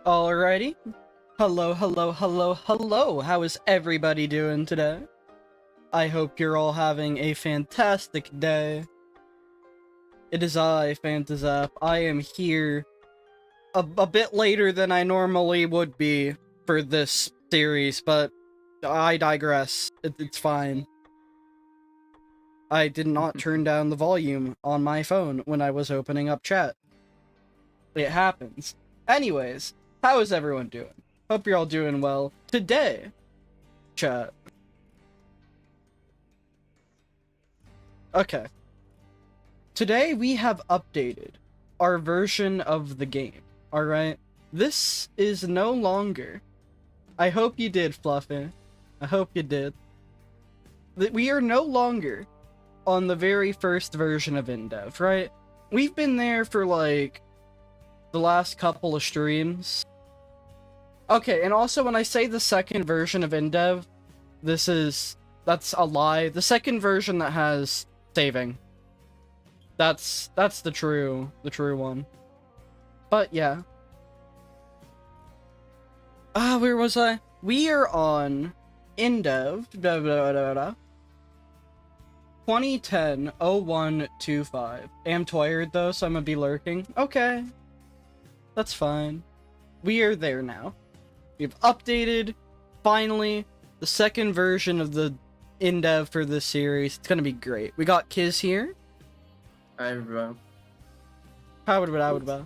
Alrighty. Hello, hello, hello, hello. How is everybody doing today? I hope you're all having a fantastic day. It is I, Fantazap. I am here a bit later than I normally would be for this series, but I digress. It's fine. I did not turn down the volume on my phone when I was opening up chat. It happens. Anyways, how is everyone doing? Hope you're all doing well. Today, chat. Okay. Today we have updated our version of the game, alright? This is no longer... I hope you did, Fluffy. I hope you did. We are no longer on the very first version of Indev, right? We've been there for, like, the last couple of streams. Okay, and also when I say the second version of Indev, that's a lie. The second version that has saving. That's the true one. But yeah. Where was I? We are on Indev 20100125. I'm tired though, so I'm gonna be lurking. Okay. That's fine. We are there now. We've updated, finally, the second version of the Indev for this series. It's gonna be great. We got Kiz here. Hi, everyone. How would I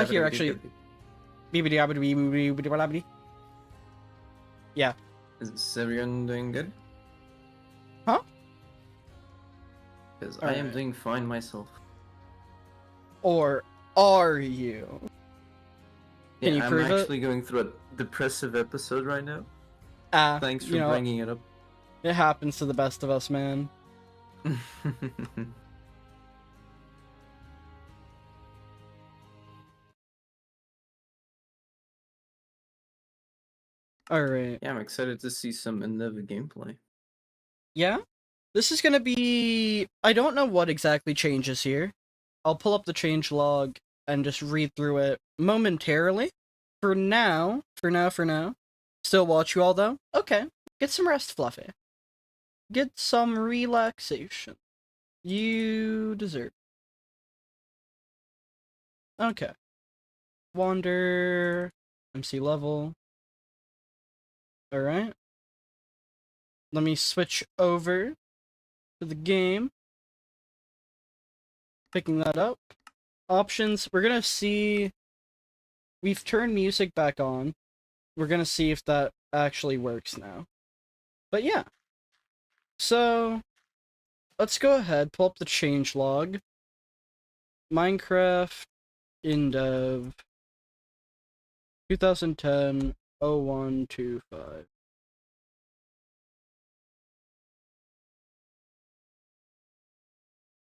here, actually. Yeah. Is everyone doing good? Huh? Because I am doing fine myself. Or are you? Yeah, Can you prove I'm actually going through a depressive episode right now. Thanks for bringing it up. It happens to the best of us, man. Alright. Yeah, I'm excited to see some Indev gameplay. Yeah? This is gonna be... I don't know what exactly changes here. I'll pull up the change log and just read through it momentarily. For now. Still watch you all, though? Okay. Get some rest, Fluffy. Get some relaxation. You deserve. Okay. Wander. MC level. Alright. Let me switch over to the game. Picking that up. Options. We're gonna see... We've turned music back on. We're gonna see if that actually works now. But yeah. So, let's go ahead, pull up the changelog. Minecraft Indev 2010-0125.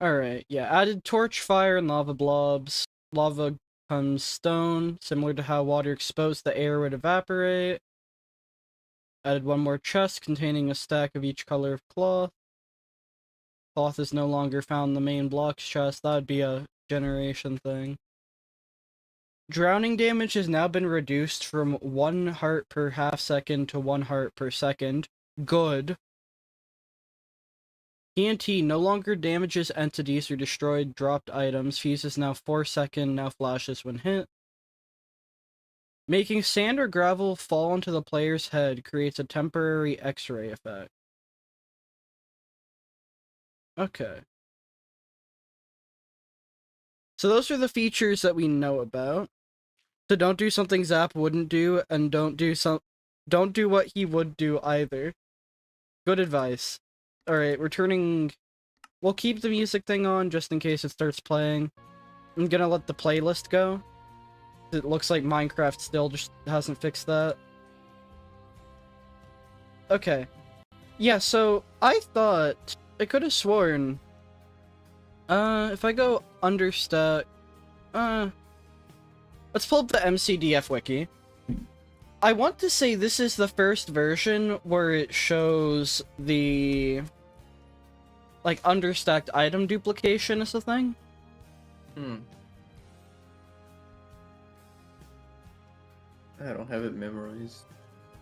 Alright, yeah, added torch, fire, and lava blobs. Lava comes stone, similar to how water exposed the air would evaporate. Added one more chest containing a stack of each color of cloth. Cloth is no longer found in the main blocks chest. That would be a generation thing. Drowning damage has now been reduced from 1 heart per half second to 1 heart per second. Good. TNT no longer damages entities or destroyed dropped items. Fuse is now 4 second, now flashes when hit. Making sand or gravel fall into the player's head creates a temporary X-ray effect. Okay. So those are the features that we know about. So don't do something Zap wouldn't do, and don't do what he would do either. Good advice. Alright, we'll keep the music thing on just in case it starts playing. I'm gonna let the playlist go. It looks like Minecraft still just hasn't fixed that. Okay. Yeah, so I thought... I could have sworn... if I go understack... let's pull up the MCDF wiki. I want to say this is the first version where it shows the... like, understacked item duplication is a thing. I don't have it memorized.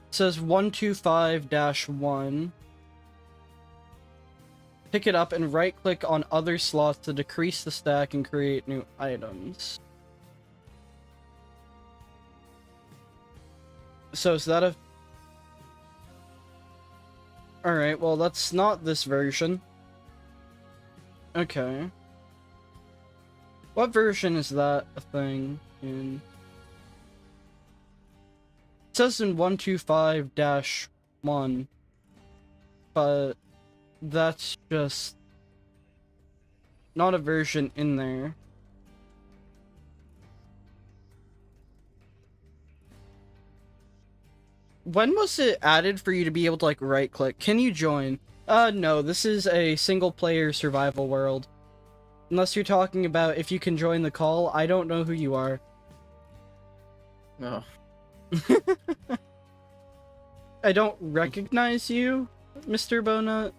It says 125-1. Pick it up and right-click on other slots to decrease the stack and create new items. So is that a... Alright, well that's not this version. Okay. What version is that a thing in? It says in 125-1, but that's just not a version in there. When was it added for you to be able to, like, right-click? Can you join? No, this is a single-player survival world. Unless you're talking about if you can join the call, I don't know who you are. No. I don't recognize you, Mr. Bonut.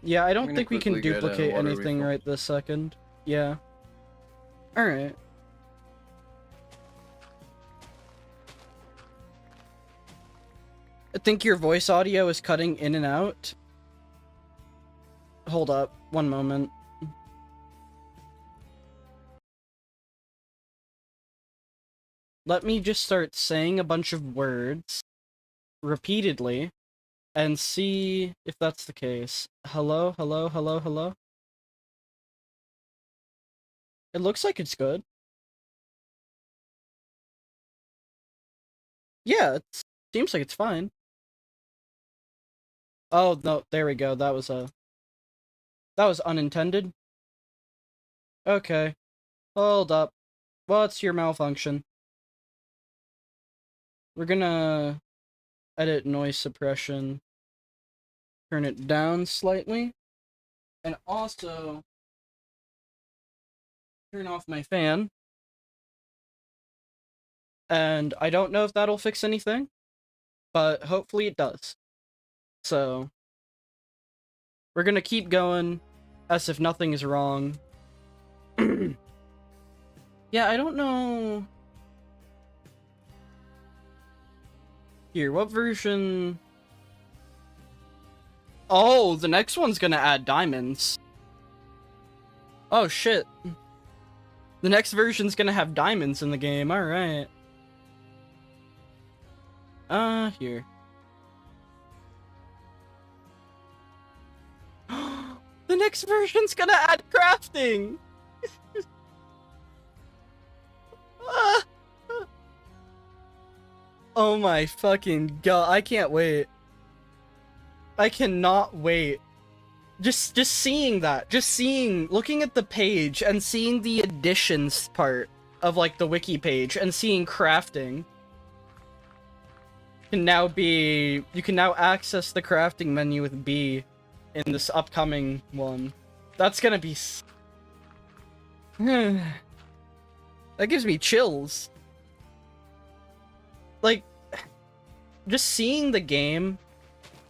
Yeah, I don't think we can duplicate anything right this second. Yeah. Alright. I think your voice audio is cutting in and out. Hold up, one moment. Let me just start saying a bunch of words repeatedly and see if that's the case. Hello, hello, hello, hello. It looks like it's good. Yeah, it seems like it's fine. Oh, no, there we go. That was unintended. Okay. Hold up. What's your malfunction? We're gonna edit noise suppression. Turn it down slightly. And also turn off my fan. And I don't know if that'll fix anything, but hopefully it does. So we're gonna keep going as if nothing is wrong. Yeah, I don't know. Here, what version? Oh, the next one's gonna add diamonds. Oh shit. The next version's gonna have diamonds in the game, alright. Here. The next version's gonna add crafting! Oh my fucking god, I can't wait. I cannot wait. Just seeing that, looking at the page and seeing the additions part of, like, the wiki page and seeing crafting can now be, you can now access the crafting menu with B in this upcoming one. That's gonna be that gives me chills. Like, just seeing the game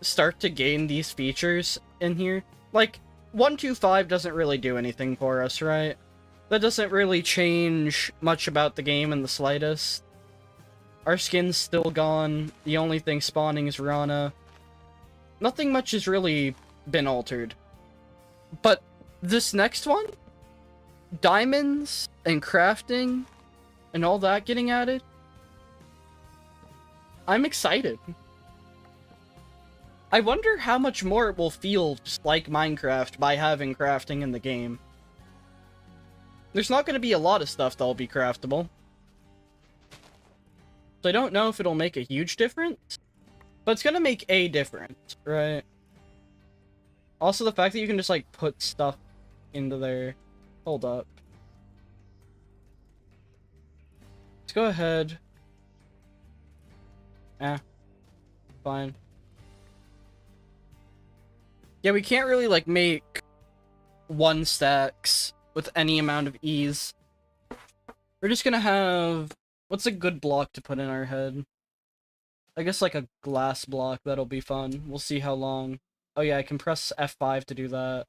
start to gain these features in here. Like, 125 doesn't really do anything for us, right? That doesn't really change much about the game in the slightest. Our skin's still gone. The only thing spawning is Rana. Nothing much has really been altered. But this next one? Diamonds and crafting and all that getting added? I'm excited. I wonder how much more it will feel just like Minecraft by having crafting in the game. There's not going to be a lot of stuff that'll be craftable. So I don't know if it'll make a huge difference, but it's going to make a difference, right? Also, the fact that you can just, like, put stuff into there. Hold up. Let's go ahead. Fine. Yeah, we can't really, like, make one stacks with any amount of ease. We're just gonna have... What's a good block to put in our head? I guess, like, a glass block. That'll be fun. We'll see how long. Oh, yeah, I can press F5 to do that.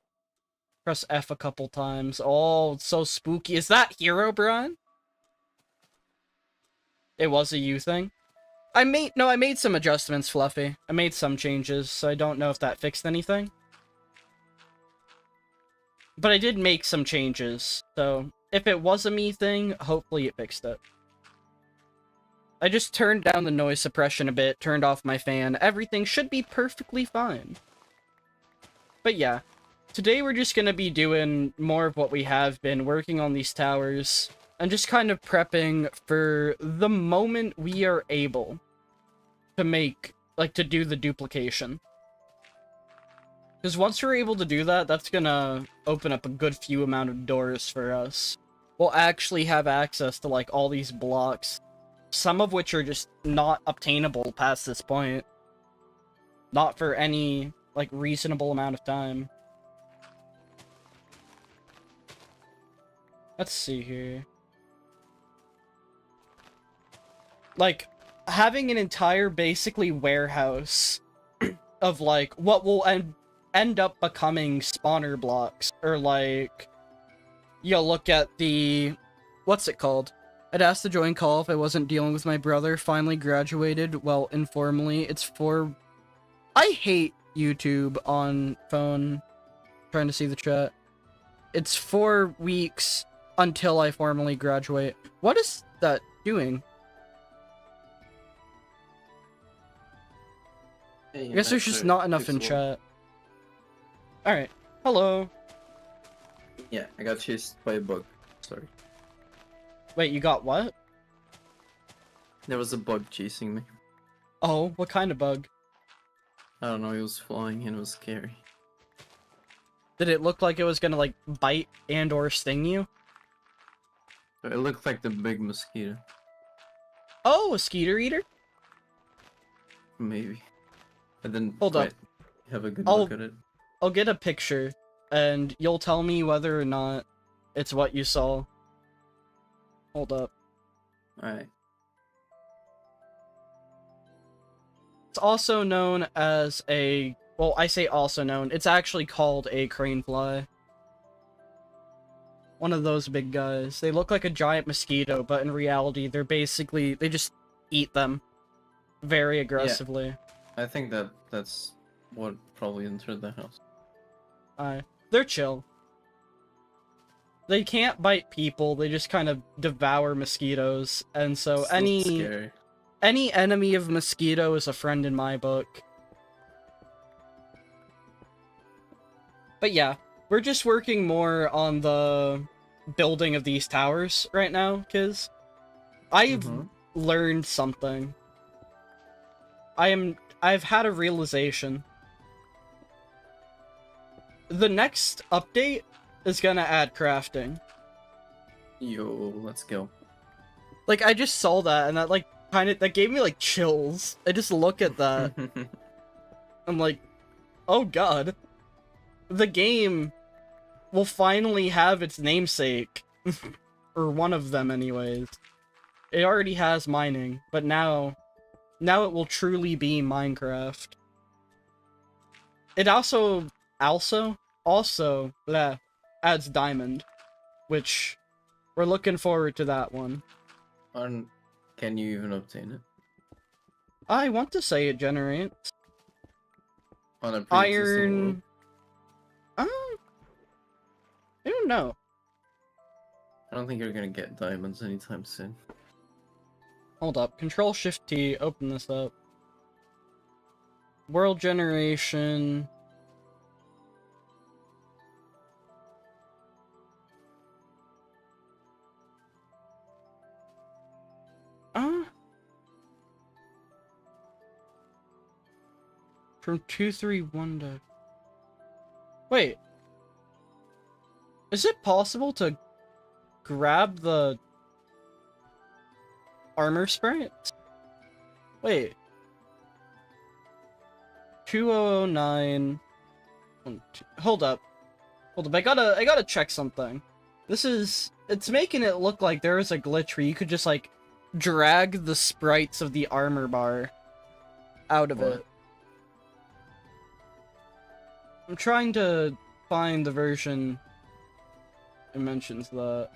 Press F a couple times. Oh, it's so spooky. Is that Herobrine? It was a you thing? I made some adjustments, Fluffy. I made some changes, so I don't know if that fixed anything. But I did make some changes, so if it was a me thing, hopefully it fixed it. I just turned down the noise suppression a bit, turned off my fan. Everything should be perfectly fine. But yeah, today we're just gonna be doing more of what we have been, working on these towers, and just kind of prepping for the moment we are able to make, like, to do the duplication. Because once we're able to do that, that's gonna open up a good few amount of doors for us. We'll actually have access to, like, all these blocks, some of which are just not obtainable past this point. Not for any, like, reasonable amount of time. Let's see here. Like, having an entire, basically, warehouse of, like, what will end up becoming spawner blocks, or, like, you'll look at the, what's it called? I'd asked to join call if I wasn't dealing with my brother, finally graduated, well, informally. It's for, I hate YouTube on phone, trying to see the chat. It's 4 weeks until I formally graduate. What is that doing? Hey, I guess there's just not enough in chat. Alright. Hello. Yeah, I got chased by a bug. Sorry. Wait, you got what? There was a bug chasing me. Oh, what kind of bug? I don't know, it was flying and it was scary. Did it look like it was gonna, like, bite and or sting you? It looked like the big mosquito. Oh, a skeeter eater? Maybe. I didn't Hold up. Have a good look at it. I'll get a picture, and you'll tell me whether or not it's what you saw. Hold up. Alright. It's also known as a... Well, I say also known. It's actually called a cranefly. One of those big guys. They look like a giant mosquito, but in reality, they're basically... They just eat them very aggressively. Yeah. I think that's what probably entered the house. They're chill. They can't bite people, they just kind of devour mosquitoes, and so any enemy of mosquito is a friend in my book. But yeah, we're just working more on the building of these towers right now, because I've learned something. I've had a realization. The next update is gonna add crafting. Yo, let's go. Like, I just saw that, and that, like, that gave me, like, chills. I just look at that. I'm like, oh god. The game will finally have its namesake. Or one of them, anyways. It already has mining, but now it will truly be Minecraft. It also adds diamond, which we're looking forward to that one. Can you even obtain it? I want to say it generates on a iron. I don't know. I don't think you're gonna get diamonds anytime soon. Hold up. Control-Shift-T. Open this up. World generation. From 231 to... Wait. Is it possible to grab the armor sprites? Wait. 2009... Hold up. I gotta check something. It's making it look like there is a glitch where you could just, like, drag the sprites of the armor bar out of it. I'm trying to find the version that mentions that.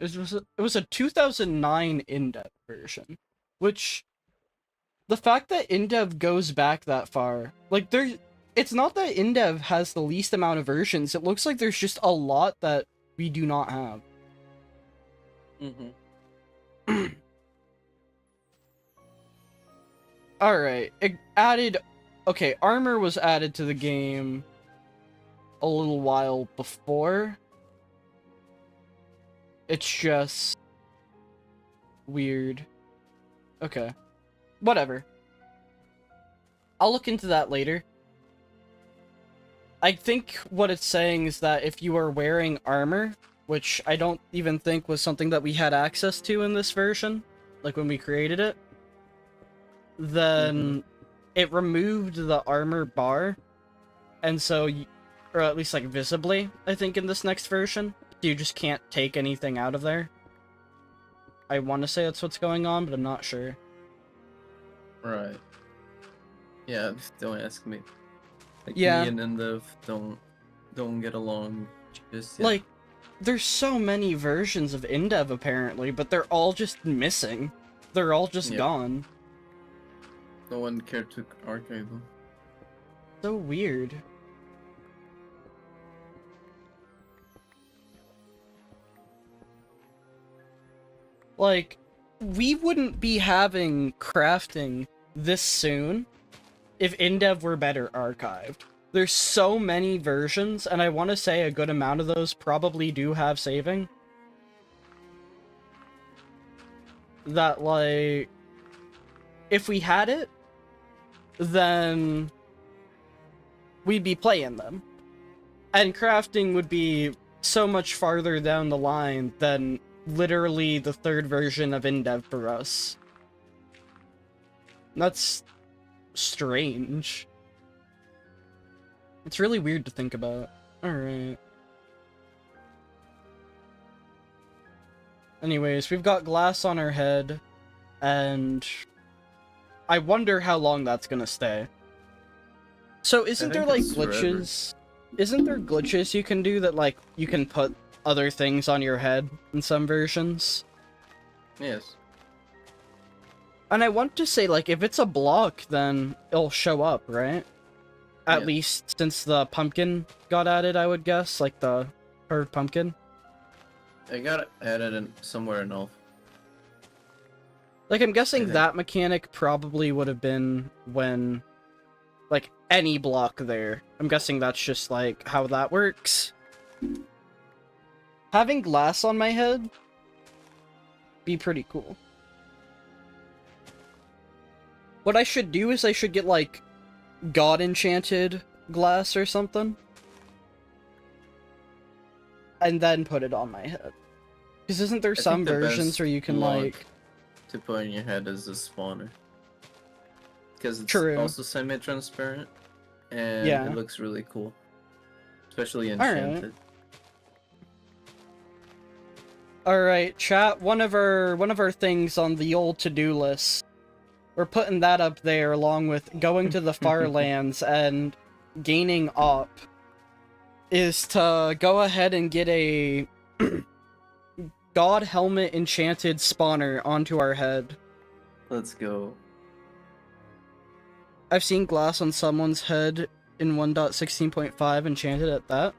It was a 2009 Indev version, which the fact that Indev goes back that far, like it's not that Indev has the least amount of versions. It looks like there's just a lot that we do not have. Alright, it added... Okay, armor was added to the game a little while before. It's just... weird. Okay. Whatever. I'll look into that later. I think what it's saying is that if you are wearing armor, which I don't even think was something that we had access to in this version, like when we created it, then it removed the armor bar, and so, or at least like visibly, I think in this next version, you just can't take anything out of there. I want to say that's what's going on, but I'm not sure. Right. Yeah, don't ask me. Like, yeah. Me and Indev don't get along just yet. Like, there's so many versions of Indev apparently, but they're all just missing. They're all just gone. No one cared to archive them. So weird. Like, we wouldn't be having crafting this soon if Indev were better archived. There's so many versions, and I want to say a good amount of those probably do have saving. That, like, if we had it, then we'd be playing them. And crafting would be so much farther down the line than literally the third version of Indev for us. That's strange. It's really weird to think about. Alright. Anyways, we've got glass on our head, and I wonder how long that's gonna stay. So isn't there, like, glitches? Forever. Isn't there glitches you can do that, like, you can put other things on your head in some versions? Yes. And I want to say, like, if it's a block, then it'll show up, right? At least since the pumpkin got added, I would guess, like the curved pumpkin. It got added in somewhere else. Like, I'm guessing that mechanic probably would have been when, like, any block there. I'm guessing that's just, like, how that works. Having glass on my head be pretty cool. What I should do is I should get, like, God enchanted glass or something, and then put it on my head. Because isn't there some versions where you can, like, to put in your head as a spawner? Because it's also semi-transparent, and it looks really cool, especially enchanted. Alright, chat, one of our things on the old to-do list, we're putting that up there along with going to the far lands and gaining op, is to go ahead and get a God helmet enchanted spawner onto our head. Let's go. I've seen glass on someone's head in 1.16.5 enchanted at that.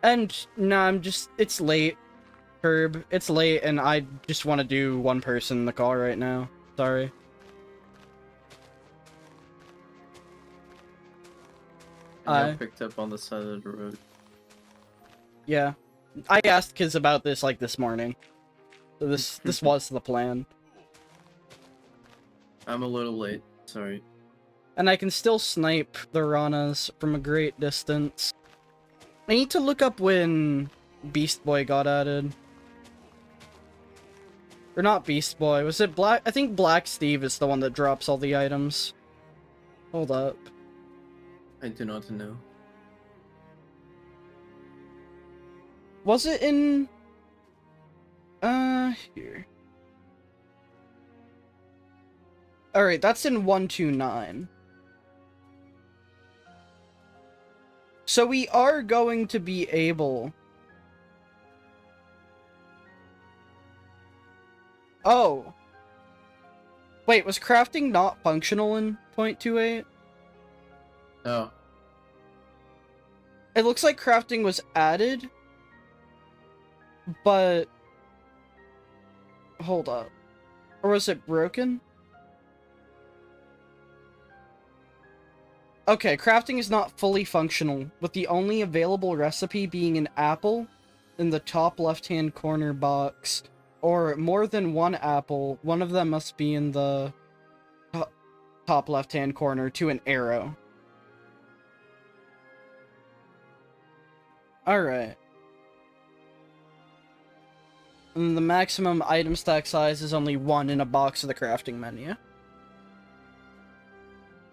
And, nah, it's late, Herb. It's late, and I just want to do one person in the call right now. Sorry. I picked up on the side of the road. Yeah. I asked kids about this, like, this morning. So this was the plan. I'm a little late. Sorry. And I can still snipe the Ranas from a great distance. I need to look up when Beast Boy got added. Or not Beast Boy. Was it Black? I think Black Steve is the one that drops all the items. Hold up. I do not know. Was it in... here. Alright, that's in 129. So we are going to be able Oh. Wait, was crafting not functional in 0.28? No. It looks like crafting was added, but... Hold up. Or was it broken? Okay, crafting is not fully functional, with the only available recipe being an apple in the top left-hand corner box, or more than one apple. One of them must be in the top left-hand corner to an arrow. Alright. And the maximum item stack size is only 1 in a box of the crafting menu.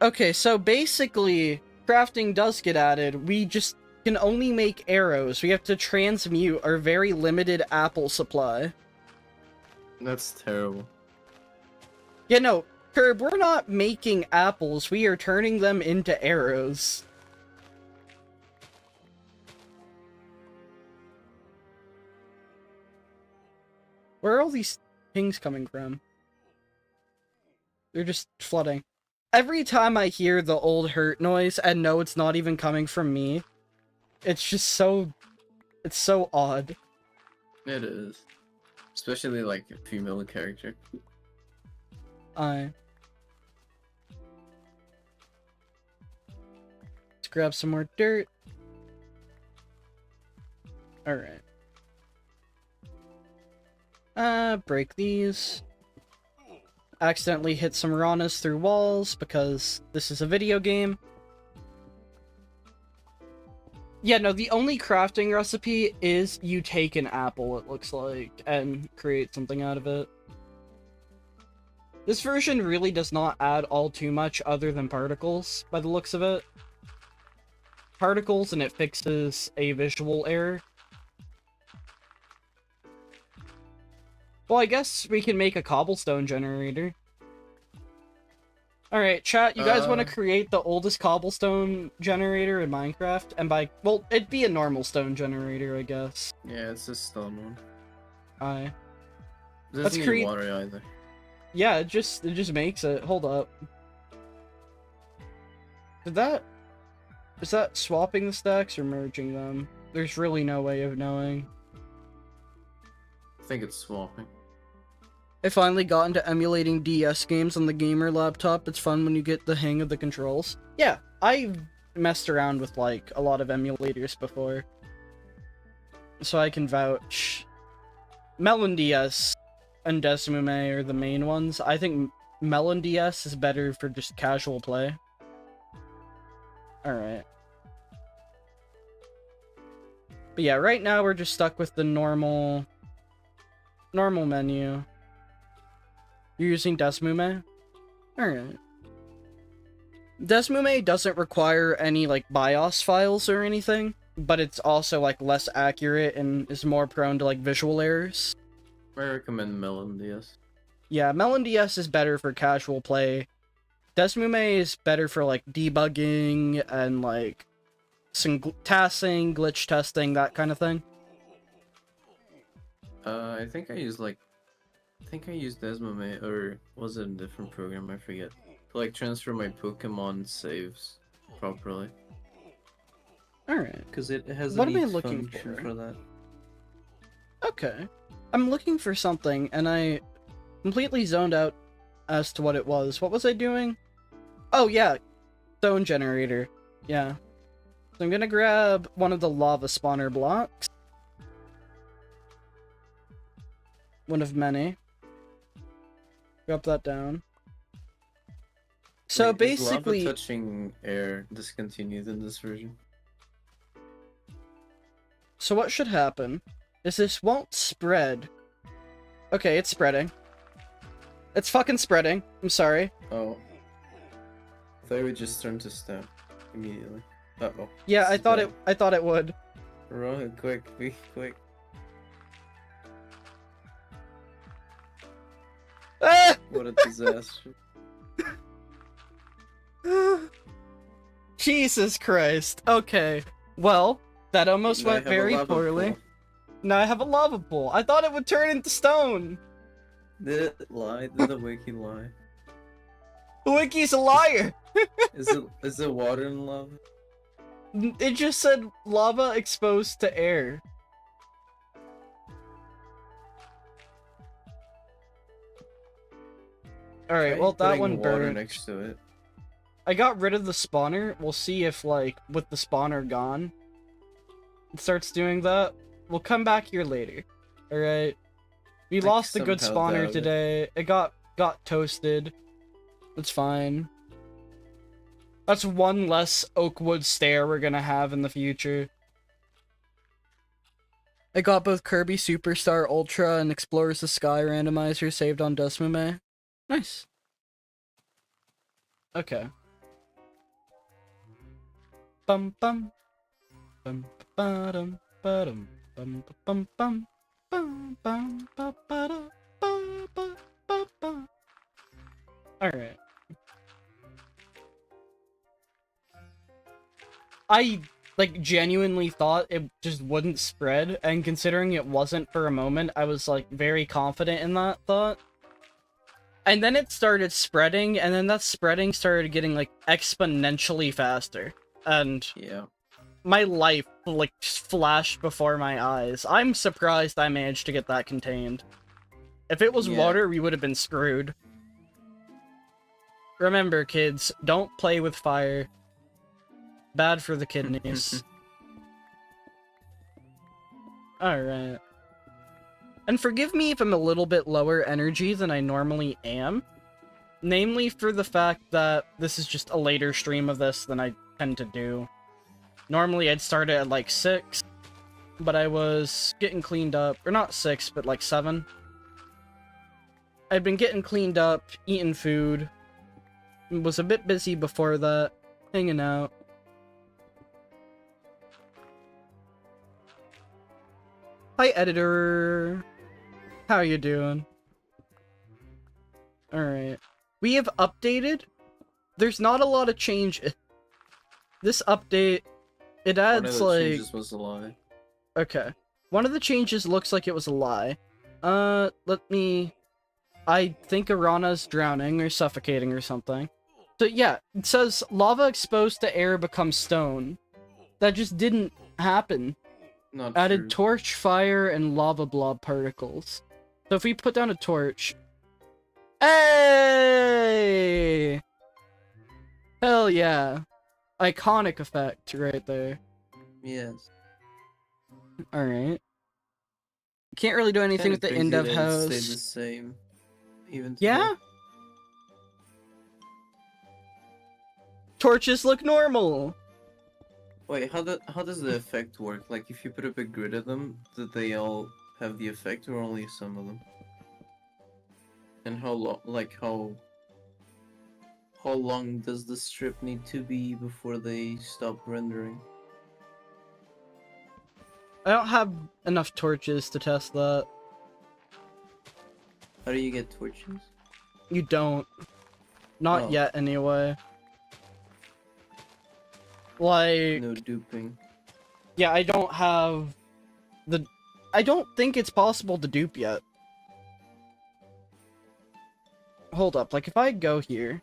Okay, so basically, crafting does get added. We just can only make arrows. We have to transmute our very limited apple supply. That's terrible. Yeah, no, Curb, we're not making apples. We are turning them into arrows. Where are all these things coming from? They're just flooding. Every time I hear the old hurt noise and know it's not even coming from me, it's just so... It's so odd. It is. Especially, like, a female character. Let's grab some more dirt. Alright. Break these. Accidentally hit some rawness through walls because this is a video game. Yeah, no, the only crafting recipe is you take an apple, it looks like, and create something out of it. This version really does not add all too much other than particles, by the looks of it. Particles, and it fixes a visual error. Well, I guess we can make a cobblestone generator. Alright, chat, you guys want to create the oldest cobblestone generator in Minecraft? And by... Well, it'd be a normal stone generator, I guess. Yeah, it's a stone one. Aye. It doesn't need water either. Yeah, it just makes it. Hold up. Did that... Is that swapping the stacks or merging them? There's really no way of knowing. I think it's swapping. I finally got into emulating DS games on the gamer laptop. It's fun when you get the hang of the controls. Yeah, I've messed around with, like, a lot of emulators before. So I can vouch. Melon DS and Desmume are the main ones. I think Melon DS is better for just casual play. Alright. But yeah, right now we're just stuck with the normal menu. You're using Desmume? Alright. Desmume doesn't require any, like, BIOS files or anything, but it's also, like, less accurate and is more prone to, like, visual errors. I recommend Melon DS. Yeah, Melon DS is better for casual play. Desmume is better for, like, debugging and, like, some tassing, glitch testing, that kind of thing. I think I used Desmume, or was it a different program? I forget. To, like, transfer my Pokemon saves properly. Alright. Because it has what a am I neat looking function for that. Okay. I'm looking for something, and I completely zoned out as to what it was. What was I doing? Oh, yeah. Stone generator. Yeah. So I'm gonna grab one of the lava spawner blocks. One of many. Drop that down. So wait, basically... Is lava touching air discontinued in this version? So what should happen is this won't spread. Okay, it's spreading. It's fucking spreading. I'm sorry. Oh. I thought it would just turn to stone immediately. Uh-oh. Yeah, I thought it would. Run, quick, be quick. Ah! What a disaster. Jesus Christ. Okay. Well, that almost went very poorly. Pool. Now I have a lava pool. I thought it would turn into stone. Did it lie? Did the wiki lie? The wiki's a liar! Is it water in lava? It just said lava exposed to air. Alright, well, that one burned. Next to it. I got rid of the spawner. We'll see if, like, with the spawner gone, it starts doing that. We'll come back here later. Alright. We lost a good spawner today. It got toasted. It's fine. That's one less Oakwood stair we're gonna have in the future. I got both Kirby Superstar Ultra and Explorers the Sky randomizer saved on Desmume. Nice. Okay. Bum bum. Bum ba-dum ba-dum bum bum bum bum bum ba ba ba ba ba ba. Alright. I, like, genuinely thought it just wouldn't spread, and considering it wasn't for a moment, I was, like, very confident in that thought. And then it started spreading, and then that spreading started getting, like, exponentially faster. And yeah, my life, like, flashed before my eyes. I'm surprised I managed to get that contained. If it was water, we would have been screwed. Remember, kids, don't play with fire. Bad for the kidneys. Alright. And forgive me if I'm a little bit lower energy than I normally am. Namely for the fact that this is just a later stream of this than I tend to do. Normally I'd start it at like 6, but I was getting cleaned up. Or not 6, but like 7. I'd been getting cleaned up, eating food. Was a bit busy before that, hanging out. Hi, editor. How you doing? Alright. We have updated. There's not a lot of change. This update, it adds, like... One of the changes was a lie. Okay. One of the changes looks like it was a lie. Let me... I think Arana's drowning or suffocating or something. So, yeah, it says lava exposed to air becomes stone. That just didn't happen. Not Added true. torch, fire, and lava blob particles. So if we put down a torch... Hey! Hell yeah. Iconic effect right there. Yes. Alright. Can't really do anything with the Indev house. Stayed the same. Even today. Yeah? Torches look normal! Wait, how does the effect work? Like, if you put a big grid of them, do they all have the effect, or only some of them? And how long, like, how long does the strip need to be before they stop rendering? I don't have enough torches to test that. How do you get torches? You don't. Not yet, anyway. Like... No duping. Yeah, I don't have... I don't think it's possible to dupe yet. Hold up, like, if I go here...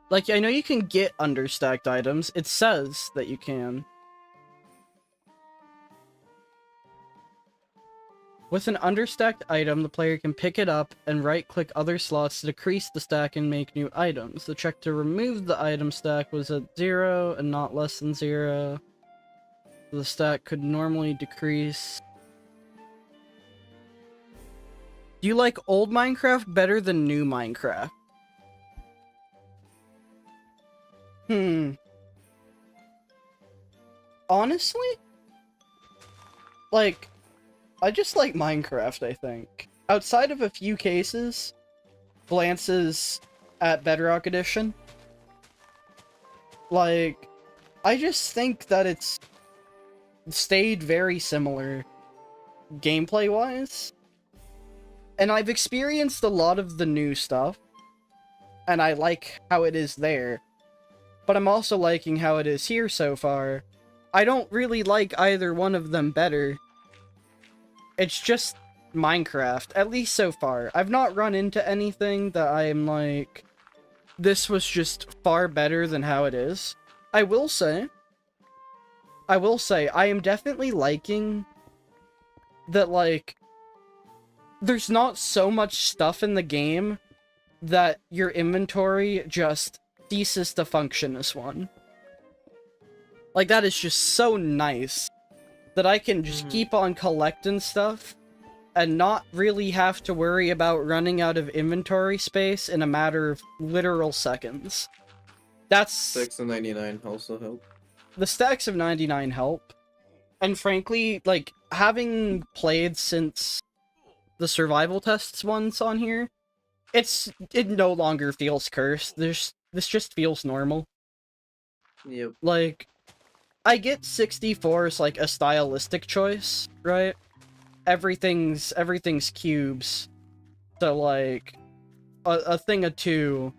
Like, I know you can get understacked items. It says that you can. With an understacked item, the player can pick it up and right-click other slots to decrease the stack and make new items. The check to remove the item stack was at 0 and not less than 0. The stack could normally decrease. Do you like old Minecraft better than new Minecraft? Honestly? Like... I just like Minecraft, I think. Outside of a few cases, glances at Bedrock Edition. Like, I just think that it's stayed very similar gameplay-wise. And I've experienced a lot of the new stuff, and I like how it is there. But I'm also liking how it is here so far. I don't really like either one of them better. It's just Minecraft, at least so far. I've not run into anything that I am like, this was just far better than how it is. I will say, I am definitely liking that, like, there's not so much stuff in the game that your inventory just ceases to function as one. Like, that is just so nice that I can just keep on collecting stuff and not really have to worry about running out of inventory space in a matter of literal seconds. That's... Stacks of 99 also help. The stacks of 99 help. And frankly, like, having played since the survival tests ones on here, it no longer feels cursed. This just feels normal. Yep. Like, I get 64 is like a stylistic choice, right? Everything's cubes. So like a thing of 2,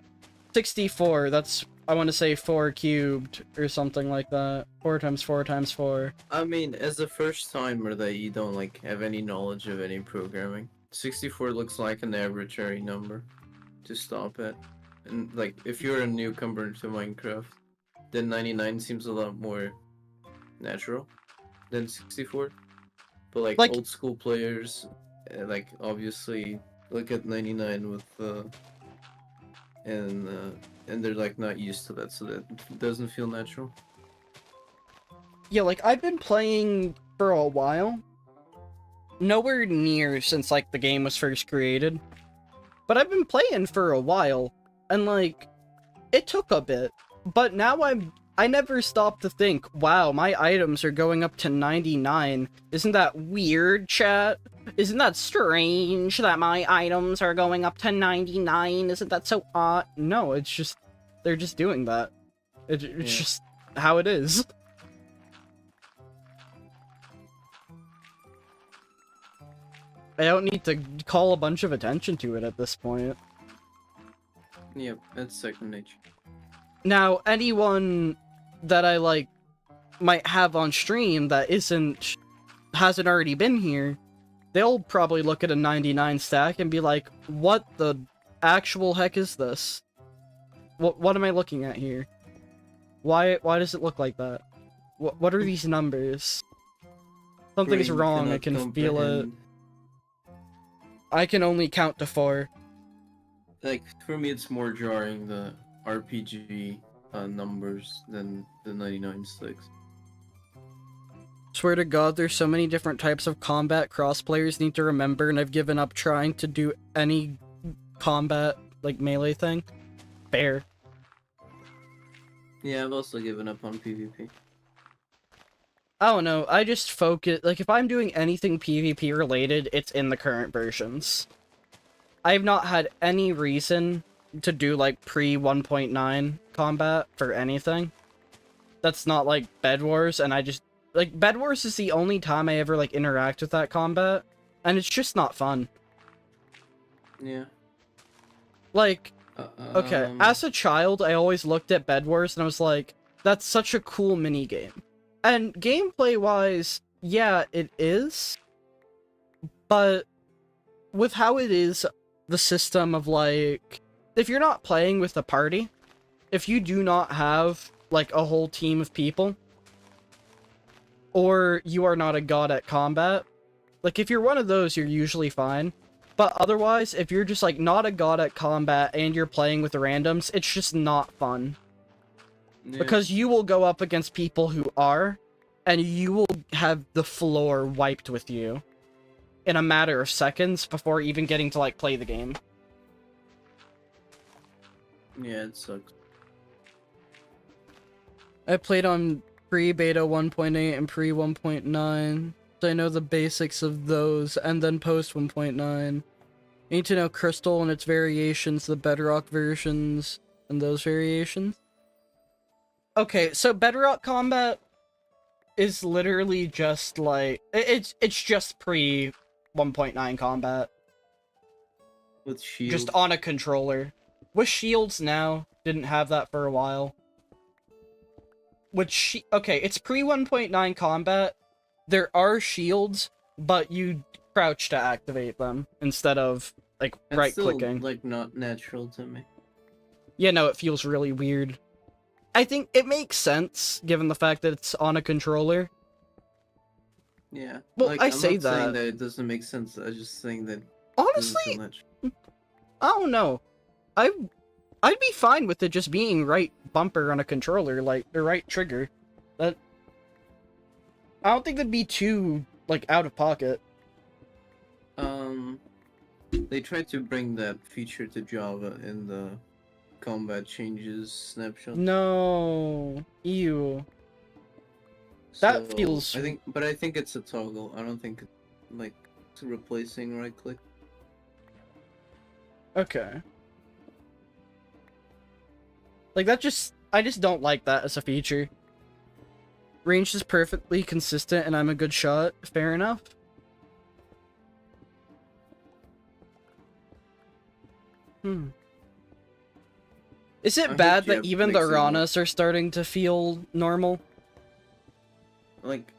64, that's, I want to say 4 cubed or something like that. 4 times 4 times 4. I mean, as a first timer that you don't like have any knowledge of any programming, 64 looks like an arbitrary number to stop at. And like, if you're a newcomer to Minecraft, then 99 seems a lot more natural than 64. But like old school players, like obviously look at 99 with and they're like not used to that, so that doesn't feel natural. Yeah, like I've been playing for a while. Nowhere near since like the game was first created. But I've been playing for a while, and like it took a bit. But now I never stop to think, wow, my items are going up to 99. Isn't that weird, chat? Isn't that strange that my items are going up to 99? Isn't that so odd? No, it's just, they're just doing that. It's just how it is. I don't need to call a bunch of attention to it at this point. Yep, that's second nature. Now, anyone that I, like, might have on stream that hasn't already been here, they'll probably look at a 99 stack and be like, what the actual heck is this? What am I looking at here? Why does it look like that? What are these numbers? Something's wrong, I can feel it. I can only count to 4. Like, for me, it's more jarring the RPG numbers than the 99 sticks. Swear to God, there's so many different types of combat cross-players need to remember, and I've given up trying to do any combat, like, melee thing. Fair. Yeah, I've also given up on PvP. I don't know, I just focus, like, if I'm doing anything PvP related, it's in the current versions. I've not had any reason to do, like, pre-1.9 combat for anything. That's not, like, Bed Wars, and I just... Like, Bed Wars is the only time I ever, like, interact with that combat, and it's just not fun. Yeah. Like, okay, as a child, I always looked at Bed Wars, and I was like, that's such a cool minigame. And gameplay-wise, yeah, it is, but with how it is, the system of, like, if you're not playing with a party, if you do not have, like, a whole team of people, or you are not a god at combat, like, if you're one of those, you're usually fine. But otherwise, if you're just, like, not a god at combat and you're playing with randoms, it's just not fun. Yeah. Because you will go up against people who are, and you will have the floor wiped with you in a matter of seconds before even getting to, like, play the game. Yeah, it sucks. I played on pre-beta 1.8 and pre-1.9, so I know the basics of those, and then post 1.9. I need to know Crystal and its variations, the Bedrock versions, and those variations. Okay, so Bedrock combat is literally just like it's just pre 1.9 combat. With shields. Just on a controller. With shields now, didn't have that for a while. Okay, it's pre 1.9 combat. There are shields, but you crouch to activate them instead of like That's right still, clicking. like, not natural to me. Yeah, no, it feels really weird. I think it makes sense given the fact that it's on a controller. Yeah. Well, Like, I I'm say not saying that. that it doesn't make sense. I'm just saying that it doesn't feel Honestly, natural. I don't know. I'd be fine with it just being right bumper on a controller, like the right trigger. That I don't think that'd be too like out of pocket. They tried to bring that feature to Java in the combat changes snapshot. No, ew. That So feels I think it's a toggle. I don't think like it's replacing right click. okay. Like that I just don't like that as a feature. Range is perfectly consistent and I'm a good shot. Fair enough. Is it I bad hope that Jap even the makes it more Ranas are starting to feel normal? like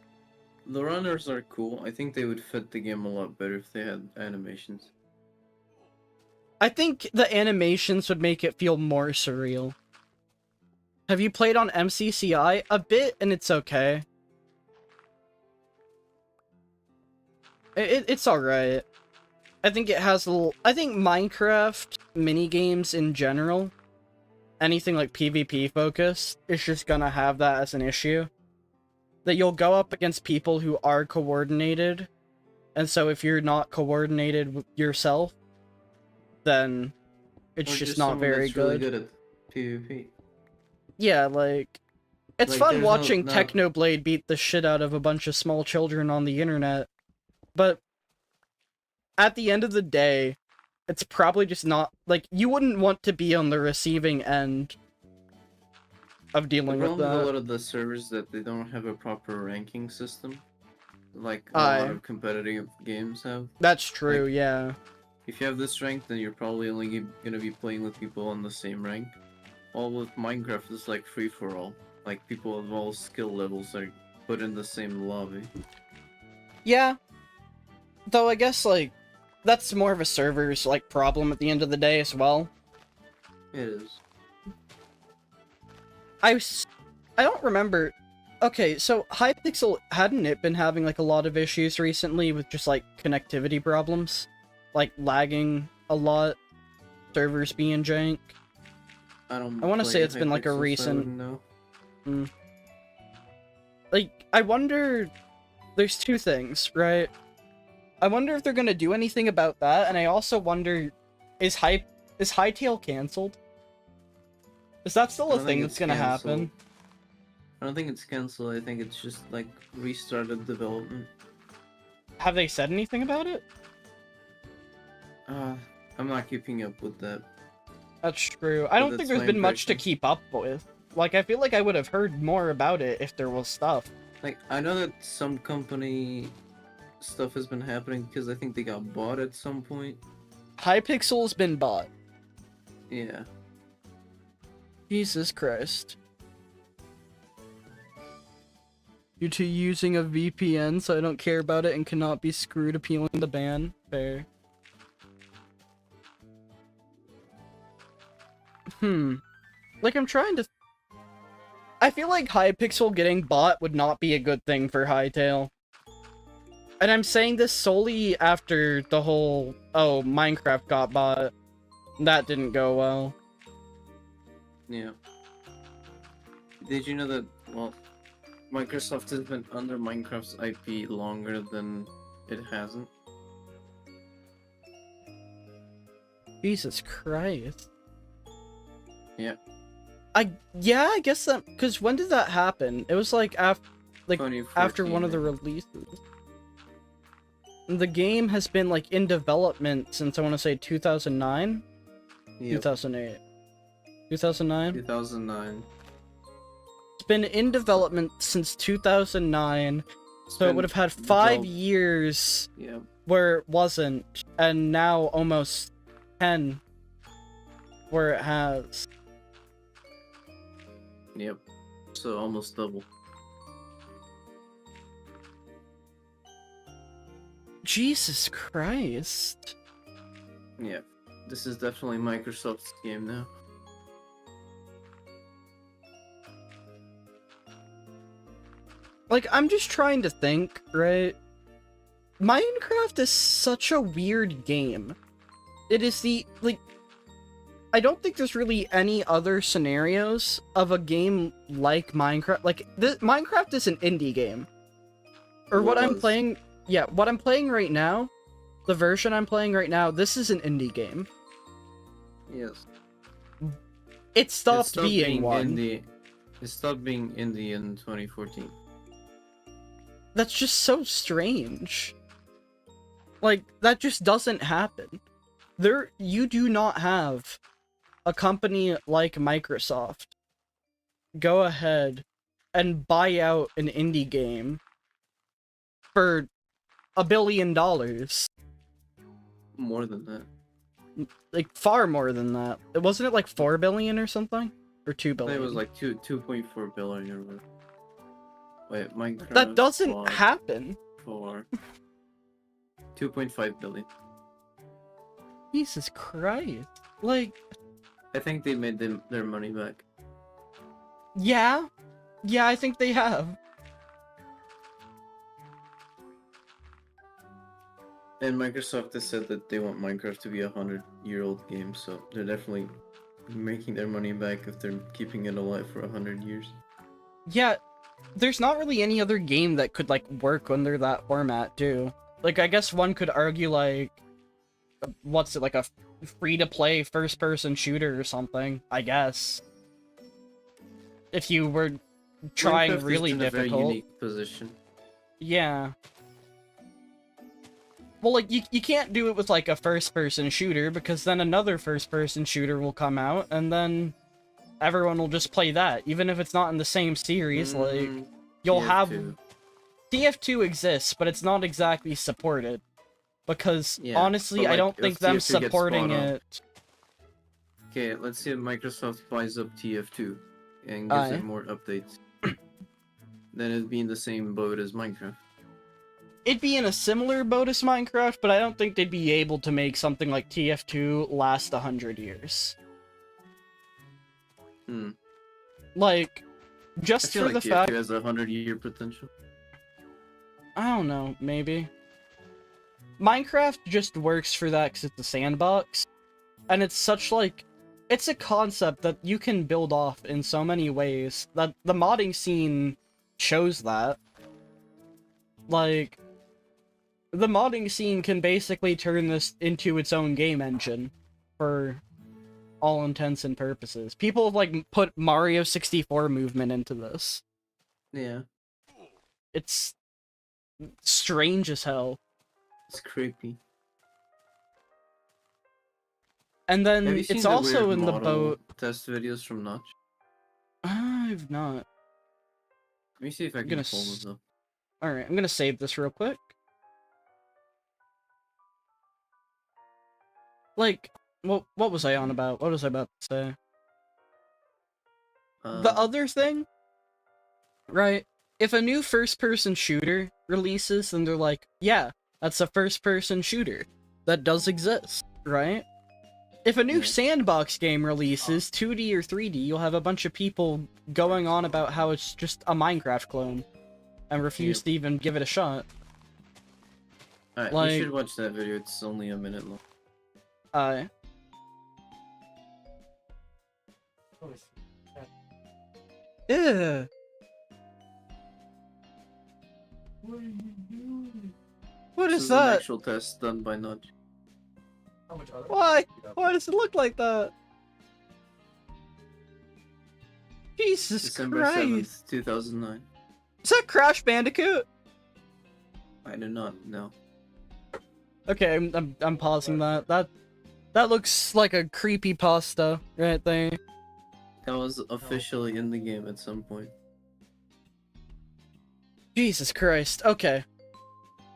the runners are cool. I think they would fit the game a lot better if they had animations. I think the animations would make it feel more surreal. Have you played on MCCI? A bit, and it's okay. It's alright. I think it has a little... I think Minecraft minigames in general, anything like PvP focused, is just gonna have that as an issue. That you'll go up against people who are coordinated, and so if you're not coordinated yourself, then it's Or just just not someone very that's really good. good at PvP. Yeah, like... It's Like, fun there's watching no Technoblade beat the shit out of a bunch of small children on the internet, but at the end of the day, it's probably just not... Like, you wouldn't want to be on the receiving end of The dealing with problem with a that. lot of the servers that they don't have a proper ranking system, like a lot Aye. of competitive games have. That's true, Like, yeah. if you have this rank, then you're probably only gonna be playing with people on the same rank. All with Minecraft is like free for all. Like people of all skill levels are put in the same lobby. Yeah. Though I guess, like, that's more of a server's, like, problem at the end of the day as well. It is. I don't remember... Okay, so Hypixel, hadn't it been having, like, a lot of issues recently with just, like, connectivity problems? Like, lagging a lot, servers being jank? I don't. I want to say play it's been, like, a Hypixel, so I recent... wouldn't know. Like, I wonder... There's two things, right? I wonder if they're gonna do anything about that, and I also wonder... Is Hytale cancelled? Is that still I a don't thing think that's it's gonna canceled. happen? I don't think it's cancelled. I think it's just like restarted development. Have they said anything about it? I'm not keeping up with that. That's true. I don't think that's there's my been much to impression. keep up with. Like, I feel like I would have heard more about it if there was stuff. Like, I know that some company stuff has been happening because I think they got bought at some point. Hypixel's been bought. Yeah. Jesus Christ. Due to using a VPN, so I don't care about it and cannot be screwed appealing the ban. Fair. Like, I'm trying to... I feel like Hypixel getting bought would not be a good thing for Hytale. And I'm saying this solely after the whole, oh, Minecraft got bought. That didn't go well. Yeah. Did you know that, well, Microsoft has been under Minecraft's IP longer than it hasn't? Jesus Christ. Yeah. I guess that, because when did that happen? It was like after one of the releases. The game has been like in development since I want to say 2009? Yep. 2008. 2009? 2009. It's been in development since 2009, so it would have had 5 years Yep. where it wasn't, and now almost 10 where it has. Yep. So almost double. Jesus Christ. Yeah, this is definitely Microsoft's game now. Like, I'm just trying to think, right? Minecraft is such a weird game. It is like, I don't think there's really any other scenarios of a game like Minecraft. Like, Minecraft is an indie game. Or what I'm playing, yeah, what I'm playing right now, the version I'm playing right now, this is an indie game. Yes. It stopped being one. Indie. It stopped being indie in 2014. That's just so strange. Like, that just doesn't happen. You do not have a company like Microsoft go ahead and buy out an indie game for $1 billion. More than that. Like, far more than that. Wasn't it like 4 billion or something? Or 2 billion? It was like 2.4 billion or whatever. Wait, Minecraft. That doesn't happen. For 2.5 billion. Jesus Christ. Like, I think they made their money back. yeah. Yeah, I think they have. And Microsoft has said that they want Minecraft to be a 100-year-old game, so they're definitely making their money back if they're keeping it alive for 100 years. Yeah, there's not really any other game that could, like, work under that format, too. Like, I guess one could argue, like, what's it, like a free-to-play first-person shooter or something, I guess. If you were trying Minecraft really is in difficult. a very unique position. Yeah. Well, like, you can't do it with, like, a first-person shooter, because then another first-person shooter will come out, and then everyone will just play that, even if it's not in the same series. Like, you'll have... TF2 exists, but it's not exactly supported. Because, honestly, I don't think them supporting it... Okay, let's see if Microsoft buys up TF2 and gives it more updates. Then it'd be in the same boat as Minecraft. It'd be in a similar boat as Minecraft, but I don't think they'd be able to make something like TF2 last 100 years. Like, just for the fact... TF2 has a 100-year potential. I don't know, maybe. Minecraft just works for that because it's a sandbox. And it's such, like... It's a concept that you can build off in so many ways that the modding scene shows that. Like... The modding scene can basically turn this into its own game engine, for all intents and purposes. People have, like, put Mario 64 movement into this. Yeah. It's strange as hell. It's creepy. And then it's also in the boat... test videos from Notch? I've not. Let me see if I can pull them up. Alright, I'm gonna save this real quick. Like, what was I on about? What was I about to say? The other thing, right? If a new first-person shooter releases, then they're like, yeah, that's a first-person shooter. That does exist, right? If a new sandbox game releases, 2D or 3D, you'll have a bunch of people going on about how it's just a Minecraft clone, and refuse to even give it a shot. Alright, like, you should watch that video, it's only a minute long. Ew. What are you doing? What This is an that? actual test done by Nudge. Why? Why does it look like that? Jesus December Christ! 7th, 2009. Is that Crash Bandicoot? I do not know. Okay, I'm pausing that. That looks like a creepypasta right there. That was officially in the game at some point. Jesus Christ. Okay.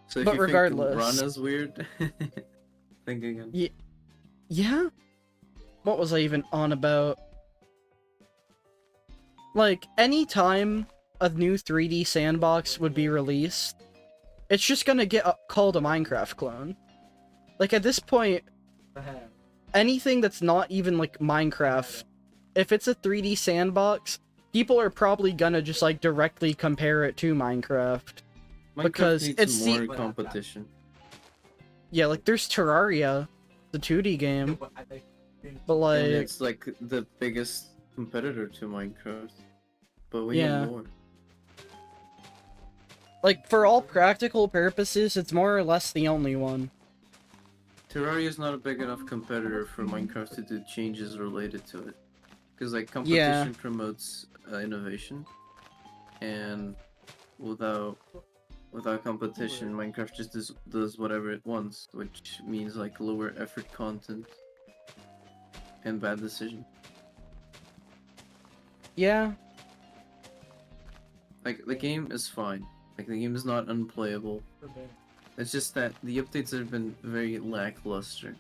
So if but you regardless, think Run is weird, think again. Yeah? What was I even on about? Like, any time a new 3D sandbox would be released, it's just gonna get called a Minecraft clone. Like, at this point, anything that's not even, like, Minecraft, if it's a 3D sandbox, people are probably gonna just, like, directly compare it to Minecraft. Because needs it's more competition. Yeah, like, there's Terraria, the 2D game, but, like... And it's, like, the biggest competitor to Minecraft. But we Yeah. need more. Like, for all practical purposes, it's more or less the only one. Terraria is not a big enough competitor for Minecraft to do changes related to it. Because, like, competition promotes innovation. And without competition, Minecraft just does whatever it wants, which means, like, lower effort content and bad decision. Yeah. Like, the game is fine. Like, the game is not unplayable. It's just that the updates have been very lackluster.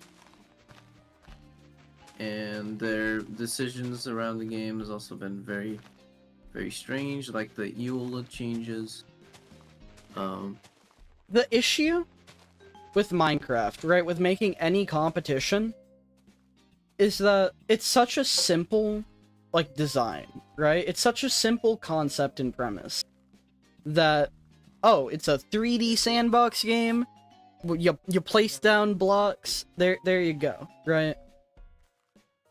And their decisions around the game has also been very, very strange, like the EOLA changes. The issue with Minecraft, right, with making any competition, is that it's such a simple, like, design, right? It's such a simple concept and premise that, oh, it's a 3D sandbox game, you place down blocks, there you go, right?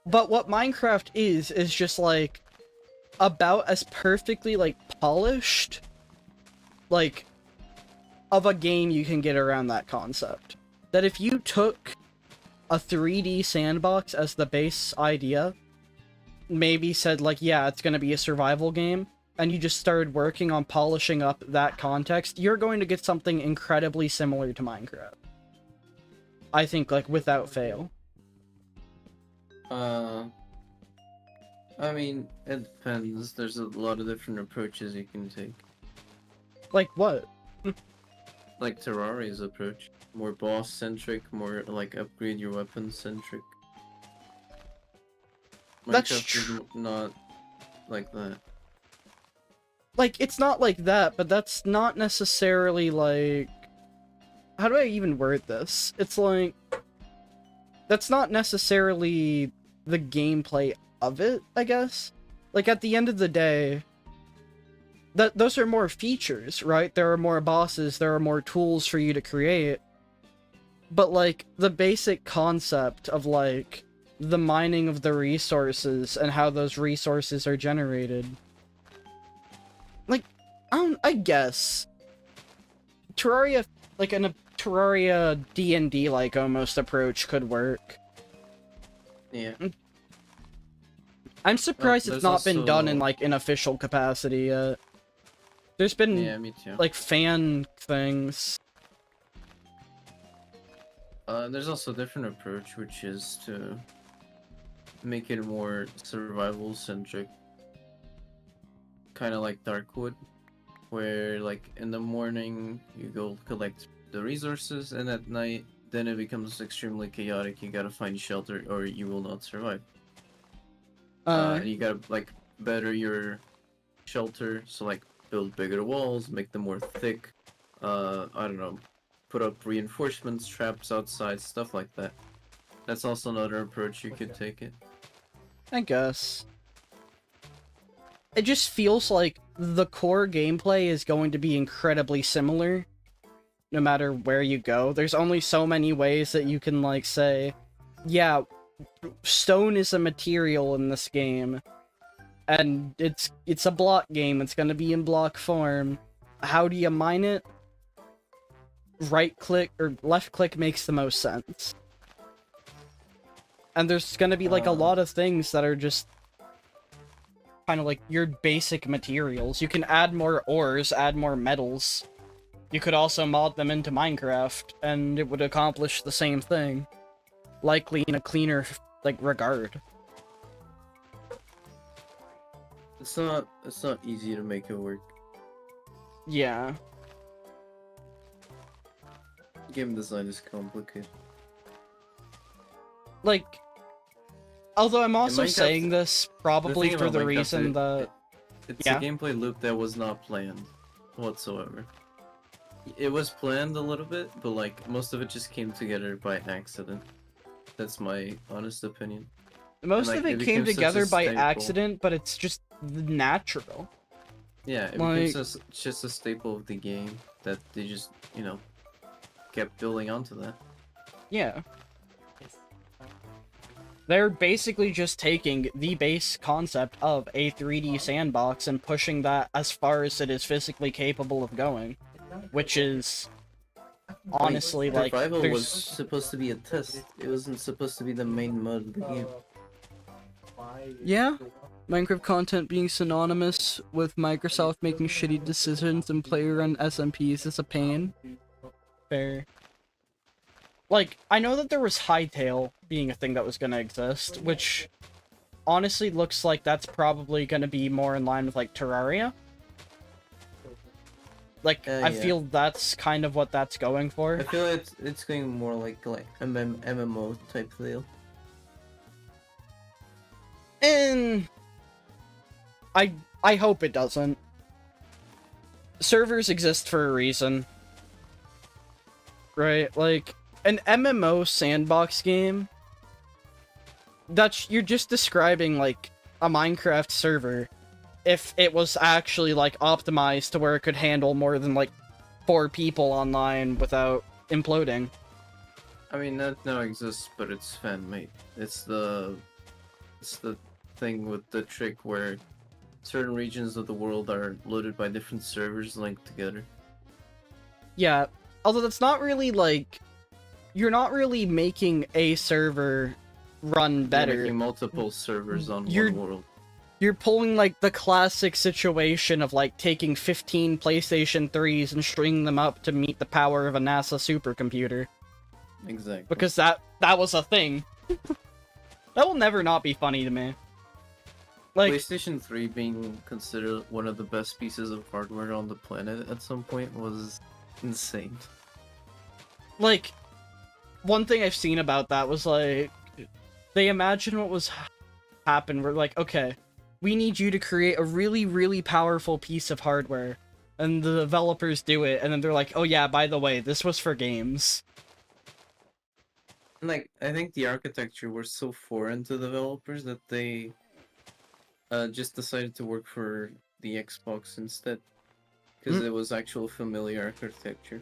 But what Minecraft is just, like, about as perfectly, like, polished, like, of a game you can get around that concept. That if you took a 3D sandbox as the base idea, maybe said, like, yeah, it's gonna be a survival game, and you just started working on polishing up that context, you're going to get something incredibly similar to Minecraft. I think, like, without fail. I mean, it depends. There's a lot of different approaches you can take. Like what? Like Terraria's approach. More boss-centric, more, like, upgrade your weapons-centric. That's Minecraft is not like that. Like, it's not like that, but that's not necessarily, like... How do I even word this? It's like... That's not necessarily the gameplay of it, I guess? Like, at the end of the day... Those are more features, right? There are more bosses, there are more tools for you to create. But, like, the basic concept of, like, the mining of the resources and how those resources are generated... Like, I guess... Terraria, like, a Terraria D&D-like almost approach could work. Yeah. I'm surprised it's not been done in, also- like, an official capacity yet. There's been, Yeah, me too. like, fan things. There's also a different approach, which is to make it more survival-centric. Kind of like Darkwood, where, like, in the morning you go collect the resources, and at night then it becomes extremely chaotic. You gotta find shelter or you will not survive. And you gotta, like, better your shelter, so, like, build bigger walls, make them more thick, I don't know, put up reinforcements, traps outside, stuff like that. That's also another approach you could take it. I guess. It just feels like the core gameplay is going to be incredibly similar, no matter where you go. There's only so many ways that you can, like, say, yeah, stone is a material in this game, and it's a block game, it's gonna be in block form. How do you mine it? Right click, or left click makes the most sense. And there's gonna be, like, a lot of things that are just kind of like your basic materials. You can add more ores, add more metals. You could also mod them into Minecraft, and it would accomplish the same thing. Likely in a cleaner, like, regard. It's not easy to make it work. Yeah. Game design is complicated. Like, although I'm also Minecraft- saying this probably thing for about the Minecraft reason is- that... It's Yeah. a gameplay loop that was not planned whatsoever. It was planned a little bit, but like most of it just came together by accident. That's my honest opinion. And Most like of it it came became such a together by staple. accident, but it's just natural. Yeah, it became Like, just a staple of the game that they just, you know, kept building onto that. yeah. They're basically just taking the base concept of a 3D sandbox and pushing that as far as it is physically capable of going. Which is honestly like Survival was there's supposed to be a test. It wasn't supposed to be the main mode of the game. yeah, Minecraft content being synonymous with Microsoft making shitty decisions and player-run SMPs is a pain. Fair. Like, I know that there was Hightail being a thing that was gonna exist, which honestly looks like that's probably gonna be more in line with, like, Terraria. Like, I Yeah. feel that's kind of what that's going for. I feel it's going more like MMO type deal. And I hope it doesn't. Servers exist for a reason. Right? Like, an MMO sandbox game, you're just describing, like, a Minecraft server if it was actually, like, optimized to where it could handle more than, like, 4 people online without imploding. I mean that now exists, but it's fan-made. It's the thing with the trick where certain regions of the world are loaded by different servers linked together. Yeah, although that's not really, like, you're not really making a server run better. You're making multiple servers on You're- one world. You're pulling, like, the classic situation of, like, taking 15 PlayStation 3s and stringing them up to meet the power of a NASA supercomputer. Exactly. Because that was a thing. That will never not be funny to me. Like, PlayStation 3 being considered one of the best pieces of hardware on the planet at some point was insane. like, one thing I've seen about that was, like, they imagined what was happen. We're like, okay, we need you to create a really, really powerful piece of hardware. And the developers do it, and then they're like, oh yeah, by the way, this was for games. Like, I think the architecture was so foreign to developers that they just decided to work for the Xbox instead. Because it was actual familiar architecture.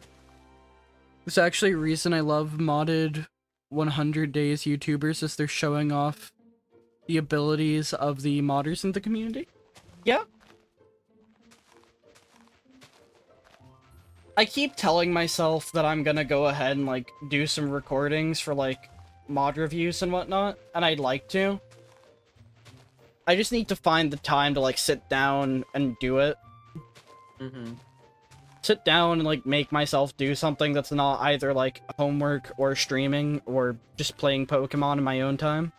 There's actually a reason I love modded 100 Days YouTubers is they're showing off the abilities of the modders in the community. Yeah. I keep telling myself that I'm gonna go ahead and, like, do some recordings for, like, mod reviews and whatnot, and I'd like to. I just need to find the time to, like, sit down and do it. Sit down and, like, make myself do something that's not either, like, homework or streaming or just playing Pokemon in my own time.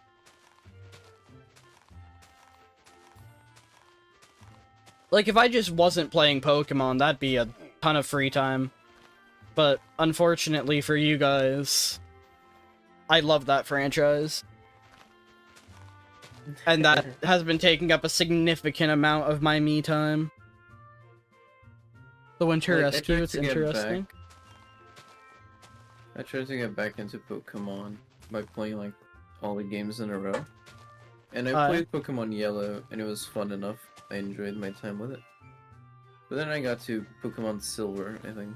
Like, if I just wasn't playing Pokemon, that'd be a ton of free time. But, unfortunately for you guys, I love that franchise. And that has been taking up a significant amount of my me time. The Winter Like, Rescue, it's interesting. I tried to get back into Pokemon by playing, like, all the games in a row. And I played Pokemon Yellow, and it was fun enough. I enjoyed my time with it. But then I got to Pokemon Silver, I think.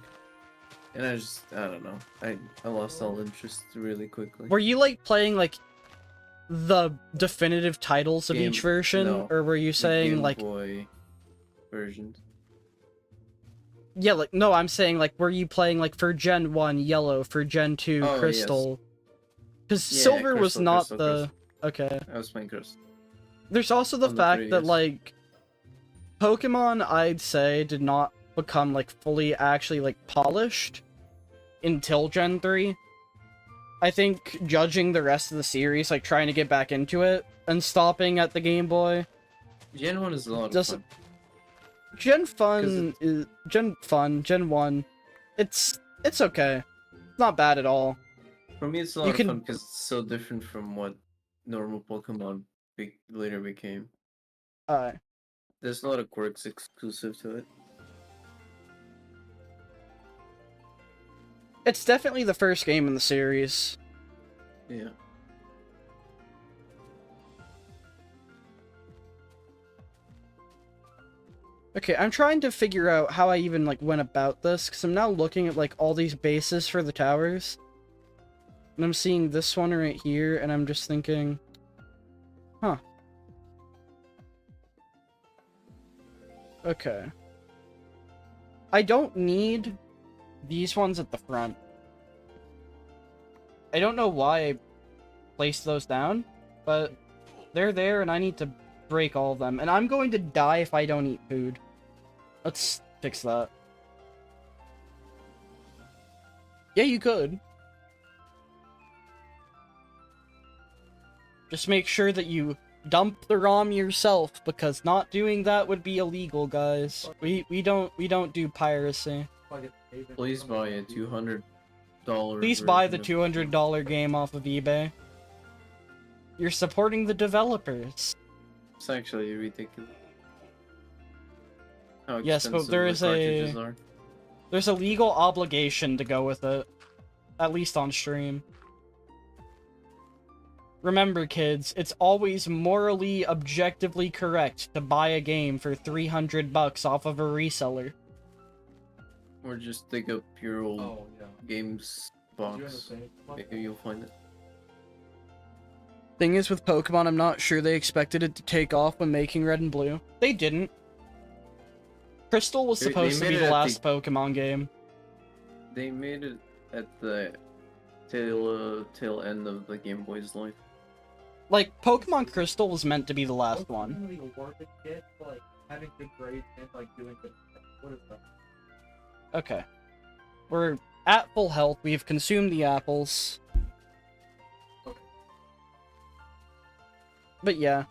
And I don't know. I lost all interest really quickly. Were you, like, playing, like, the definitive titles of each version? No, or were you saying, Game like... Boy versions. Yeah, like, no, I'm saying, like, were you playing, like, for Gen 1, Yellow, for Gen 2, Crystal? Because Silver was not the... Okay. I was playing Crystal. There's also the fact that, like, Pokemon, I'd say, did not become, like, fully actually, like, polished until Gen 3. I think judging the rest of the series, like, trying to get back into it and stopping at the Game Boy... Gen 1 is a lot of fun. Gen 1, it's okay. It's not bad at all. For me, it's a lot of fun because it's so different from what normal Pokemon later became. There's a lot of quirks exclusive to it. It's definitely the first game in the series. Yeah. Okay, I'm trying to figure out how I even, like, went about this, because I'm now looking at, like, all these bases for the towers. And I'm seeing this one right here, and I'm just thinking, huh. Okay. I don't need these ones at the front. I don't know why I placed those down, but they're there, and I need to break all of them. And I'm going to die if I don't eat food. Let's fix that. Yeah, you could. Just make sure that you dump the ROM yourself, because not doing that would be illegal, guys. We don't do piracy. Please buy a $200. Please buy the version of- $200 game off of eBay. You're supporting the developers. It's actually ridiculous. How Yes, but expensive there the is cartridges are. there's a legal obligation to go with it. At least on stream. Remember, kids, it's always morally, objectively correct to buy a game for $300 off of a reseller. Or just dig up your old games box. Maybe you'll find it. Thing is, with Pokemon, I'm not sure they expected it to take off when making Red and Blue. They didn't. Crystal was They supposed to made be it the at last Pokemon game. They made it at the tail end of the Game Boy's life. Like, Pokemon Crystal was meant to be the last one. Okay. We're at full health. We've consumed the apples. But yeah,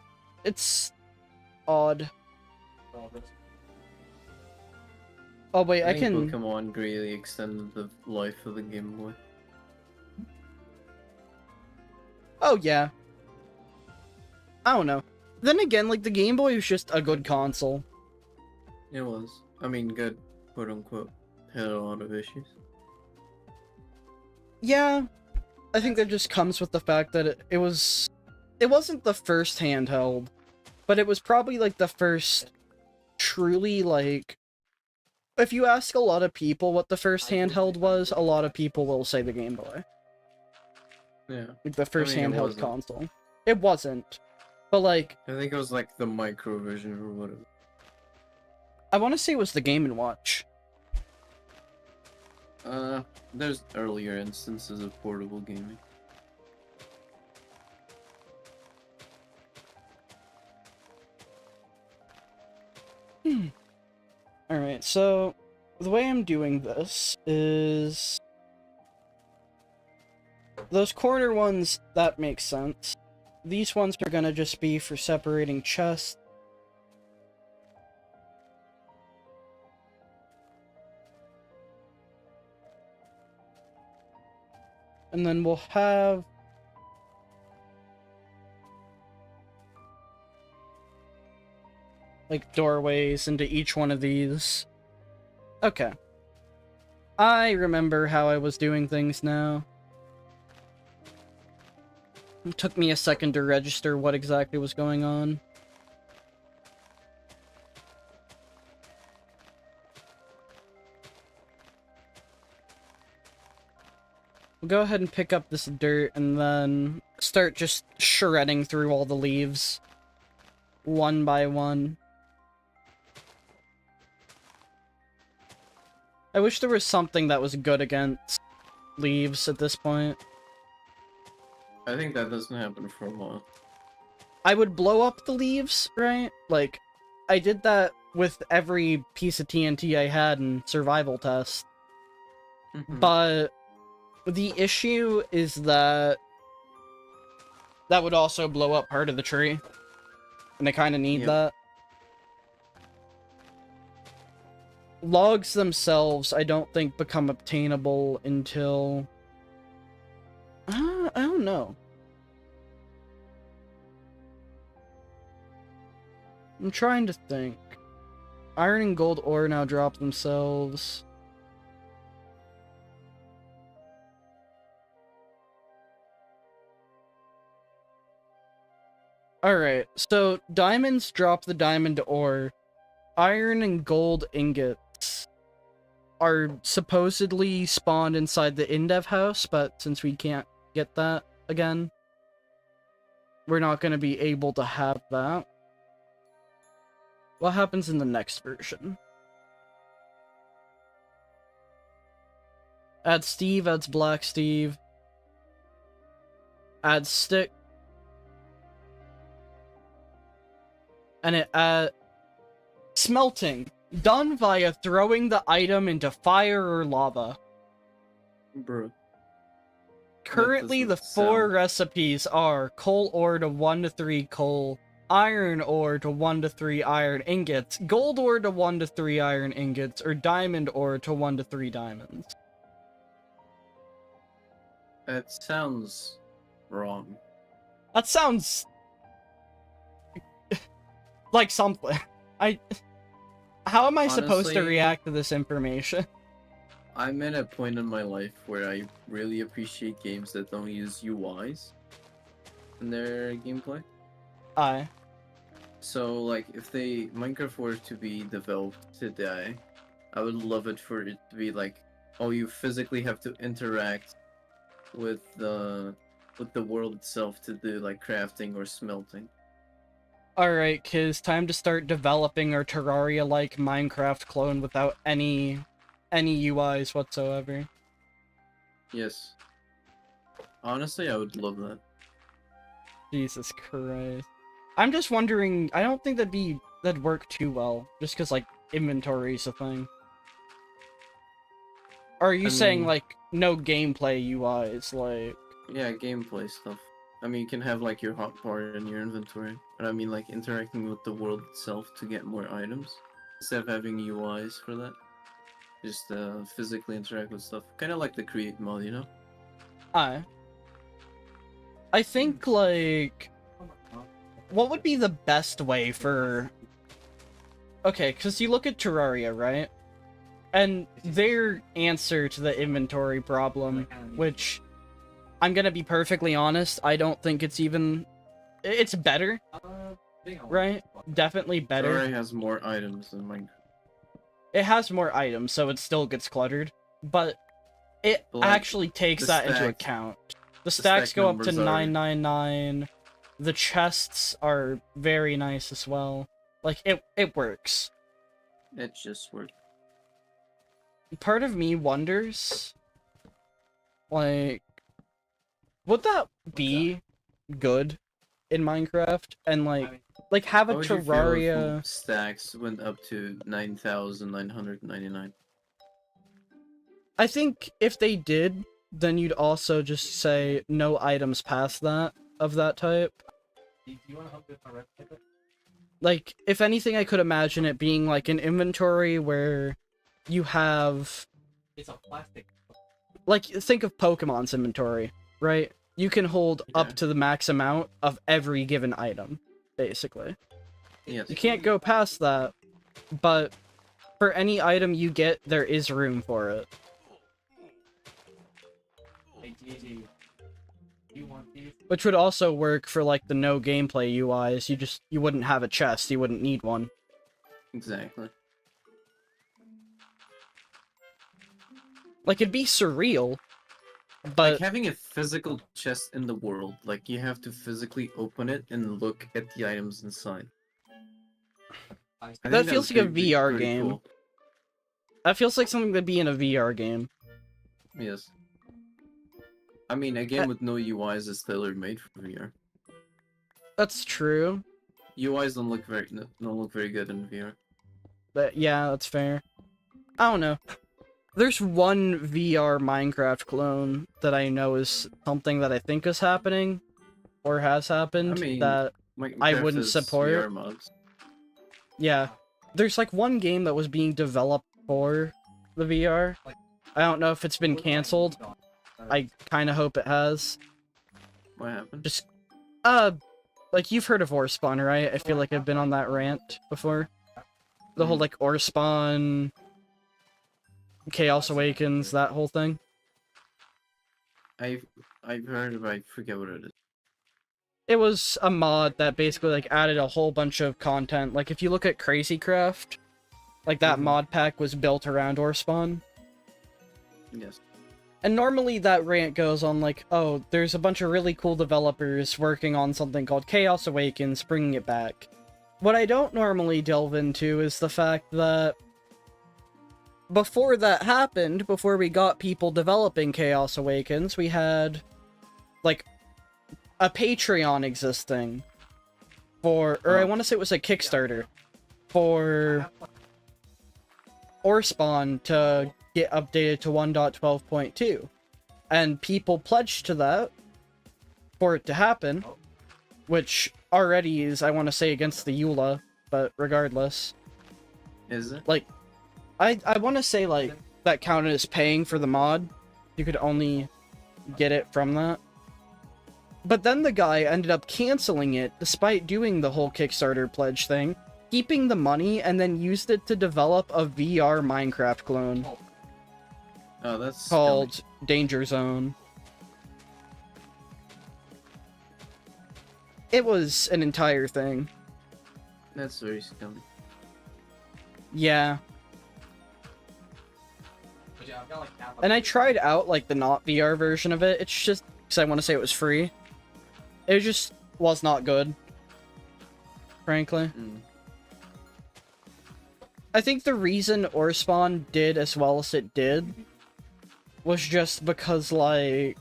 it's odd. Oh wait, I think can... Pokemon greatly extended the life of the Game Boy. Oh yeah. I don't know. Then again, like, the Game Boy was just a good console. It was. I mean, good, quote unquote. Had a lot of issues. Yeah, I think that just comes with the fact that it wasn't the first handheld, but it was probably, like, the first truly, like... If you ask a lot of people what the first handheld was, a lot of people will say the Game Boy. Yeah. Like, the first I mean, it handheld wasn't. console. It wasn't. But, like... I think it was like the micro version or whatever. I want to say it was the Game & Watch. There's earlier instances of portable gaming. Alright, so the way I'm doing this is... Those corner ones, that makes sense. These ones are gonna just be for separating chests. And then we'll have... like, doorways into each one of these. Okay. I remember how I was doing things now. It took me a second to register what exactly was going on. We'll go ahead and pick up this dirt and then start just shredding through all the leaves. One by one. I wish there was something that was good against leaves at this point. I think that doesn't happen for a while. I would blow up the leaves, right? Like, I did that with every piece of TNT I had in survival test. But the issue is that that would also blow up part of the tree. And I kind of need that. Logs themselves, I don't think, become obtainable until... I don't know. I'm trying to think. Iron and gold ore now drop themselves. Alright, so diamonds drop the diamond ore. Iron and gold ingots are supposedly spawned inside the Indev house, but since we can't get that again, we're not going to be able to have that. What happens in the next version? Add Steve, adds Black Steve. Add stick. And it smelting. Done via throwing the item into fire or lava. Bro. Currently, the 4 recipes are coal ore to 1 to 3 coal, iron ore to 1 to 3 iron ingots, gold ore to 1 to 3 iron ingots, or diamond ore to 1 to 3 diamonds. That sounds wrong. That sounds like something. How am I supposed to Honestly, react to this information? I'm at a point in my life where I really appreciate games that don't use UIs in their gameplay. So, like, if Minecraft were to be developed today, I would love it for it to be like, oh, you physically have to interact with the world itself to do like crafting or smelting. Alright, kids, time to start developing our Terraria-like Minecraft clone without any UIs whatsoever. Yes. Honestly, I would love that. Jesus Christ. I'm just wondering, I don't think that'd work too well, just because, like, inventory's a thing. Or are you saying, like, no gameplay UIs, like... Yeah, gameplay stuff. I mean, you can have, like, your hotbar in your inventory, but I mean, like, interacting with the world itself to get more items, instead of having UIs for that. Just, physically interact with stuff. Kind of like the create mod, you know? I think, like... What would be the best way for... Okay, because you look at Terraria, right? And their answer to the inventory problem, which... I'm gonna be perfectly honest, I don't think it's even... It's better, right? Definitely better. Terraria has more items than Minecraft. It has more items, so it still gets cluttered, but it actually takes that into account. The stacks go up to 999, the chests are very nice as well. Like, it works. It just works. Part of me wonders, like... Would that be good in Minecraft? And like have a Terraria stacks went up to 9,999. I think if they did, then you'd also just say no items past that of that type. Do you want to help with my red ticket? Like, if anything, I could imagine it being like an inventory where you have... It's a plastic. Like, think of Pokemon's inventory, right? You can hold up to the max amount of every given item, basically. Yes. You can't go past that, but for any item you get, there is room for it. Hey, GG. You want these? Which would also work for, like, the no gameplay UIs. You wouldn't have a chest, you wouldn't need one. Exactly. Like, it'd be surreal, but... Like, having a physical chest in the world, like, you have to physically open it and look at the items inside. That feels like a VR game. Cool. That feels like something that'd be in a VR game. Yes. I mean, a game with no UIs is tailor-made for VR. That's true. UIs don't look very good in VR. But yeah, that's fair. I don't know. There's one VR Minecraft clone that I know is something that I think is happening, or has happened, that I wouldn't support. VR mods. Yeah. There's like one game that was being developed for the VR. I don't know if it's been cancelled. I kind of hope it has. What happened? Just, like, you've heard of Orespawn, right? I feel like I've been on that rant before. The whole, like, Orespawn... Chaos Awakens, that whole thing. I've heard, but I forget what it is. It was a mod that basically like added a whole bunch of content. Like if you look at Crazy Craft, like that mod pack was built around Orspawn. Yes. And normally that rant goes on like, oh, there's a bunch of really cool developers working on something called Chaos Awakens, bringing it back. What I don't normally delve into is the fact that before that happened, before we got people developing Chaos Awakens, we had, like, a Patreon existing for, or I want to say it was a Kickstarter for Orspawn to get updated to 1.12.2. And people pledged to that for it to happen, which already is, I want to say, against the EULA, but regardless. Is it? Like, I want to say, like, that counted as paying for the mod. You could only get it from that. But then the guy ended up canceling it, despite doing the whole Kickstarter pledge thing, keeping the money, and then used it to develop a VR Minecraft clone Oh, that's called scummy. Danger Zone. It was an entire thing. That's very scummy. Yeah. But yeah, I've got like half And I tried out, like, the not VR version of it. It's just, because I want to say it was free. It just was not good. Frankly. I think the reason Orspawn did as well as it did was just because, like...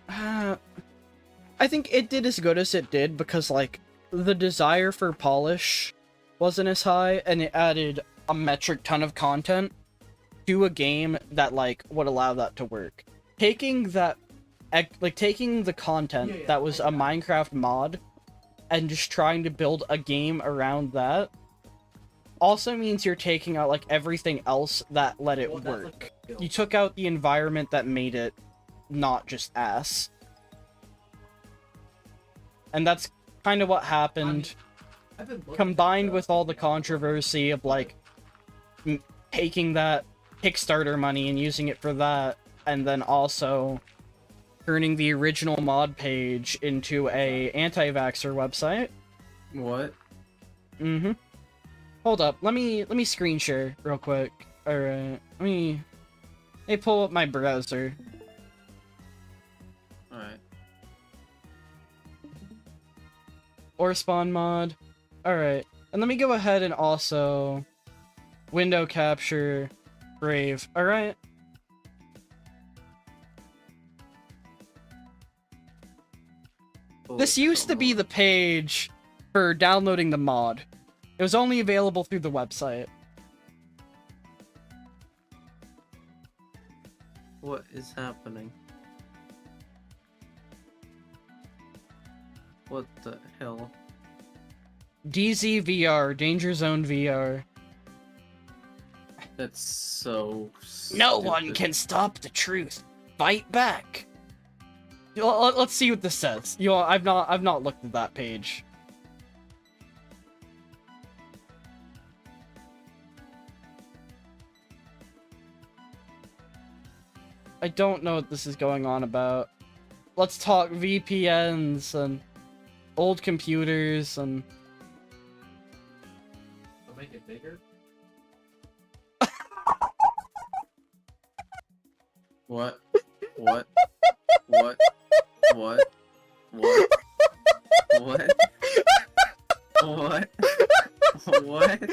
I think it did as good as it did because, like, the desire for polish wasn't as high, and it added a metric ton of content to a game that, like, would allow that to work. Taking that, like, taking the content that was a Minecraft mod and just trying to build a game around that also means you're taking out, like, everything else that let it work. You took out the environment that made it not just ass. And that's kind of what happened, combined with all the controversy of, like, taking that Kickstarter money and using it for that, and then also turning the original mod page into a anti-vaxxer website. What? Mm-hmm. Hold up, let me screen share real quick. Alright, let me pull up my browser. Alright. Orspawn mod. Alright, and let me go ahead and also window capture Brave. Alright. This used to be the page for downloading the mod. It was only available through the website. What is happening? What the hell? DZVR, Danger Zone VR. That's so No stupid. one can stop the truth. Fight back. Let's see what this says. You know, I've not looked at that page. I don't know what this is going on about. Let's talk VPNs and old computers and... I'll make it bigger. What? What? What? What? What? What? What? What?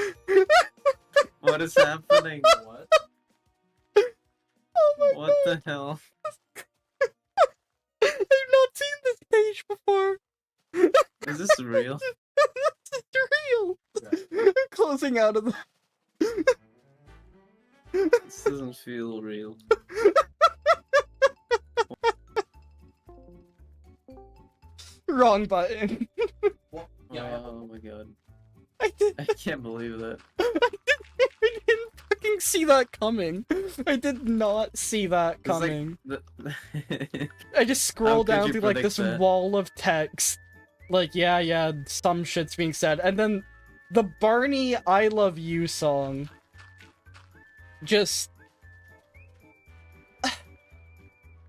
What is happening? What? Oh my What the hell? I've not seen this page before. Is this real? This is real. I'm closing out of the... This doesn't feel real. Wrong button. What? Yeah. Oh my god. I I can't believe that. I didn't fucking see that coming. I did not see that It's like coming. the- I just scroll How could down you through like predict this that? wall of text. Like, yeah, some shit's being said. And then the Barney I Love You song. Just...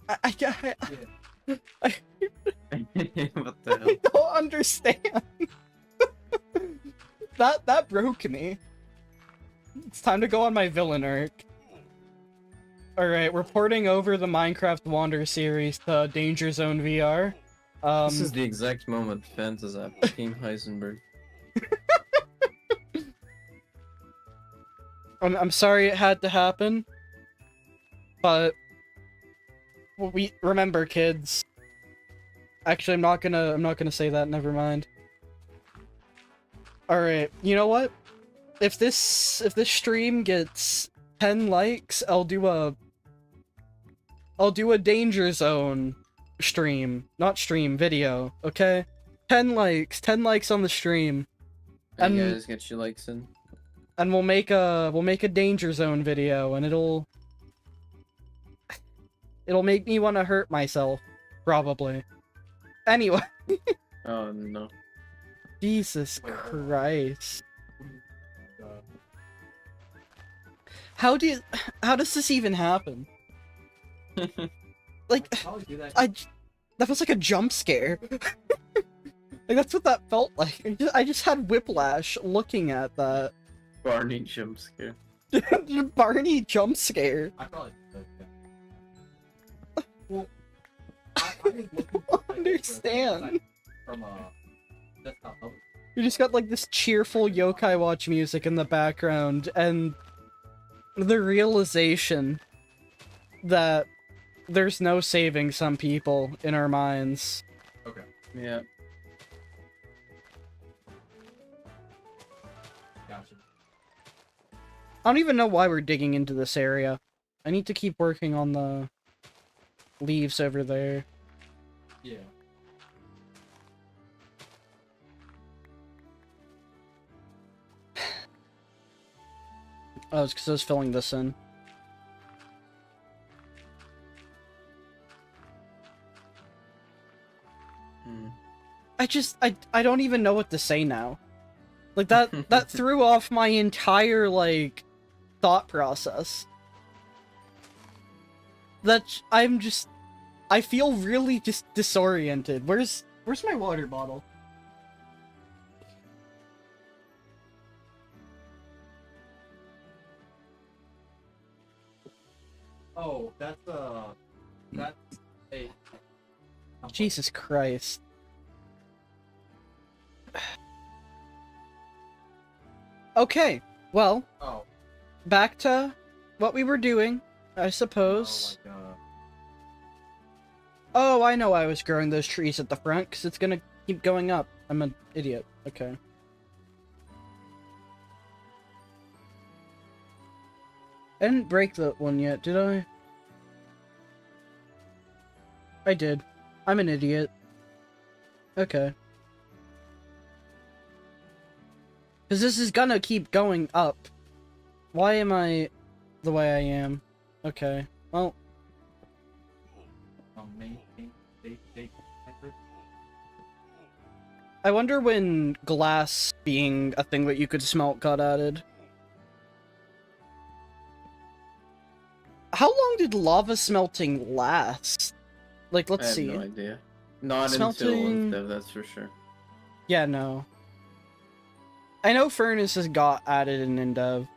I What the hell? I don't understand. That broke me. It's time to go on my villain arc. Alright, we're porting over the Minecraft Wander series to Danger Zone VR. This is the exact moment Fantas app became Heisenberg. I'm sorry it had to happen, but we remember, kids. Actually, I'm not gonna say that. Never mind. All right, you know what? If this stream gets 10 likes, I'll do a Danger Zone stream, not stream, video. Okay, 10 likes on the stream, Hey and guys, get your likes in. and we'll make a Danger Zone video, and it'll make me want to hurt myself, probably. Anyway, Oh no. Jesus Christ. How does this even happen? Like, Probably do that. that was like a jump scare. Like, that's what that felt like. I just had whiplash looking at that. Barney jump scare. Barney jump scare. I probably could, yeah. Well, I've been looking for, like, Understand. from desktop public. You just got like this cheerful Yokai Watch music in the background, and the realization that there's no saving some people in our minds. Okay. Yeah. Gotcha. I don't even know why we're digging into this area. I need to keep working on the leaves over there. Yeah. Oh, it's because I was filling this in. Hmm. I don't even know what to say now. Like, that threw off my entire, like, thought process. I feel really just disoriented. Where's my water bottle? Oh, that's a. Jesus Christ. Okay, well, Oh. back to what we were doing, I suppose. Like, Oh, I know I was growing those trees at the front, because it's gonna keep going up. I'm an idiot. Okay. I didn't break that one yet, did I? I did. I'm an idiot. Okay. Because this is gonna keep going up. Why am I the way I am? Okay. Well, maintain they I wonder when glass being a thing that you could smelt got added. How long did lava smelting last? Like, I let's have see. no idea. Not Smelting- until Indev, that's for sure. Yeah, no. I know furnaces got added in Indev.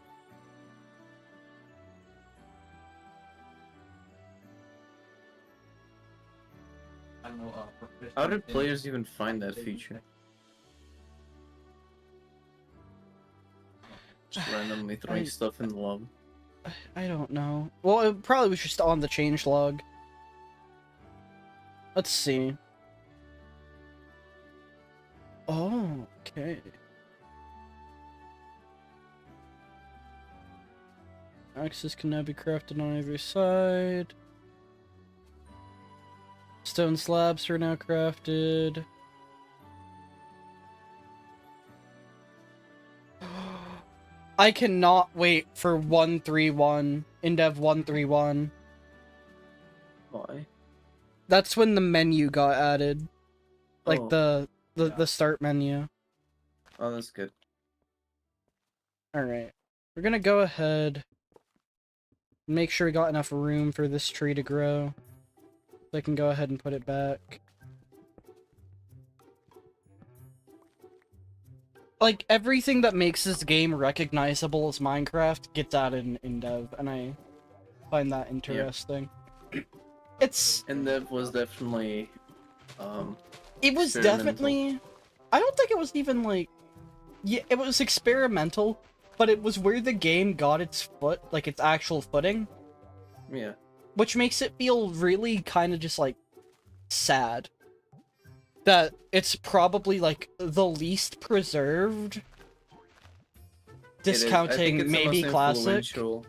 I don't know. Proficient How did in- players even find that feature? Just randomly throwing I- stuff in the lava. I don't know. Well, it probably was just on the changelog. Let's see. Oh, okay. Axes can now be crafted on either side. Stone slabs are now crafted. I cannot wait for 131, Indev 131. Why? That's when the menu got added. Like Oh. the start menu. Oh, that's good. Alright. We're gonna go ahead. Make sure we got enough room for this tree to grow. So I can go ahead and put it back. like everything that makes this game recognizable as Minecraft gets added in Indev, and I find that interesting. It's And that was definitely it was experimental. definitely I don't think it was even like yeah, it was experimental, but it was where the game got its foot, like its actual footing, Yeah. which makes it feel really kind of just like sad that it's probably like the least preserved, It is. I think discounting it's maybe the most classic. influential.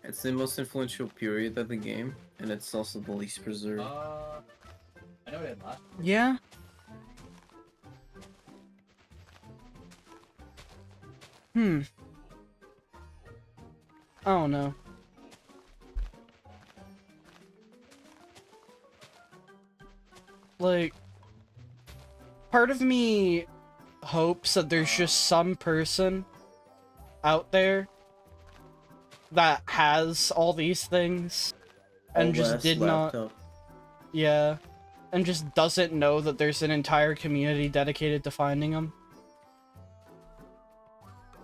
It's the most influential period of the game, and it's also the least preserved. I know it last. Yeah. I don't know. Like, part of me hopes that there's just some person out there that has all these things and just did not, yeah, and just doesn't know that there's an entire community dedicated to finding them.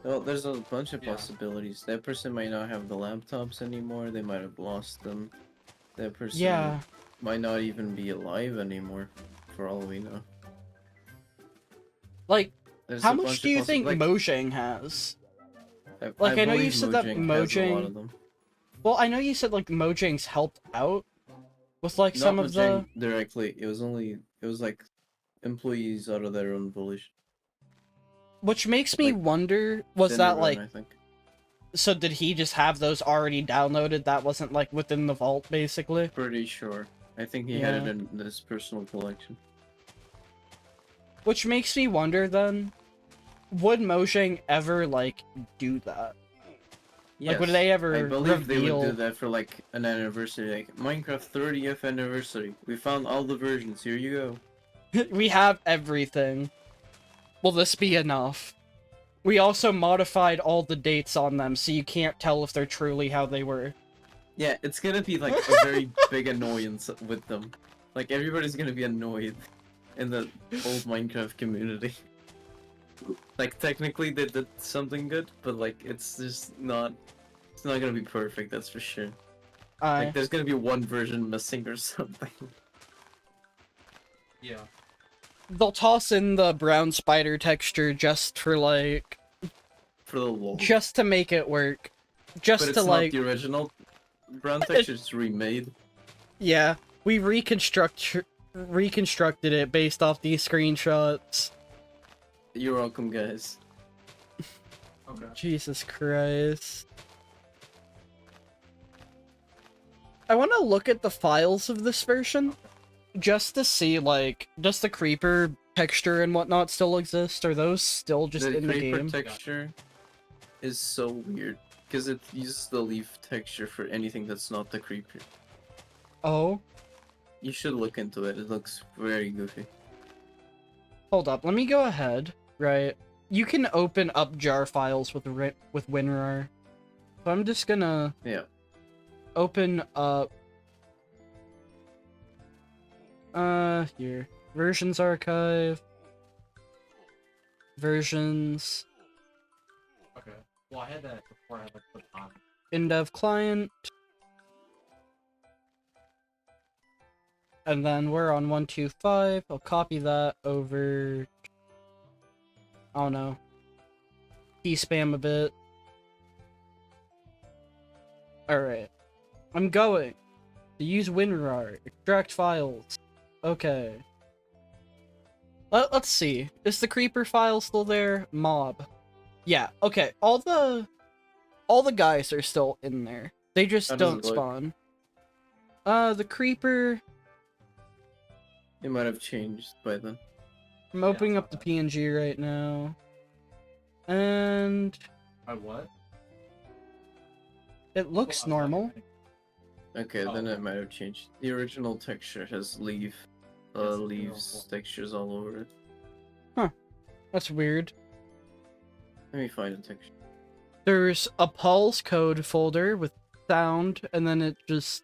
Well, there's a bunch of possibilities. That person might not have the laptops anymore. They might have lost them. That person Yeah, might not even be alive anymore, for all we know. like, There's how a much bunch do of you think like, Mojang has? I Like, I know you believe said that Mojang has a lot Mojang- of them. Well, I know you said, like, Mojang's helped out with, like, Not some of the... Mojang directly. It was like employees out of their own volition. Which makes me Like, wonder, was that, Dinnerman, like... I think. So did he just have those already downloaded? That wasn't, like, within the vault, basically? Pretty sure. I think he had it in his personal collection. Which makes me wonder, then, would Mojang ever, like, do that? Yes. Like, would they ever I believe they would reveal... do that for like an anniversary, like Minecraft 30th anniversary. We found all the versions. Here you go. We have everything. Will this be enough? We also modified all the dates on them, so you can't tell if they're truly how they were. Yeah, it's gonna be like a very big annoyance with them. Like everybody's gonna be annoyed in the old Minecraft community. Like technically they did something good, but like it's just not. It's not gonna be perfect. That's for sure. Like there's gonna be one version missing or something. Yeah. They'll toss in the brown spider texture just for, like... For the lol. Just to make it work. Just But to, it's like... not the original brown texture. It's remade. Yeah, we reconstructed it based off these screenshots. You're welcome, guys. Okay. Jesus Christ. I want to look at the files of this version, just to see, like, does the creeper texture and whatnot still exist? Are those still just in the creeper game? texture is so weird, because it uses the leaf texture for anything that's not the creeper. Oh, You should look into it. It looks very goofy. hold up. Let me go ahead. Right. You can open up jar files with WinRAR. So I'm just gonna... Yeah. Open up... here. Versions archive. Versions. Okay. Well, I had that before I had like put on. Indev client. And then we're on 125. I'll copy that over... I don't know. Key spam a bit. Alright. I'm going to use WinRAR. Extract files. Okay. Let's see. Is the creeper file still there? Mob. Yeah, okay. All the guys are still in there. They just How does don't it look? spawn. The creeper... It might have changed by then. I'm opening up the PNG right now. And My what? it looks normal. Okay, Oh, then it okay. might have changed. The original texture has leaves available. textures all over it. That's weird. Let me find a texture. There's a pulse code folder with sound, and then it just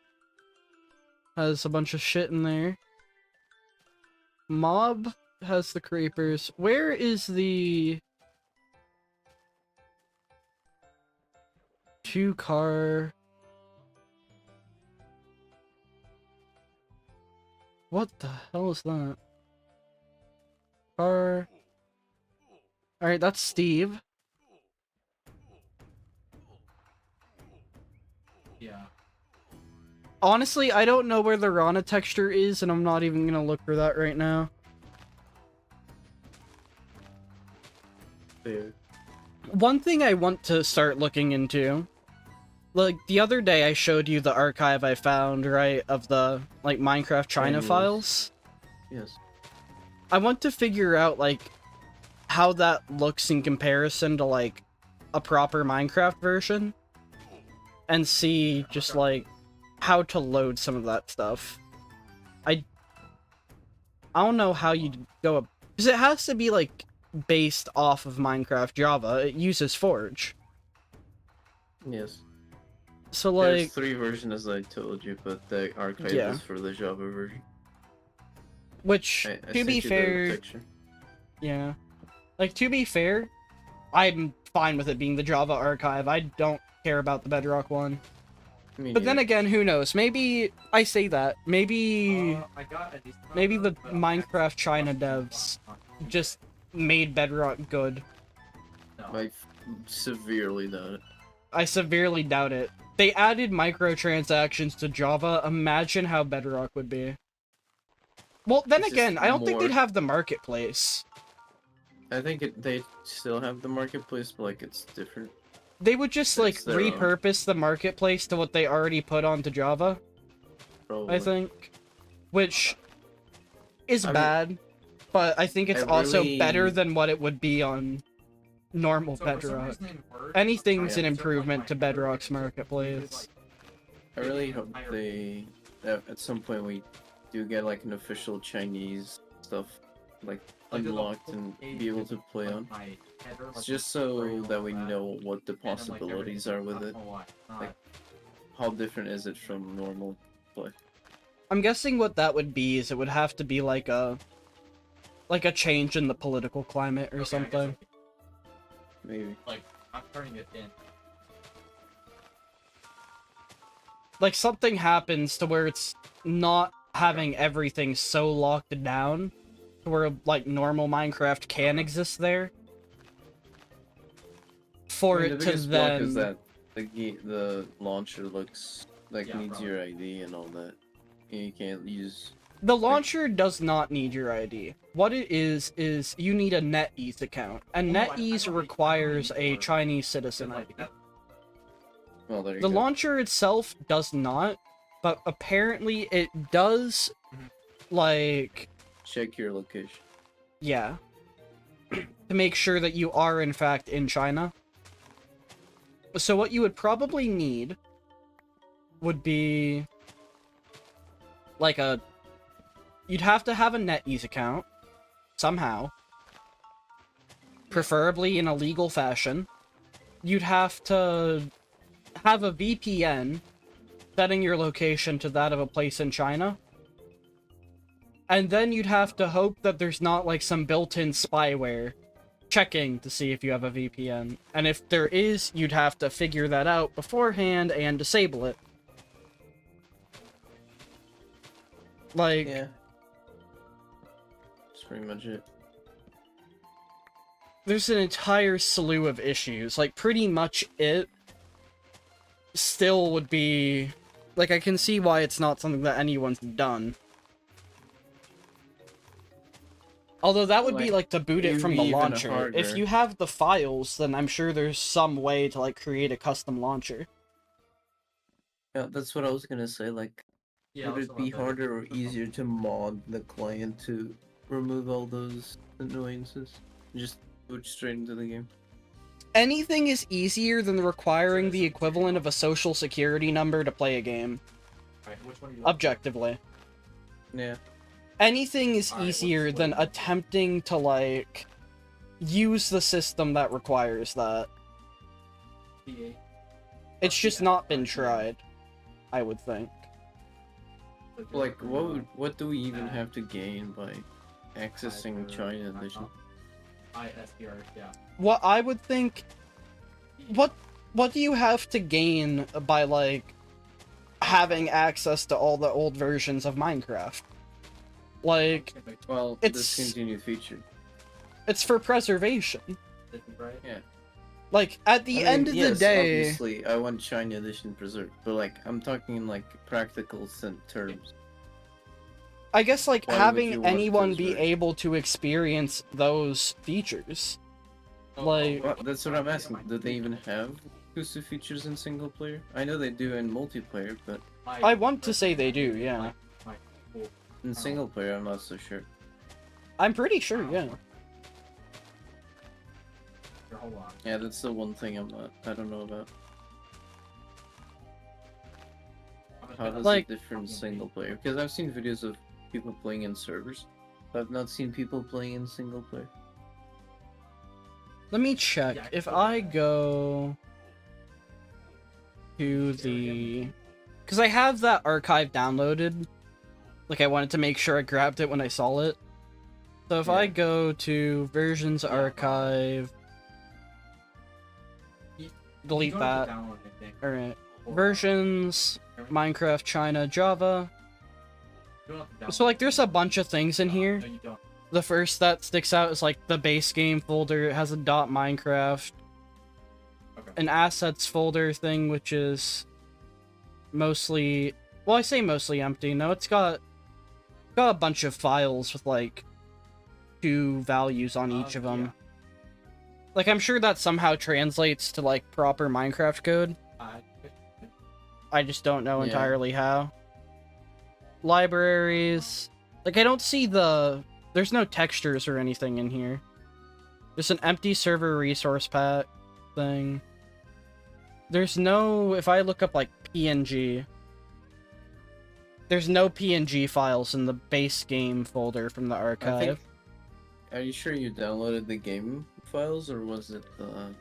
has a bunch of shit in there. Mob has the creepers. Where is the 2-car. What the hell is that? Car. Alright, that's Steve. Yeah. Honestly, I don't know where the Rana texture is, and I'm not even gonna look for that right now. There. One thing I want to start looking into, like, the other day I showed you the archive I found, right, of the, like, Minecraft China Chinese. files. Yes. I want to figure out, like, how that looks in comparison to, like, a proper Minecraft version. And see, just, like, how to load some of that stuff. I don't know how you go... Because it has to be, like, based off of Minecraft Java. It uses Forge. Yes. So, There's like... 3 versions as I told you, but the archive Yeah. is for the Java version. Which, I to sent be you the fair... picture. Yeah. Like, to be fair, I'm fine with it being the Java archive. I don't care about the Bedrock one. Me But then neither. again, who knows? Maybe I say that. Maybe maybe the Minecraft China devs just made Bedrock good. I severely doubt it. I severely doubt it. They added microtransactions to Java. Imagine how Bedrock would be. Well, then It's again, just I don't think more- they'd have the marketplace. I think they still have the marketplace, but like it's different. They would just, like, It's their own. repurpose the marketplace to what they already put onto Java, Probably. I think. Which is I mean, bad, but I think it's I also really- better than what it would be on normal Bedrock. Anything's an improvement to Bedrock's marketplace. I really hope they at some point we do get like an official Chinese stuff like unlocked and be able to play on. It's just so that we know what the possibilities are with it. Like, how different is it from normal play? I'm guessing what that would be is it would have to be like a change in the political climate or something. Maybe. Like, I'm turning it in. Like, something happens to where it's not having everything so locked down to where, like, normal Minecraft can exist there. For I mean, it the to biggest block is then... that the launcher looks like Yeah, needs probably. your ID and all that. And you can't use. The launcher does not need your ID. What it is you need a NetEase account. And Well, no, I NetEase don't need- requires I don't need a more. Chinese citizen Like, ID. Well, there you The go. launcher itself does not, but apparently it does, Mhm. like, Check your location. yeah, to make sure that you are in fact in China. So what you would probably need would be, like, you'd have to have a NetEase account, somehow. Preferably in a legal fashion. You'd have to have a VPN setting your location to that of a place in China. And then you'd have to hope that there's not, like, some built-in spyware checking to see if you have a VPN. And if there is, you'd have to figure that out beforehand and disable it. Like, Yeah. That's pretty much it. there's an entire slew of issues. Like, pretty much it still would be... Like, I can see why it's not something that anyone's done. Although that would be, like, to boot it it'd from be the even launcher. If harder. you have the files, then I'm sure there's some way to, like, create a custom launcher. Yeah, that's what I was gonna say. Like, Yeah, would it be harder or easier to mod the client to remove all those annoyances? Just boot straight into the game. Anything is easier than requiring the equivalent of a social security number to play a game, Which one do you objectively. Yeah. Anything is Alright, easier what's than the- attempting to, like, use the system that requires that. PA? It's just not been tried, I would think. Like, what do we even have to gain by accessing China Edition? ISDR, yeah. What I would think... What what do you have to gain by, like, having access to all the old versions of Minecraft? Like, Well, It's- discontinued feature. it's for preservation. Right? Yeah. Like, at the I end mean, of the yes, day... obviously, I want Shiny Edition preserved, but like, I'm talking in like practical terms. I guess, like, Why would you having want anyone those be versions? able to experience those features. Like- Well, that's what I'm asking. Do they even have exclusive features in single player? I know they do in multiplayer, but I want to say they do, yeah. in single player, I'm not so sure. I'm pretty sure, yeah. Hold on. Yeah, that's the one thing I don't know about. How does Like- it differ in single player? Because I've seen videos of people playing in servers, but I've not seen people playing in single player. Let me check. Yeah, If okay. I go to the... Because I have that archive downloaded. Like, I wanted to make sure I grabbed it when I saw it. So if I Yeah. go to versions archive... Delete You don't have that. to download anything. Alright. Or- Versions, Minecraft, China, Java. You don't have to So, like, download there's a anything. bunch of things in here. No, you don't. The first that sticks out is, like, the base game folder. It has a .minecraft. Okay. An assets folder thing, which is mostly... Well, I say mostly empty. No, it's got a bunch of files with, like, 2 values on each of them. Yeah. Like, I'm sure that somehow translates to, like, proper Minecraft code. I just don't know Yeah. entirely how. Libraries. Like, I don't see the... There's no textures or anything in here. There's an empty server resource pack thing. There's no... If I look up, like, PNG... There's no PNG files in the base game folder from the I archive. think. Are you sure you downloaded the game files, or was it the?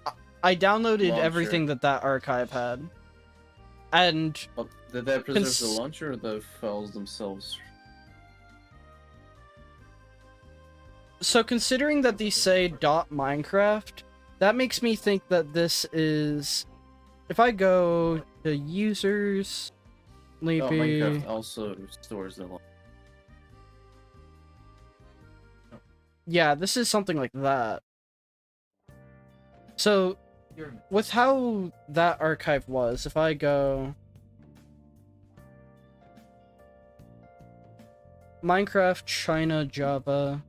I downloaded Launcher. everything that archive had. And Oh, did that preserve Cons- the launcher or the files themselves? so considering that these say .minecraft, that makes me think that this is... If I go to users... Oh, Leapy... Minecraft also stores the launcher. Yeah, this is something like that. So, You're with how that archive was, if I go... Minecraft, China, Java...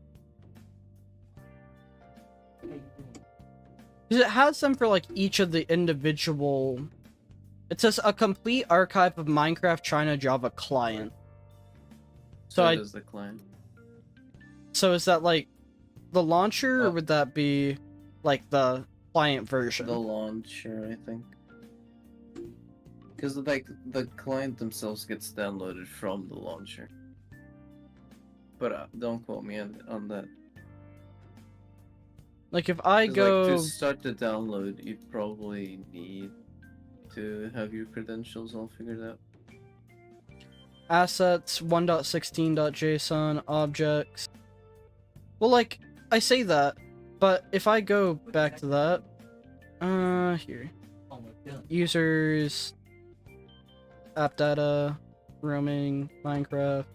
'Cause it has them for, like, each of the individual... It says a complete archive of Minecraft, China, Java client. So So I- does the client. So is that, like, the launcher, or Oh. would that be, like, the client version? The launcher, I think. Because like the client themselves gets downloaded from the launcher. But don't quote me on that. Like, if I 'Cause, go... like, to start the download, you probably need to have your credentials all figured out. Assets, 1.16.json, objects... Well, like, I say that, but if I go back to that... here. oh my god. Users... App data, roaming, Minecraft...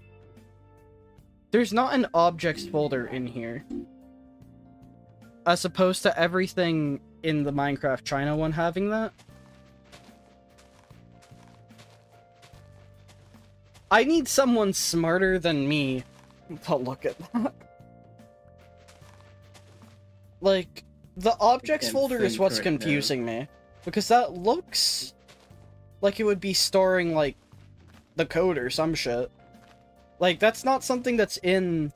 There's not an objects folder in here. As opposed to everything in the Minecraft China one having that. I need someone smarter than me to look at that. Like, the objects can't folder is think what's right now. confusing me. Because that looks like it would be storing, like, the code or some shit. Like, that's not something that's in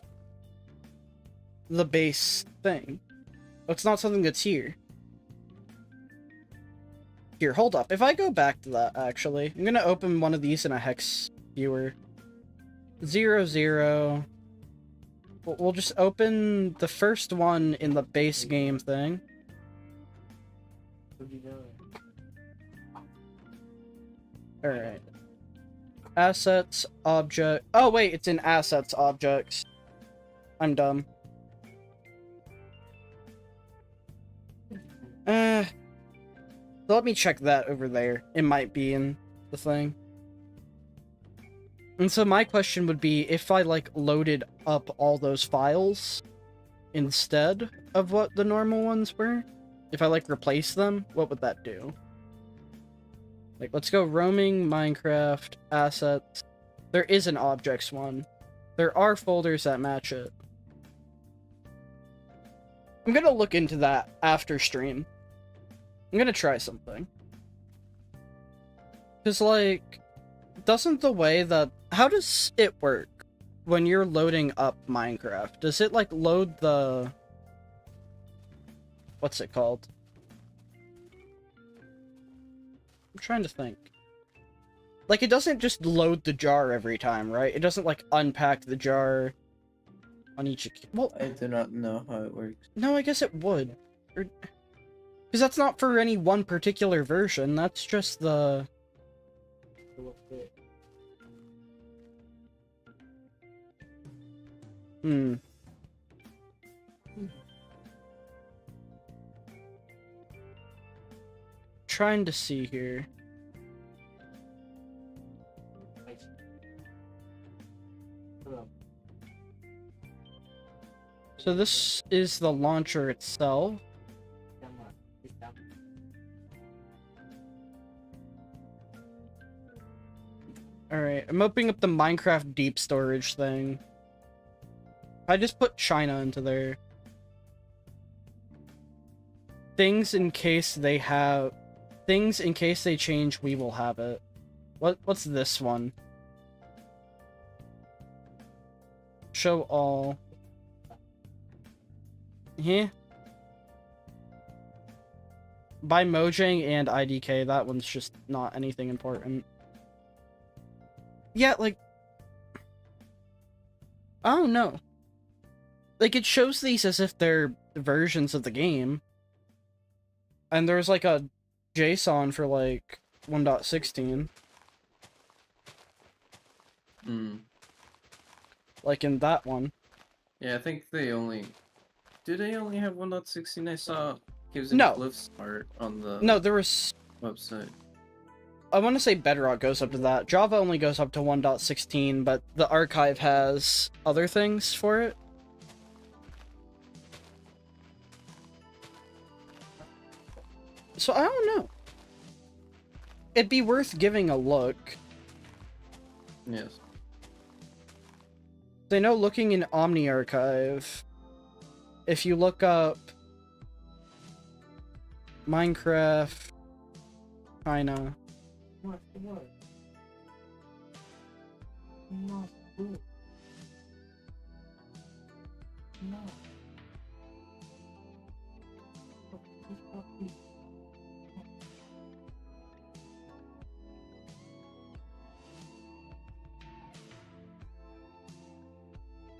the base thing. It's not something that's here. Here, hold up. If I go back to that, actually, I'm gonna open one of these in a hex viewer. 00. We'll just open the first one in the base game thing. What are you doing? Alright. Assets, object... Oh, wait, it's in assets, objects. I'm dumb. The let me check that over there. It might be in the thing. And so my question would be, if I, like, loaded up all those files instead of what the normal ones were, if I, like, replace them, what would that do? Like, let's go roaming, Minecraft, assets. There is an objects one. There are folders that match it. I'm gonna look into that after stream. I'm gonna try something. Because, like, doesn't the way that... How does it work when you're loading up Minecraft? Does it, like, load the... What's it called? I'm trying to think. Like, it doesn't just load the jar every time, right? It doesn't, like, unpack the jar on each... Well, I do not know how it works. no, I guess it would. Because that's not for any one particular version. That's just the... Trying to see here. So this is the launcher itself. Alright, I'm opening up the Minecraft deep storage thing. I just put China into there. Things in case they have... Things in case they change, we will have it. What's this one? Show all. Yeah. By Mojang and IDK, that one's just not anything important. Yeah, like... I don't know. Like, it shows these as if they're versions of the game. And there's, like, a JSON for, like, 1.16. Like in that one. Yeah, I think they only... Do they only have 1.16? I saw gives No. Cliff's art on the No, there was... website. I want to say Bedrock goes up to that. Java only goes up to 1.16, but the archive has other things for it. So I don't know. It'd be worth giving a look. Yes. I know looking in Omni Archive, if you look up Minecraft China. What? Not good. No.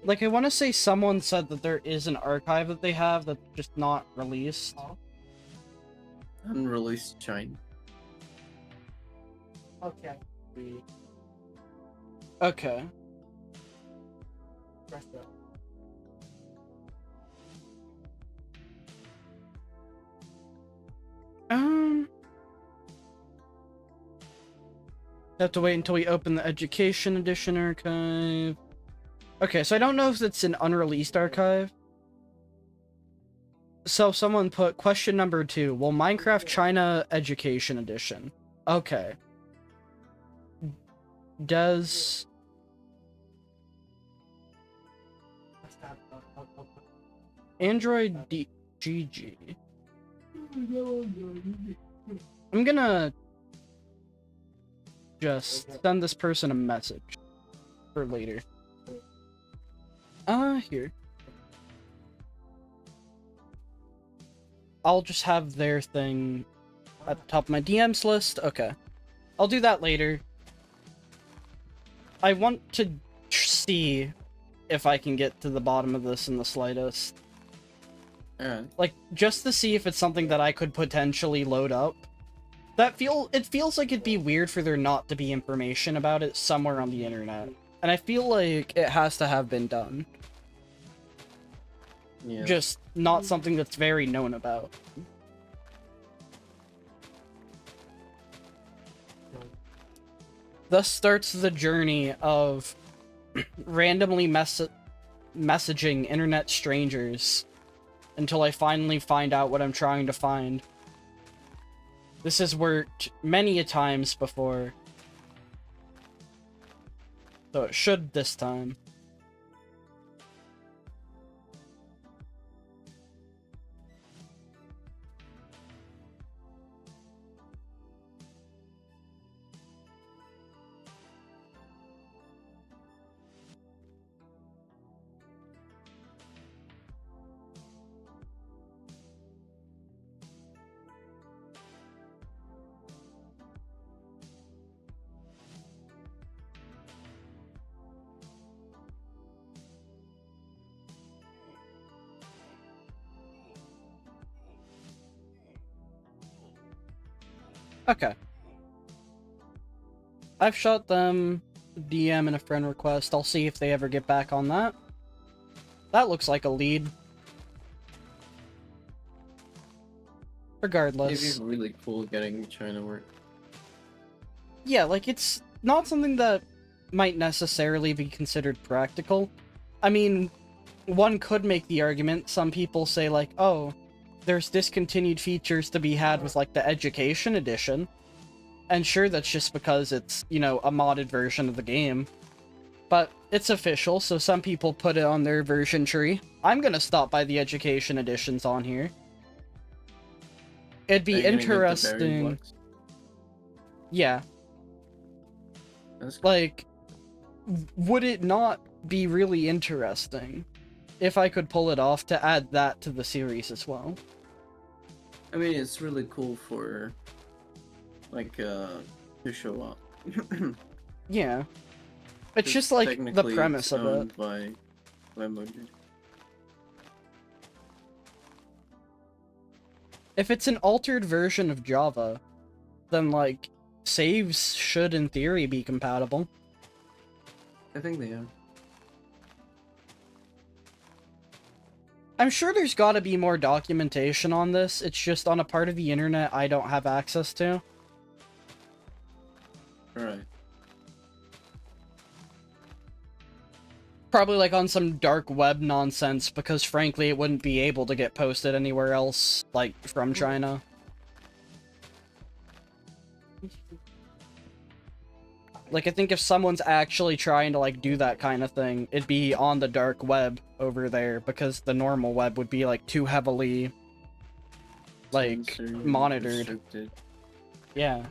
Like, I want to say someone said that there is an archive that they have that's just not released. Unreleased China. Okay. Okay. Press that. Have to wait until we open the Education Edition archive. Okay, so I don't know if it's an unreleased archive. So someone put question number 2. Will Minecraft China Education Edition? Okay. Does... Android GG. I'm gonna just send this person a message for later. Here. I'll just have their thing at the top of my DMs list. Okay. I'll do that later. I want to see if I can get to the bottom of this in the slightest. Alright. Like, just to see if it's something that I could potentially load up. It feels like it'd be weird for there not to be information about it somewhere on the internet. And I feel like it has to have been done. Yeah. Just not something that's very known about. Thus starts the journey of randomly messaging internet strangers until I finally find out what I'm trying to find. This has worked many a times before, so it should this time. Okay. I've shot them DM and a friend request. I'll see if they ever get back on that. That looks like a lead. Regardless. It'd be really cool getting China work. Yeah, like, it's not something that might necessarily be considered practical. I mean, one could make the argument, some people say, like, oh, there's discontinued features to be had with, like, the Education Edition. And sure, that's just because it's, you know, a modded version of the game. But it's official, so some people put it on their version tree. I'm gonna stop by the Education Editions on here. It'd be interesting. Yeah. That's cool. Like, would it not be really interesting if I could pull it off to add that to the series as well? I mean, it's really cool for, like, to show up. Yeah. It's just like the Technically, premise it's of it. owned by Mojang. If it's an altered version of Java, then, like, saves should in theory be compatible. I think they are. I'm sure there's gotta be more documentation on this, it's just on a part of the internet I don't have access to. Alright. Probably like on some dark web nonsense, because frankly it wouldn't be able to get posted anywhere else, like, from China. Like, I think if someone's actually trying to, like, do that kind of thing, it'd be on the dark web over there, because the normal web would be, like, too heavily, like, Censored, monitored. restricted. Yeah.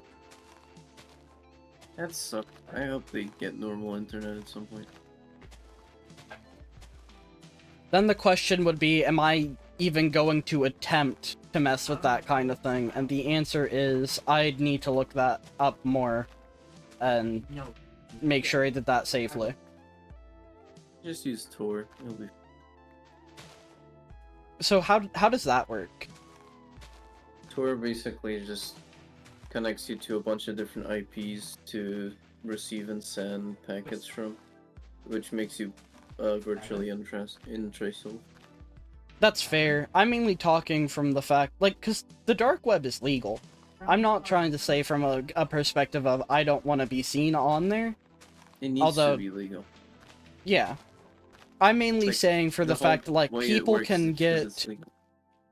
That sucks. I hope they get normal internet at some point. Then the question would be, am I even going to attempt to mess with that kind of thing? And the answer is, I'd need to look that up more and make sure I did that safely. Just use Tor. It'll be... So how does that work? Tor basically just connects you to a bunch of different IPs to receive and send packets from, which makes you virtually untraceable. That's fair. I'm mainly talking from the fact, like, because the dark web is legal. I'm not trying to say from a perspective of I don't want to be seen on there. It needs Although, to be legal. Yeah. I'm mainly Like, saying for the whole fact that, like, way it people works can is 'cause get... it's legal.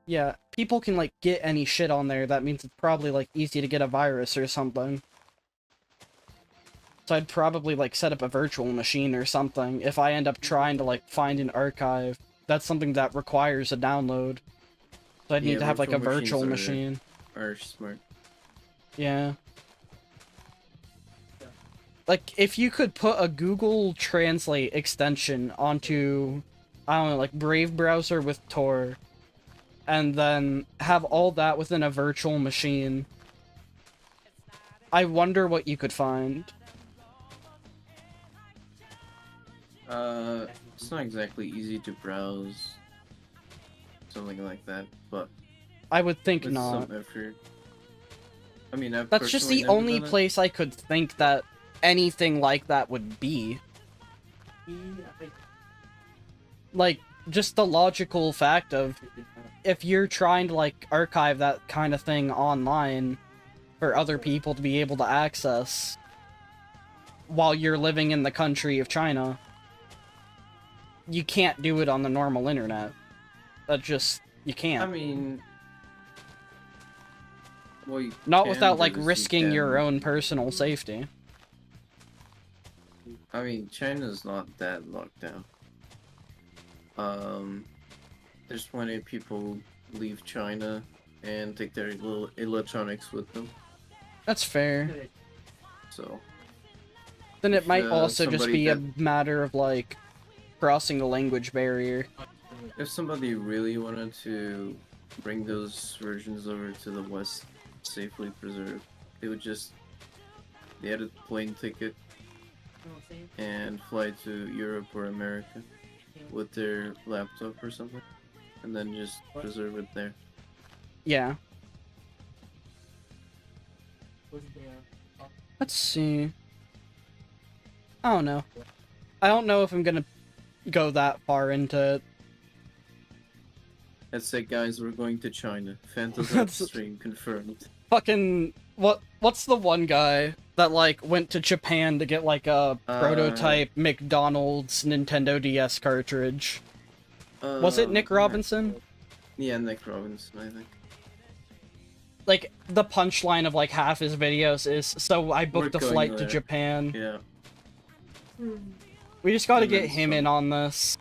Yeah, people can, like, get any shit on there. That means it's probably, like, easy to get a virus or something. So I'd probably, like, set up a virtual machine or something if I end up trying to, like, find an archive. That's something that requires a download. So I'd need to have, like, a virtual machine. Are smart. Yeah. Like, if you could put a Google Translate extension onto, I don't know, like, Brave browser with Tor, and then have all that within a virtual machine, I wonder what you could find. It's not exactly easy to browse something like that, but I would think with not. some effort. I mean, I've That's just the personally never only done it. place I could think that anything like that would be. Like, just the logical fact of, if you're trying to, like, archive that kind of thing online for other people to be able to access, while you're living in the country of China, you can't do it on the normal internet. That just, you can't. I mean, well, you Not can without, do like, is you risking your can- own personal safety. I mean, China's not that locked down. There's plenty of people who leave China and take their little electronics with them. That's fair. So Then it If, might also just somebody be a that- matter of, like, crossing the language barrier. if somebody really wanted to bring those versions over to the West safely preserved, they had a plane ticket and fly to Europe or America with their laptop or something, and then just preserve it there. Yeah. Let's see. I don't know. I don't know if I'm gonna go that far into it. Let's say, guys, we're going to China. Phantom That's- stream confirmed. Fucking what's the one guy that like went to Japan to get like a prototype McDonald's Nintendo DS cartridge? Was it Nick Robinson? Yeah, Nick Robinson, I think. Like the punchline of like half his videos is, so I booked We're a going flight to there." Japan. Yeah. We just gotta And get then him some. in on this.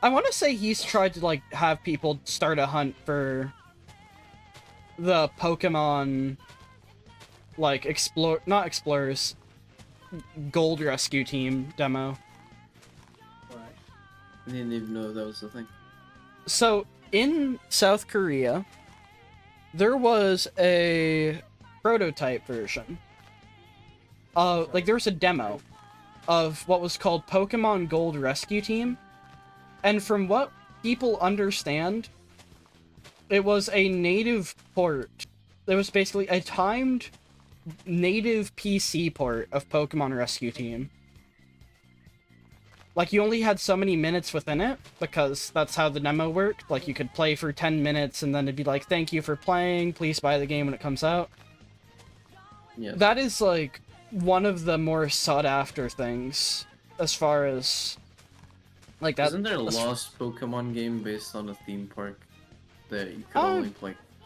I want to say he's tried to like have people start a hunt for the Pokemon, like not explorers, Gold Rescue Team demo. I didn't even know that was the thing. So in South Korea, there was a prototype version. Like there was a demo of what was called Pokemon Gold Rescue Team. And from what people understand, it was a native port. It was basically a timed native PC port of Pokemon Rescue Team. Like, you only had so many minutes within it, because that's how the demo worked. Like, you could play for 10 minutes, and then it'd be like, thank you for playing, please buy the game when it comes out. Yes. That is, like, one of the more sought-after things, as far as... Like, that... Isn't there a as- lost Pokemon game based on a theme park that you could only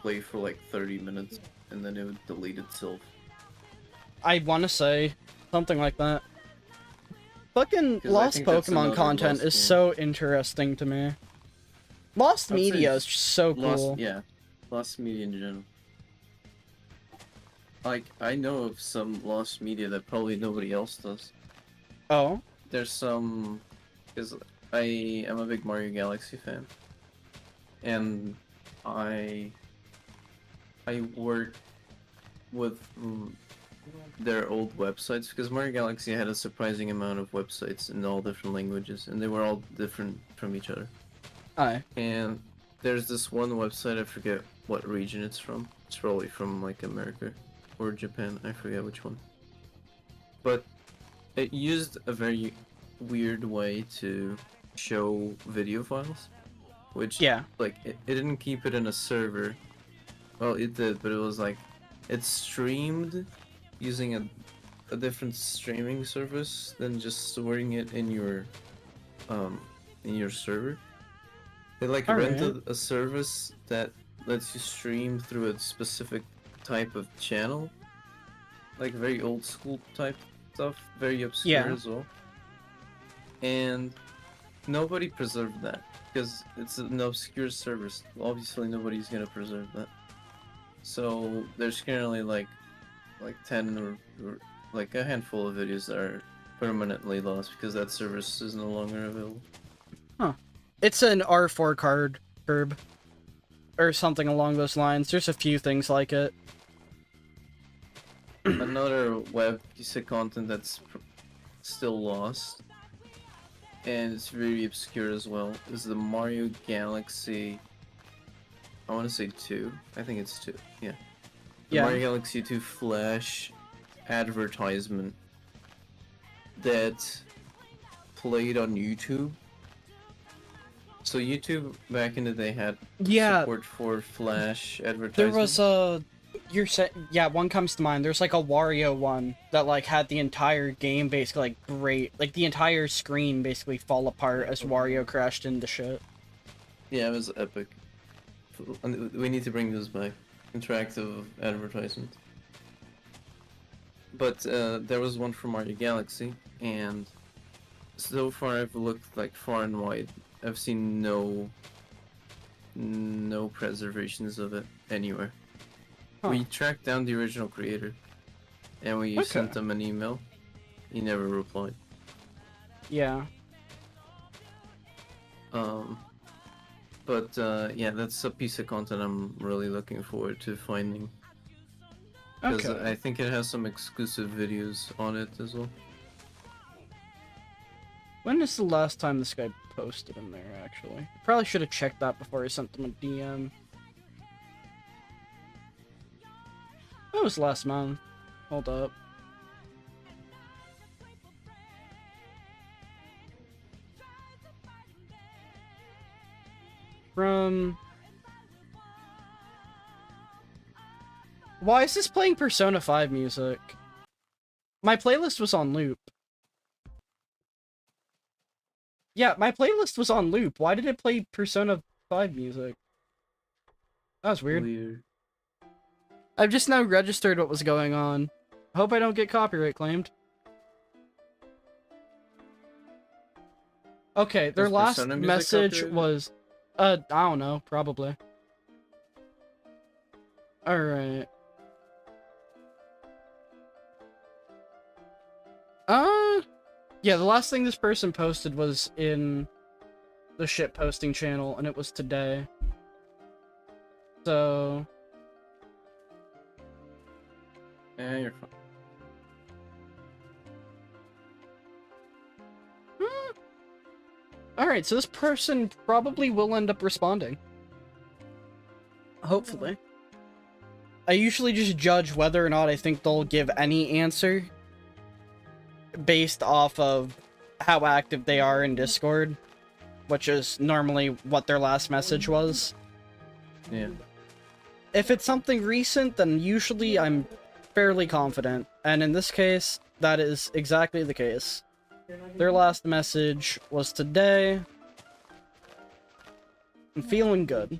play for like 30 minutes and then it would delete itself? I want to say something like that. Fucking 'Cause I Lost think that's Pokemon another content Lost is game. so interesting to me. Lost I'd say Media is it's just so cool. Lost media in general. Like, I know of some lost media that probably nobody else does. Oh? There's some, because I am a big Mario Galaxy fan, and I work with their old websites, because Mario Galaxy had a surprising amount of websites in all different languages, and they were all different from each other. Aye. And there's this one website, I forget what region it's from. It's probably from like America or Japan, I forget which one. But it used a very weird way to show video files, which Yeah. like it didn't keep it in a server. Well, it did, but it was like it streamed using a different streaming service than just storing it in your server. They like Alright. rented a service that lets you stream through a specific type of channel, like very old school type stuff, very obscure Yeah. as well. And nobody preserved that because it's an obscure service. Obviously, nobody's gonna preserve that. So there's currently like 10 or like a handful of videos that are permanently lost because that service is no longer available. It's an R4 card curb. Or something along those lines. There's a few things like it. Another web piece of content that's still lost, and it's very obscure as well, is the Mario Galaxy. I want to say 2. I think it's 2. Yeah. The Yeah. Mario Galaxy 2 Flash advertisement that played on YouTube. So YouTube back in the day had Yeah. support for Flash There advertisements. was yeah, one comes to mind. There's like a Wario one that like had the entire game basically like like the entire screen basically fall apart as Wario crashed into shit. Yeah, it was epic. We need to bring this back. Interactive advertisement. But there was one from Mario Galaxy, and so far I've looked like far and wide. I've seen no preservations of it anywhere. Huh. We tracked down the original creator, and we sent him an email. He never replied. Yeah. But yeah, that's a piece of content I'm really looking forward to finding. Because Okay. I think it has some exclusive videos on it as well. When is the last time this guy posted in there, actually? Probably should have checked that before I sent him a DM. That was last month. Hold up. From... Why is this playing Persona 5 music? My playlist was on loop. Yeah, my playlist was on loop. Why did it play Persona 5 music? That was weird. I've just now registered what was going on. I hope I don't get copyright claimed. Okay, their last message was... I don't know, probably. Alright. Yeah, the last thing this person posted was in the shit posting channel, and it was today. So... Yeah, you're fine. Alright, so this person probably will end up responding. Hopefully. I usually just judge whether or not I think they'll give any answer based off of how active they are in Discord, which is normally what their last message was. Yeah. If it's something recent, then usually I'm fairly confident, and in this case, that is exactly the case. Their last message was today. I'm feeling good.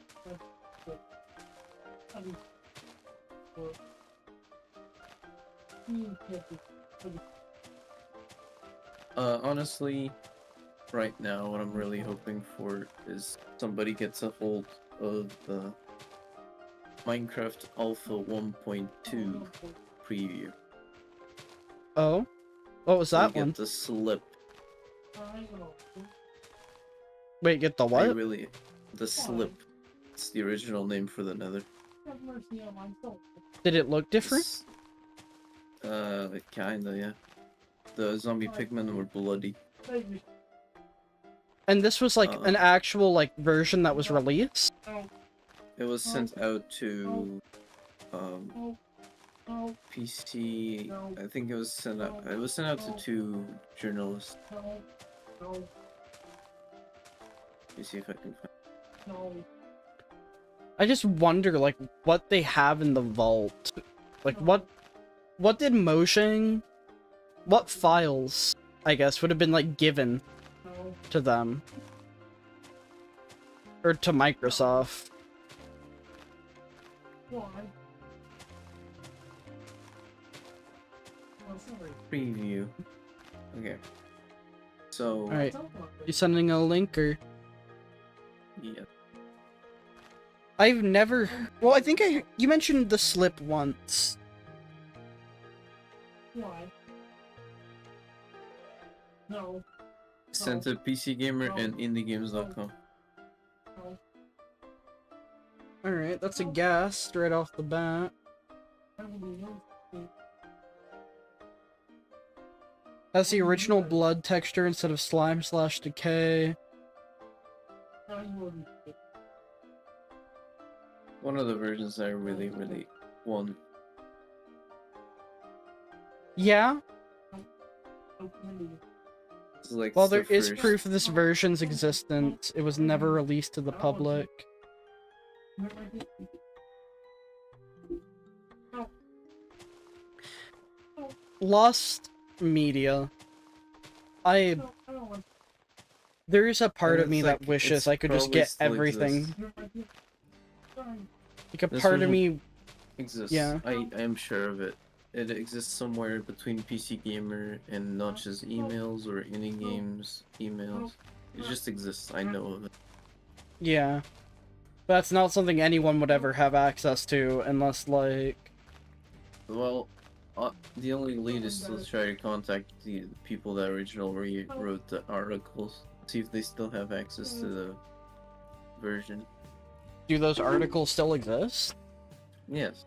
Honestly, right now, what I'm really hoping for is somebody gets a hold of the Minecraft Alpha 1.2 preview. Oh? What was that one? Get the slip. Wait, get the what? The slip. It's the original name for the Nether. Did it look different? Kinda, yeah. The zombie pigmen were bloody. And this was like an actual like version that was released? It was sent out to PC. I think it was sent out. It was sent out to 2 journalists. Let me see if I can find. I just wonder like what they have in the vault. Like what did Mojang, what files, I guess, would have been like given to them or to Microsoft? Preview. Okay. So. Alright. You sending a link or? Yeah. I've never. Well, I think you mentioned the slip once. No. Sent to PC Gamer and IndieGames.com. Alright, that's a gas right off the bat. That's the original blood texture instead of slime/decay. One of the versions I really want. Yeah? Like Well, there is proof of this version's existence. It was never released to the public. Lost media. There's a part And of me it's that like, wishes it's I could just probably get still everything. exists. Like a This part of version me, Exists. yeah. I am sure of it. It exists somewhere between PC Gamer and Notch's emails or any games emails. It just exists. I know of it. Yeah. But that's not something anyone would ever have access to unless, like... Well, the only lead is to try to contact the people that originally wrote the articles. See if they still have access to the version. Do those articles still exist? Yes,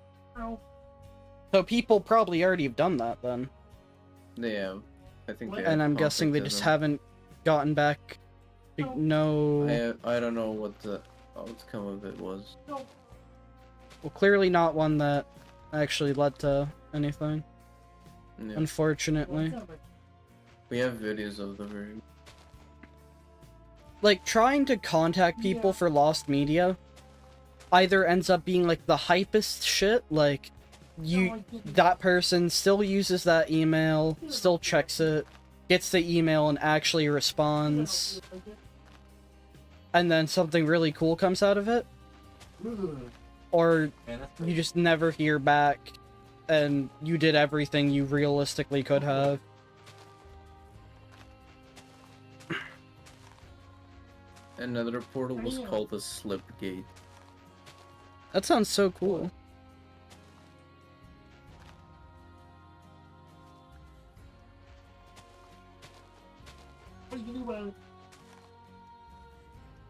So people probably already have done that, then. they have. I think they And have I'm guessing they contacted just them. haven't gotten back... No... I don't know what the outcome of it was. Well, clearly not one that actually led to anything. Yeah. Unfortunately. We have videos of the version. Like, trying to contact people for lost media either ends up being, like, the hypest shit, like, that person still uses that email, still checks it, gets the email and actually responds, and then something really cool comes out of it, or you just never hear back, and you did everything you realistically could have. Another portal was called the Slipgate. That sounds so cool.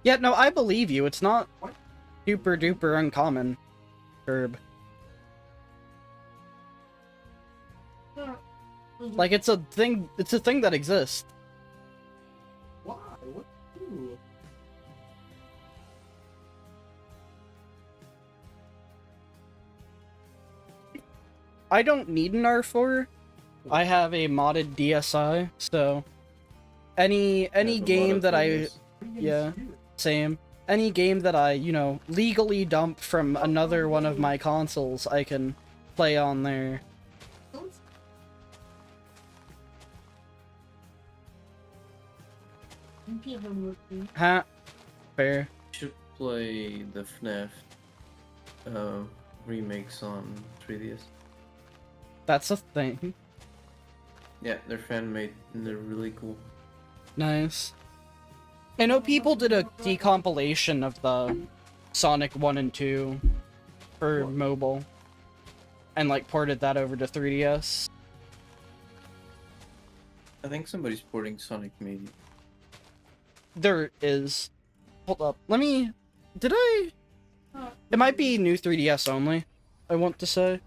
Yeah, no, I believe you. It's not super duper uncommon, Herb. Like, it's a thing that exists. Why? What do you do? I don't need an R4. I have a modded DSi, so any The game mod that of I videos. yeah, same. Any game that I, you know, legally dump from another one of my consoles, I can play on there. Huh? Fair. You should play the FNAF remakes on 3DS. That's a thing. Yeah, they're fan made and they're really cool. Nice. I know people did a decompilation of the Sonic 1 and 2 for mobile. And, like, ported that over to 3DS. I think somebody's porting Sonic maybe. There is. Hold up. Let me... Did I... It might be new 3DS only, I want to say.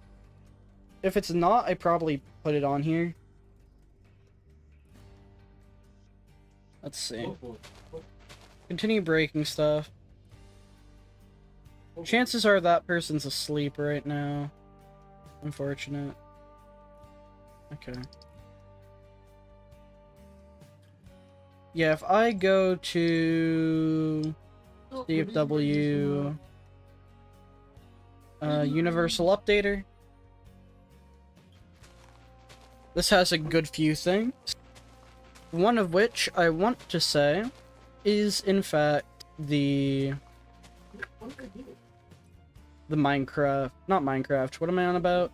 If it's not, I probably put it on here. Let's see. Continue breaking stuff. Chances are that person's asleep right now. Unfortunate. Okay. Yeah, if I go to DFW Universal Updater, this has a good few things. One of which I want to say is, in fact, the Minecraft, not Minecraft, what am I on about?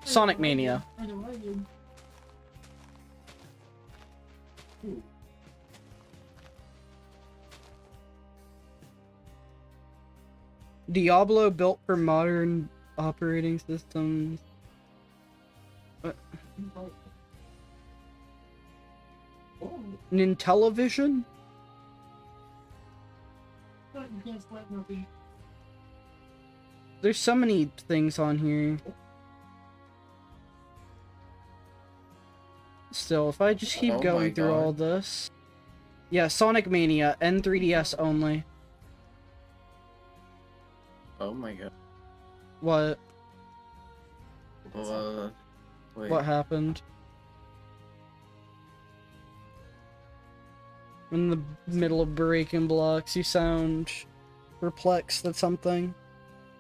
Sonic Mania. Diablo built for modern operating systems. What? Nintellivision? There's so many things on here. Still, if I just keep Oh going my through all God. this... Yeah, Sonic Mania, N3DS only. Oh my god. What? Wait. What happened? In the middle of breaking blocks, you sound perplexed at something.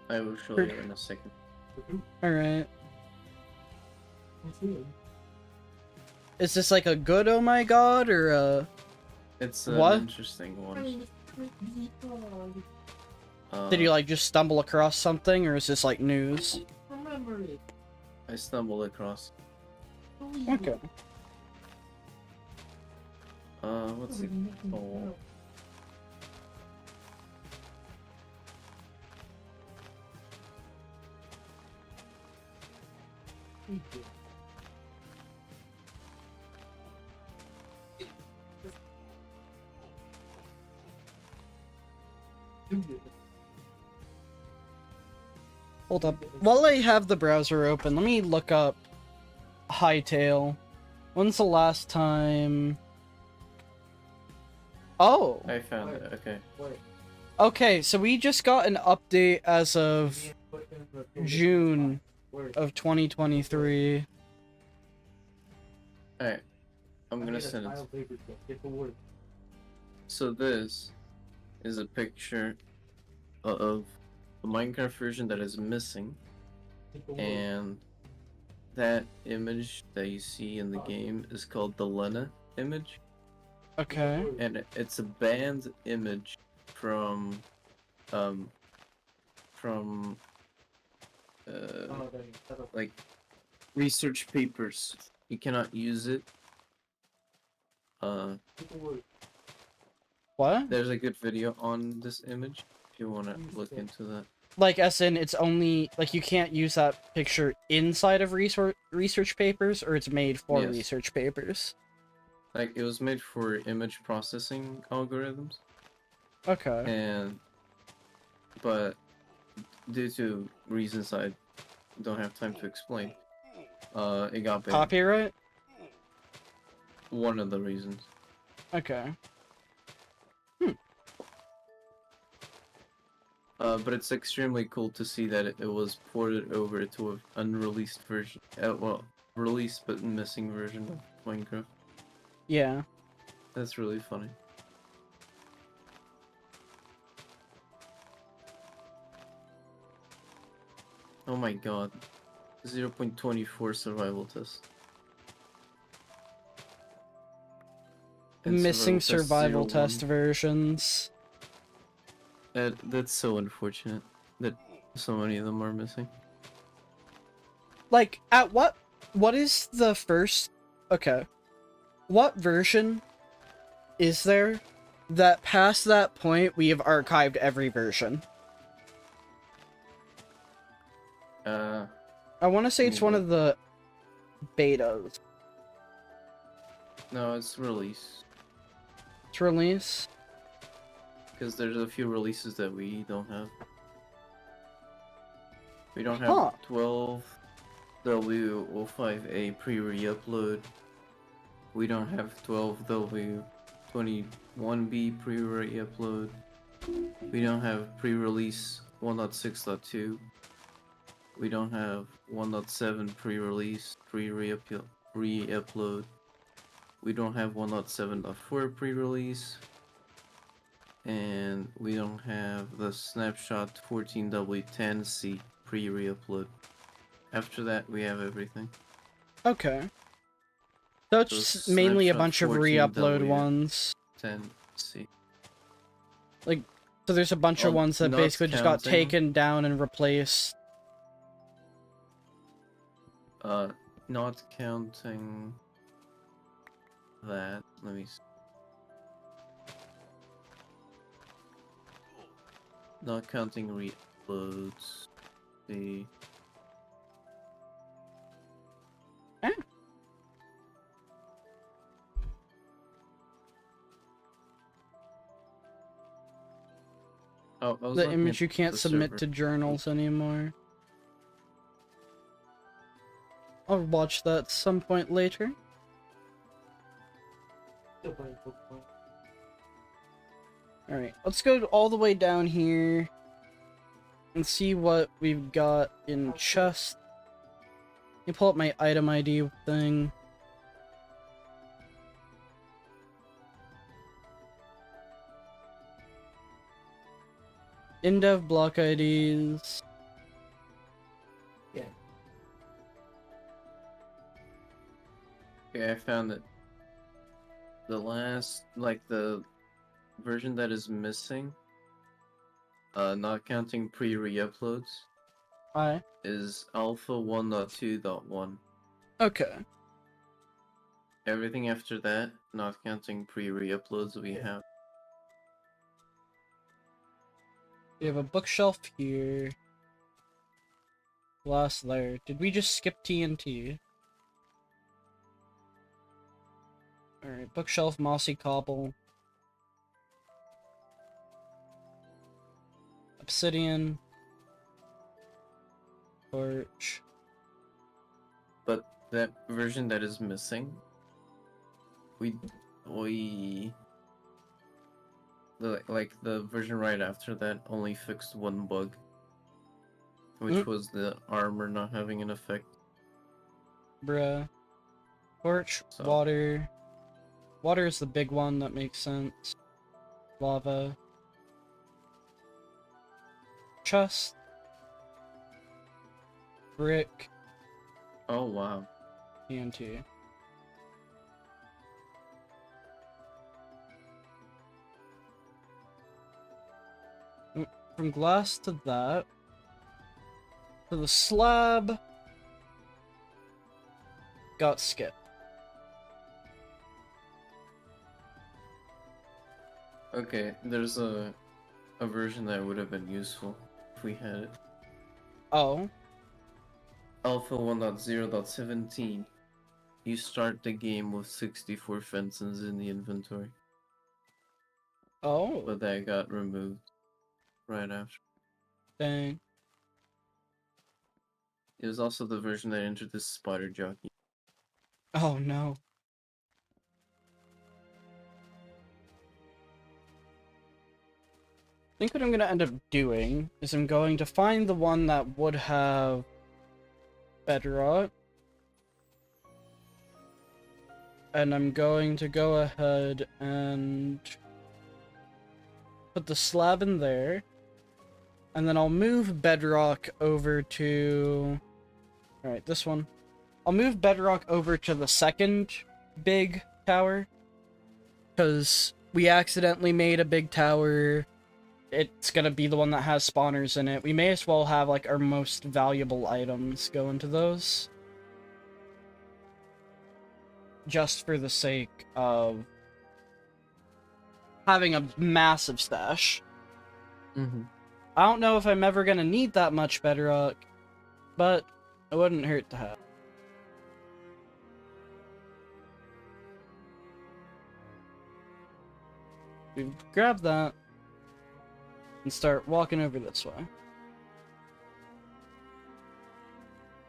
I will show you in a second. Alright. Is this like a good oh my god or a... It's What? an interesting one. Did you like just stumble across something or is this like news? Remember it. I stumbled across. Okay. What's it called? Hold up. While I have the browser open, let me look up Hightail. When's the last time... Oh! I found it, okay. Okay, so we just got an update as of June of 2023. Alright. I'm gonna send it. So this is a picture of the Minecraft version that is missing, and that image that you see in the game is called the Lena image, Okay. and it's a banned image from like research papers. You cannot use it. What? There's a good video on this image if you want to look into that. Like, as in, it's only, like, you can't use that picture inside of research papers, or it's made for Yes. research papers? Like, it was made for image processing algorithms, Okay. but due to reasons I don't have time to explain, it got banned. Copyright? One of the reasons. Okay. But it's extremely cool to see that it was ported over to an unreleased version. Well, released but missing version of Minecraft. Yeah. That's really funny. Oh my god. 0.24 survival test. And Missing survival 01. test versions. That's so unfortunate that so many of them are missing. Like, at what is the first... Okay. What version is there that past that point we have archived every version? I want to say it's one of the betas. No, it's release. It's release. Because there's a few releases that we don't have. We don't have Huh. 12W05A pre-re-upload. We don't have 12W21B pre-re-upload. We don't have pre-release 1.6.2. We don't have 1.7 pre-release re-upload. We don't have 1.7.4 pre-release. And we don't have the snapshot 14W10C pre-re-upload. After that, we have everything. Okay. So it's So just mainly a snapshot bunch of 14W. re-upload ones. 10C. Like, so there's a bunch of Well, ones that not basically just got counting- taken down and replaced. Not counting that. Let me see. Not counting re-uploads. The Oh, I was The looking image at you can't the submit server. to journals anymore. I'll watch that some point later. Alright, let's go all the way down here and see what we've got in chest. Let me pull up my item ID thing. Indev block IDs. Yeah. Okay, I found it. The last, like the version that is missing, not counting pre-re-uploads, Alright. is Alpha 1.2.1. Okay. Everything after that, not counting pre-re-uploads, we have. We have a bookshelf here. Glass there. Did we just skip TNT? Alright, bookshelf, mossy cobble. Obsidian. Torch. But that version that is missing, we like the version right after that only fixed one bug, which was the armor not having an effect. Bruh. Torch, So- water. Water is the big one that makes sense. Lava. Chest. Brick. Oh wow. TNT. From glass to that. To the slab. Got skipped. Okay, there's a version that would have been useful if we had it. Oh. Alpha 1.0.17. You start the game with 64 fences in the inventory, Oh. but that got removed right after. Dang. It was also the version that entered the spider jockey. Oh no. I think what I'm gonna end up doing is I'm going to find the one that would have bedrock. And I'm going to go ahead and put the slab in there. And then I'll move bedrock over to... Alright, this one. I'll move bedrock over to the second big tower. Because we accidentally made a big tower. It's gonna be the one that has spawners in it. We may as well have, like, our most valuable items go into those. Just for the sake of having a massive stash. Mm-hmm. I don't know if I'm ever gonna need that much bedrock, but it wouldn't hurt to have. We grab that and start walking over this way.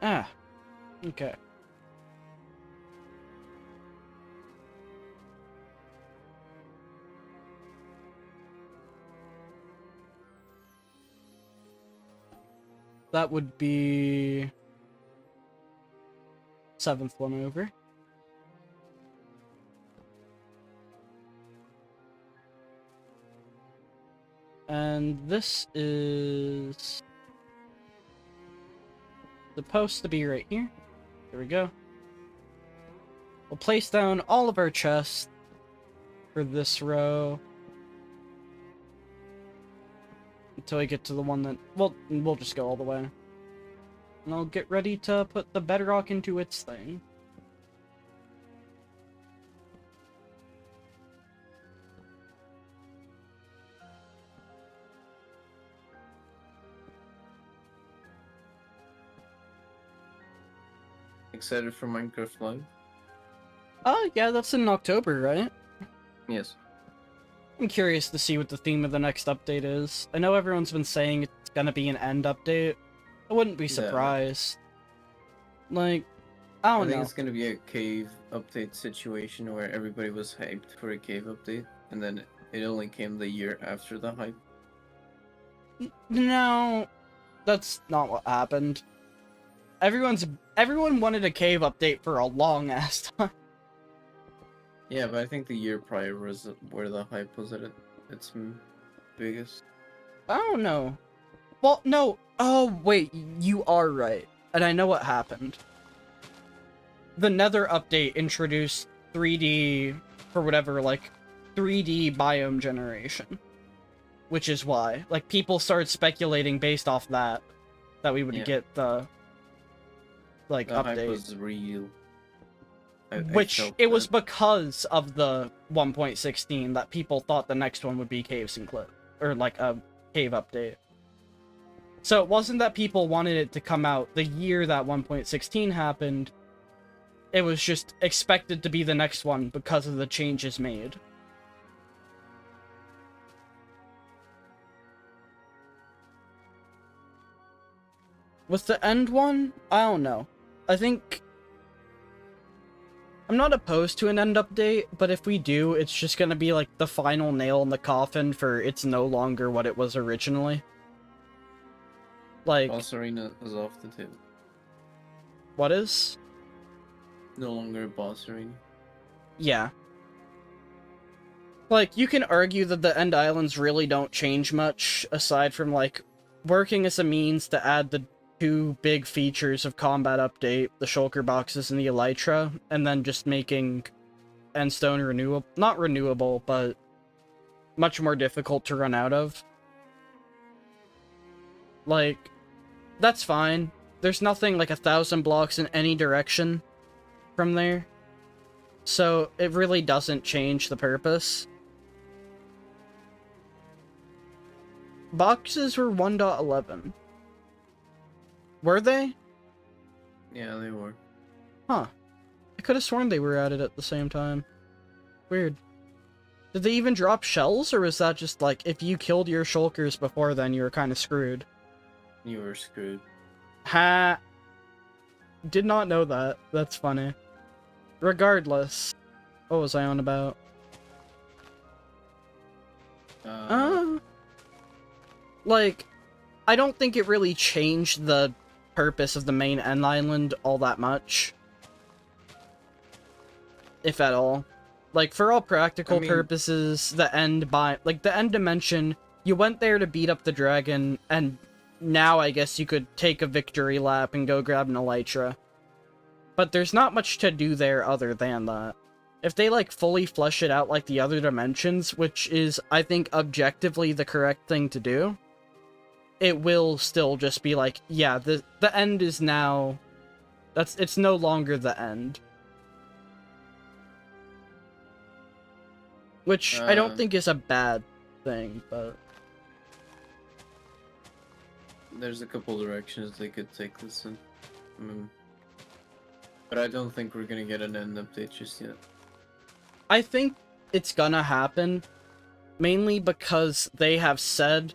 Ah, okay. That would be 7th one over. And this is supposed to be right here. There we go. We'll place down all of our chests for this row. Until we get to the one that... Well, we'll just go all the way. And I'll get ready to put the bedrock into its thing. Excited for Minecraft Live? Oh, yeah, that's in October, right? Yes. I'm curious to see what the theme of the next update is. I know everyone's been saying it's gonna be an end update. I wouldn't be Yeah. surprised. Like, I I don't think know. it's gonna be a cave update situation where everybody was hyped for a cave update, and then it only came the year after the hype. No, that's not what happened. Everyone wanted a cave update for a long ass time. Yeah, but I think the year prior was where the hype was at its biggest. I don't know. Well, no. Oh, wait, you are right. And I know what happened. the Nether update introduced 3D, for whatever, like, 3D biome generation. Which is why. Like, people started speculating based off that we would get the, like, The hype update. was real. I Which, felt it was that. because of the 1.16 that people thought the next one would be Caves and Cliff. Or, like, a cave update. So it wasn't that people wanted it to come out the year that 1.16 happened. It was just expected to be the next one because of the changes made. With the end one, I don't know. I think... I'm not opposed to an end update, but if we do, it's just gonna be like the final nail in the coffin for it's no longer what it was originally. Like... Boss Arena is off the table. What is? No longer a boss arena. Yeah. Like, you can argue that the End Islands really don't change much, aside from, like, working as a means to add the two big features of combat update, the shulker boxes and the elytra, and then just making endstone renewable, not renewable, but much more difficult to run out of. Like, that's fine. There's nothing like 1,000 blocks in any direction from there. So, it really doesn't change the purpose. Boxes were 1.11. Were they? Yeah, they were. Huh. I could have sworn they were added at the same time. Weird. Did they even drop shells, or was that just like, if you killed your shulkers before then, you were kind of screwed? You were screwed. Ha! Did not know that. That's funny. Regardless. What was I on about? Like, I don't think it really changed the purpose of the main end island all that much. If at all. Like, for all practical purposes, the end dimension, you went there to beat up the dragon, and now I guess you could take a victory lap and go grab an elytra. But there's not much to do there other than that. If they, like, fully flesh it out like the other dimensions, which is, I think, objectively the correct thing to do, it will still just be like, yeah, the end is now... It's no longer the end. Which I don't think is a bad thing, but... There's a couple directions they could take this in. But I don't think we're gonna get an end update just yet. I think it's gonna happen, mainly because they have said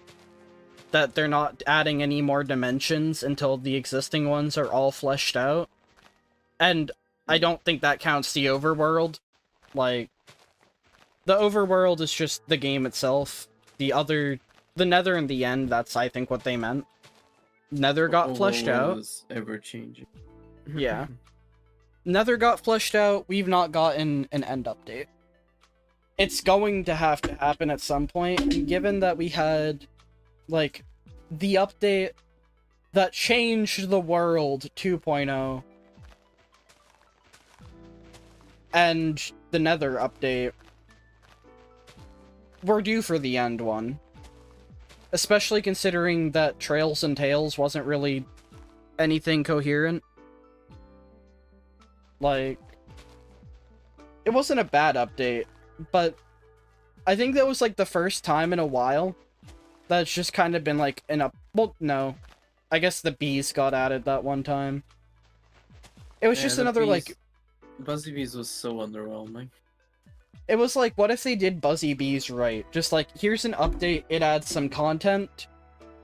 that they're not adding any more dimensions until the existing ones are all fleshed out. And I don't think that counts the overworld. Like, the overworld is just the game itself. The Nether and the End, that's, I think, what they meant. Nether got fleshed out. Is ever changing. Yeah. Nether got fleshed out, we've not gotten an end update. It's going to have to happen at some point, and given that we had, like, the update that changed the world 2.0, and the Nether update, we're due for the end one. Especially considering that Trails and Tales wasn't really anything coherent. Like, it wasn't a bad update, but I think that was like the first time in a while that's just kind of been like well, no. I guess the bees got added that one time. It was just another like... Buzzy Bees was so underwhelming. It was like, what if they did Buzzy Bees right? Just like, here's an update, it adds some content,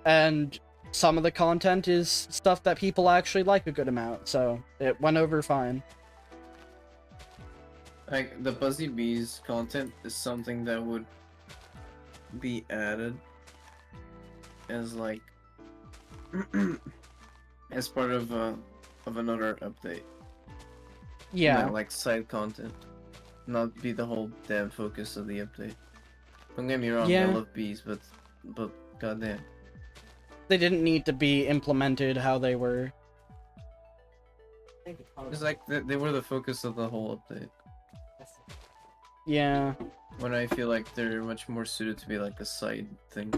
and some of the content is stuff that people actually like a good amount, so it went over fine. Like, the Buzzy Bees content is something that would be added as, like, as part of another update. Yeah. Not, like, side content. Not be the whole damn focus of the update. Don't get me wrong, Yeah. I love bees, but goddamn. They didn't need to be implemented how they were. think it's probably It's like they were the focus of the whole update. Yeah. When I feel like they're much more suited to be like a side thing.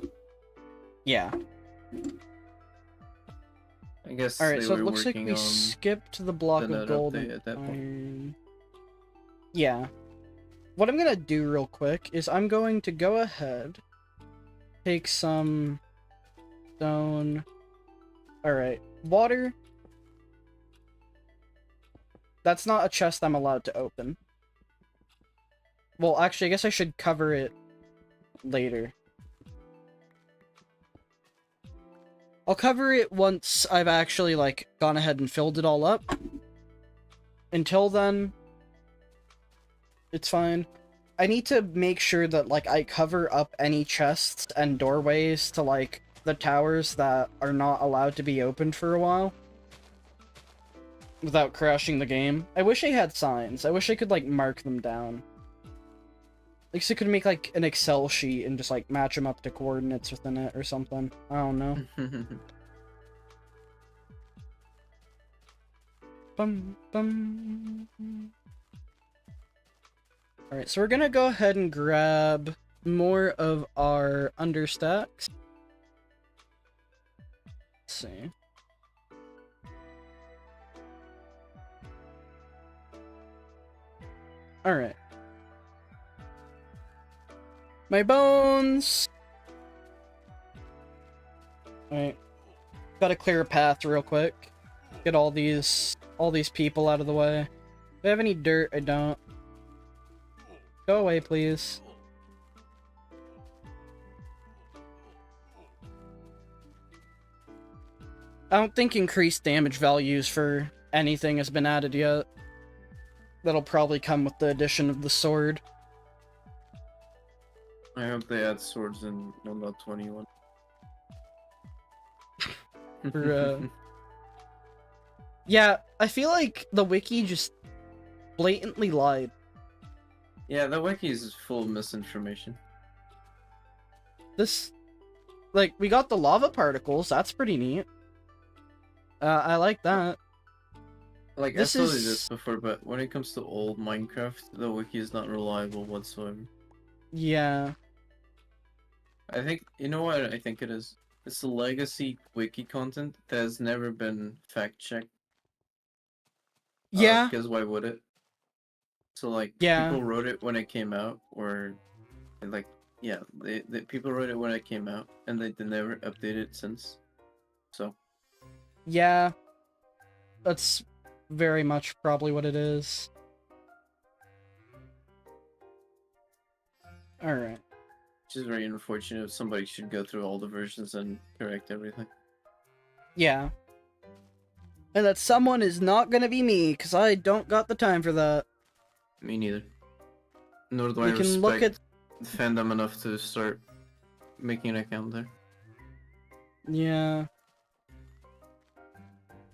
Yeah. I guess Alright, they so it were looks like working we on skipped the block the of nut gold update and at that point. iron. Yeah. What I'm gonna do real quick is I'm going to go ahead, take some stone. Alright, water. That's not a chest I'm allowed to open. Well, actually, I guess I should cover it later. I'll cover it once I've actually, like, gone ahead and filled it all up. Until then, it's fine. I need to make sure that, like, I cover up any chests and doorways to, like, the towers that are not allowed to be opened for a while. Without crashing the game. I wish I had signs. I wish I could, like, mark them down. Like, so I could make, like, an Excel sheet and just, like, match them up to coordinates within it or something. I don't know. Bum, bum. Alright, so we're gonna go ahead and grab more of our understacks. Let's see. Alright. My bones! Alright. Gotta clear a path real quick. Get all these people out of the way. Do I have any dirt? I don't. Go away, please. I don't think increased damage values for anything has been added yet. That'll probably come with the addition of the sword. I hope they add swords in 1.21. For, yeah, I feel like the wiki just blatantly lied. Yeah, the wiki is full of misinformation. This, like, we got the lava particles. That's pretty neat. I like that. Like, This I told you is- this before, but when it comes to old Minecraft, the wiki is not reliable whatsoever. Yeah. I think, you know what I think it is? It's the legacy wiki content that has never been fact-checked. Yeah. Because why would it? So, like, Yeah. people wrote it when it came out, or, like, yeah, they people wrote it when it came out, and they never updated it since. So, Yeah. That's very much probably what it is. Alright. which is very unfortunate. Somebody should go through all the versions and correct everything. Yeah. And that someone is not gonna be me, because I don't got the time for that. Me neither. Nor do I We can respect look at... fandom enough to start making an account there. Yeah.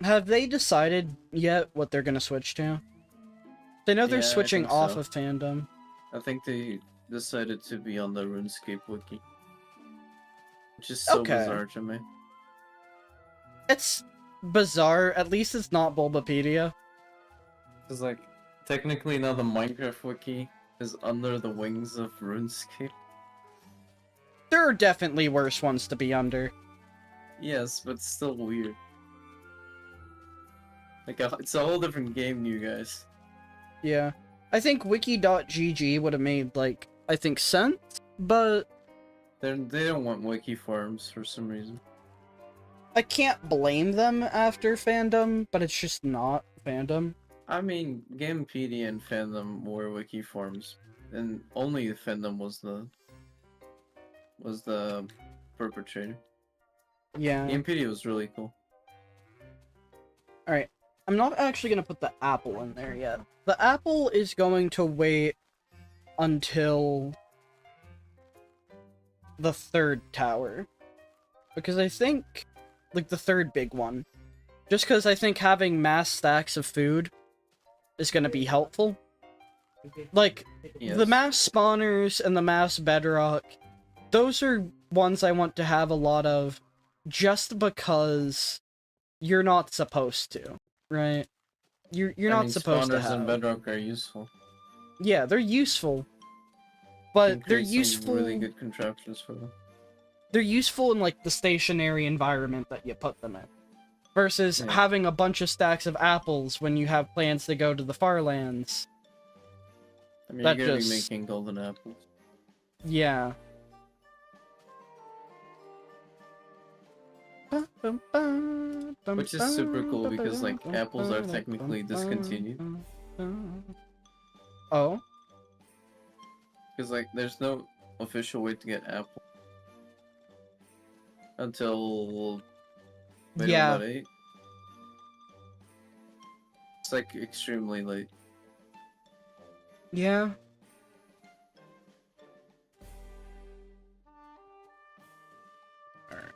Have they decided yet what they're gonna switch to? They know they're Yeah, I switching think off so. of fandom. I think they decided to be on the RuneScape wiki. Which is so Okay. bizarre to me. It's bizarre. At least it's not Bulbapedia. Because, like, technically now the Minecraft wiki is under the wings of RuneScape. There are definitely worse ones to be under. Yes, but still weird. Like, it's a whole different game, you guys. Yeah. I think wiki.gg would have made, like, I think sense, but They don't want wiki forums for some reason. I can't blame them after fandom, but it's just not fandom. I mean, Gamepedia and fandom were wiki forums, and only the fandom was the perpetrator. Yeah. Gamepedia was really cool. Alright. I'm not actually gonna put the apple in there yet. The apple is going to wait until the third tower. Because I think, like, the third big one. Just because I think having mass stacks of food is gonna be helpful. Like, Yes. the mass spawners and the mass bedrock, those are ones I want to have a lot of just because you're not supposed to, right? you're I not mean, supposed to spawners and have. bedrock are useful. Yeah, they're useful, You but can they're create some useful. really good contraptions for them. They're useful in like the stationary environment that you put them in, versus Yeah. having a bunch of stacks of apples when you have plans to go to the far lands. I mean, That you're gonna just- be making golden apples. Yeah. Which is super cool because, like, apples are technically discontinued. Oh? Because, like, there's no official way to get apple until wait, Yeah. about 8. It's like extremely late. Yeah. Alright.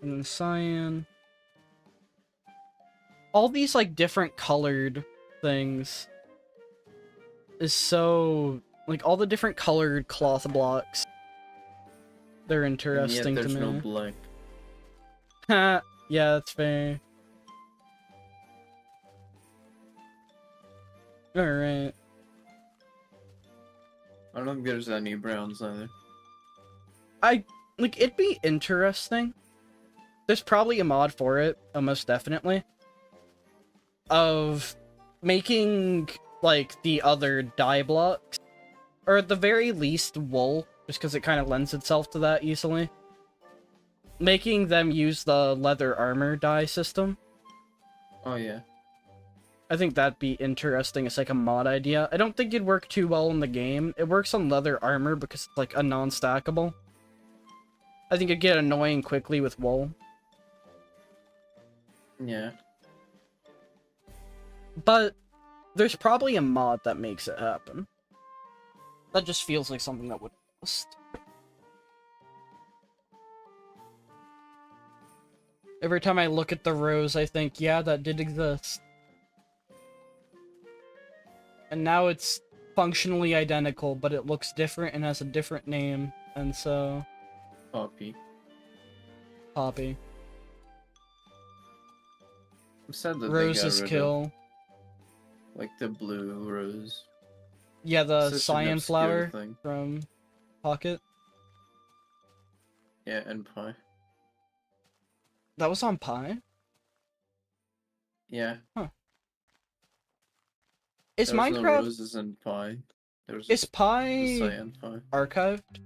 And then cyan. All these, like, different colored things is so... Like, all the different colored cloth blocks. They're And yet interesting to there's me. no black. Ha! Yeah, that's fair. Alright. I don't think there's any browns either. Like, it'd be interesting. There's probably a mod for it, almost definitely. Of making, like, the other dye blocks. Or at the very least, wool, just because it kind of lends itself to that easily. Making them use the leather armor dye system. Oh yeah. I think that'd be interesting as, like, a mod idea. I don't think it'd work too well in the game. It works on leather armor because it's, like, a non-stackable. I think it'd get annoying quickly with wool. Yeah. But there's probably a mod that makes it happen. That just feels like something that would exist. Every time I look at the rows, I think, yeah, that did exist. And now it's functionally identical, but it looks different and has a different name, and so... Poppy. Poppy. I'm sad that Rose they got is rid kill. of, like, the blue rose. Yeah, the Such an cyan obscure flower thing. from Pocket. Yeah, and pie. That was on Pi? Yeah. Is There was Minecraft... no roses in pie. There was Is just the Pi cyan pie. archived?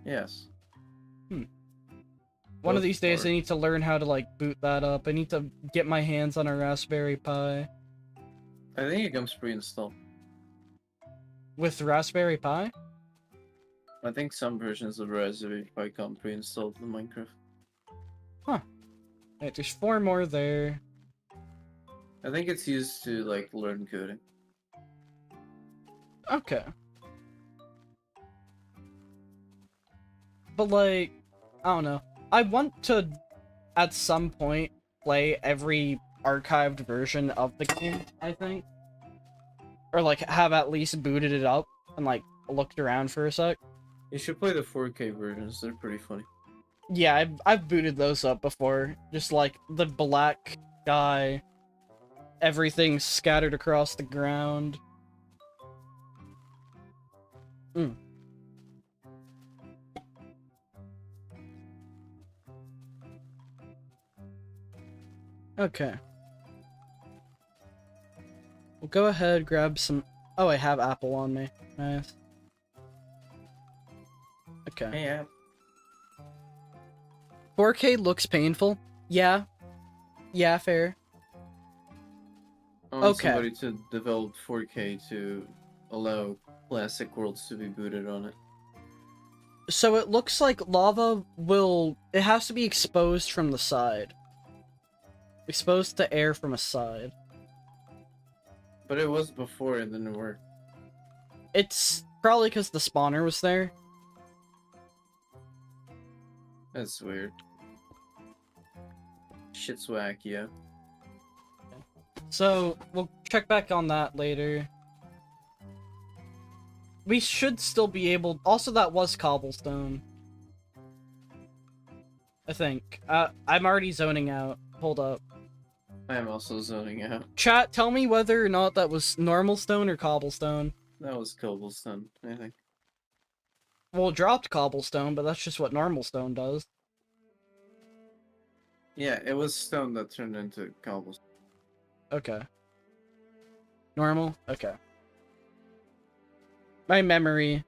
Yes. One of Both these days are. I need to learn how to, like, boot that up. I need to get my hands on a Raspberry Pi. I think it comes pre-installed. With Raspberry Pi? I think some versions of Raspberry Pi come pre-installed in Minecraft. Right, there's 4 more there. I think it's used to, like, learn coding. Okay. But, like, I don't know. I want to, at some point, play every archived version of the game, I think. Or, like, have at least booted it up and, like, looked around for a sec. You should play the 4K versions, they're pretty funny. Yeah, I've booted those up before. Just, like, the black sky, everything scattered across the ground. Okay. We'll go ahead, grab some... Oh, I have apple on me. Nice. Okay. Yeah. 4K looks painful. Yeah. Yeah, fair. I want Okay. somebody to develop 4K to allow classic worlds to be booted on it. So it looks like lava will... It has to be exposed from the side. Exposed to air from a side. But it was before it didn't work. It's probably because the spawner was there. That's weird. Shit's whack, yeah. So, we'll check back on that later. We should still be able... Also, that was cobblestone. I think. I'm already zoning out. Hold up. I am also zoning out. Chat, tell me whether or not that was normal stone or cobblestone. That was cobblestone, I think. Well, it dropped cobblestone, but that's just what normal stone does. Yeah, it was stone that turned into cobblestone. Okay. Normal? Okay. My memory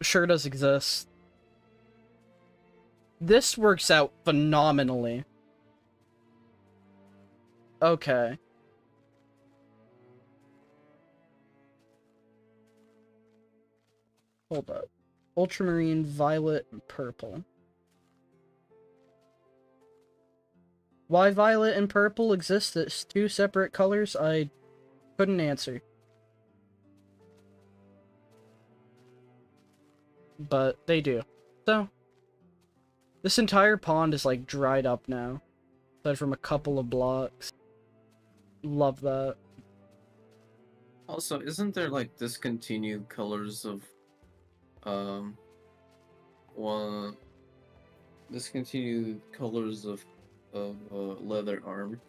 sure does exist. This works out phenomenally. Okay. Hold up. Ultramarine, violet, and purple. Why violet and purple exist as two separate colors, I couldn't answer. But they do. So, this entire pond is like dried up now. Aside from a couple of blocks. Love that. Also, isn't there like discontinued colors of one discontinued colors of leather armor?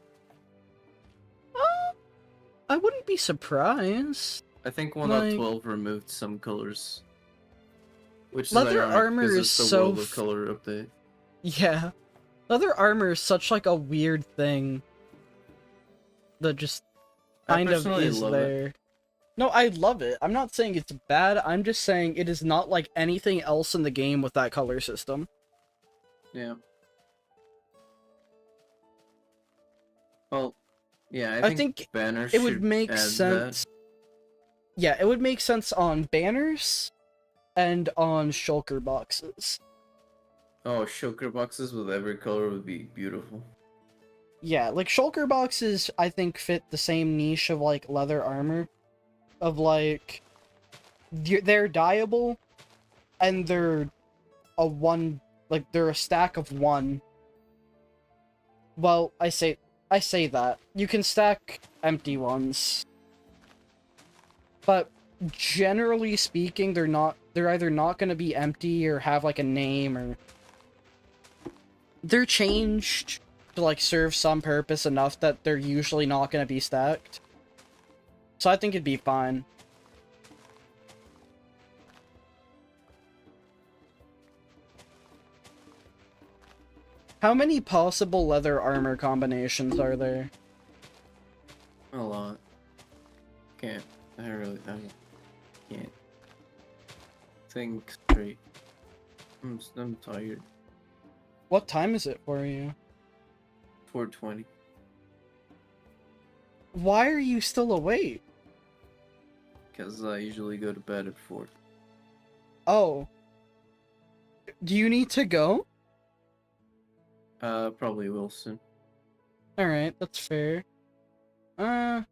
I wouldn't be surprised. I think Like- 1.12 removed some colors. Which is Leather ironic, armor 'cause is it's the so World of Color update. Yeah. Leather armor is such like a weird thing. That just I kind of personally is love it. there. No, I love it. I'm not saying it's bad. I'm just saying it is not like anything else in the game with that color system. Yeah. Well, yeah, I think banners it would should make add sense. Yeah, it would make sense on banners and on shulker boxes. that. Oh, shulker boxes with every color would be beautiful. Yeah, like shulker boxes I think fit the same niche of like leather armor. Of like they're dyeable and they're a one, like they're a stack of one. Well, I say that. You can stack empty ones. But generally speaking, they're either not going to be empty or have like a name, or they're changed to like serve some purpose enough that they're usually not going to be stacked. So I think it'd be fine. How many possible leather armor combinations are there? A lot. I can't think straight. I'm tired. What time is it for you? 4:20. Why are you still awake? Because I usually go to bed at 4. Oh. Do you need to go? Probably will soon. Alright, that's fair. It's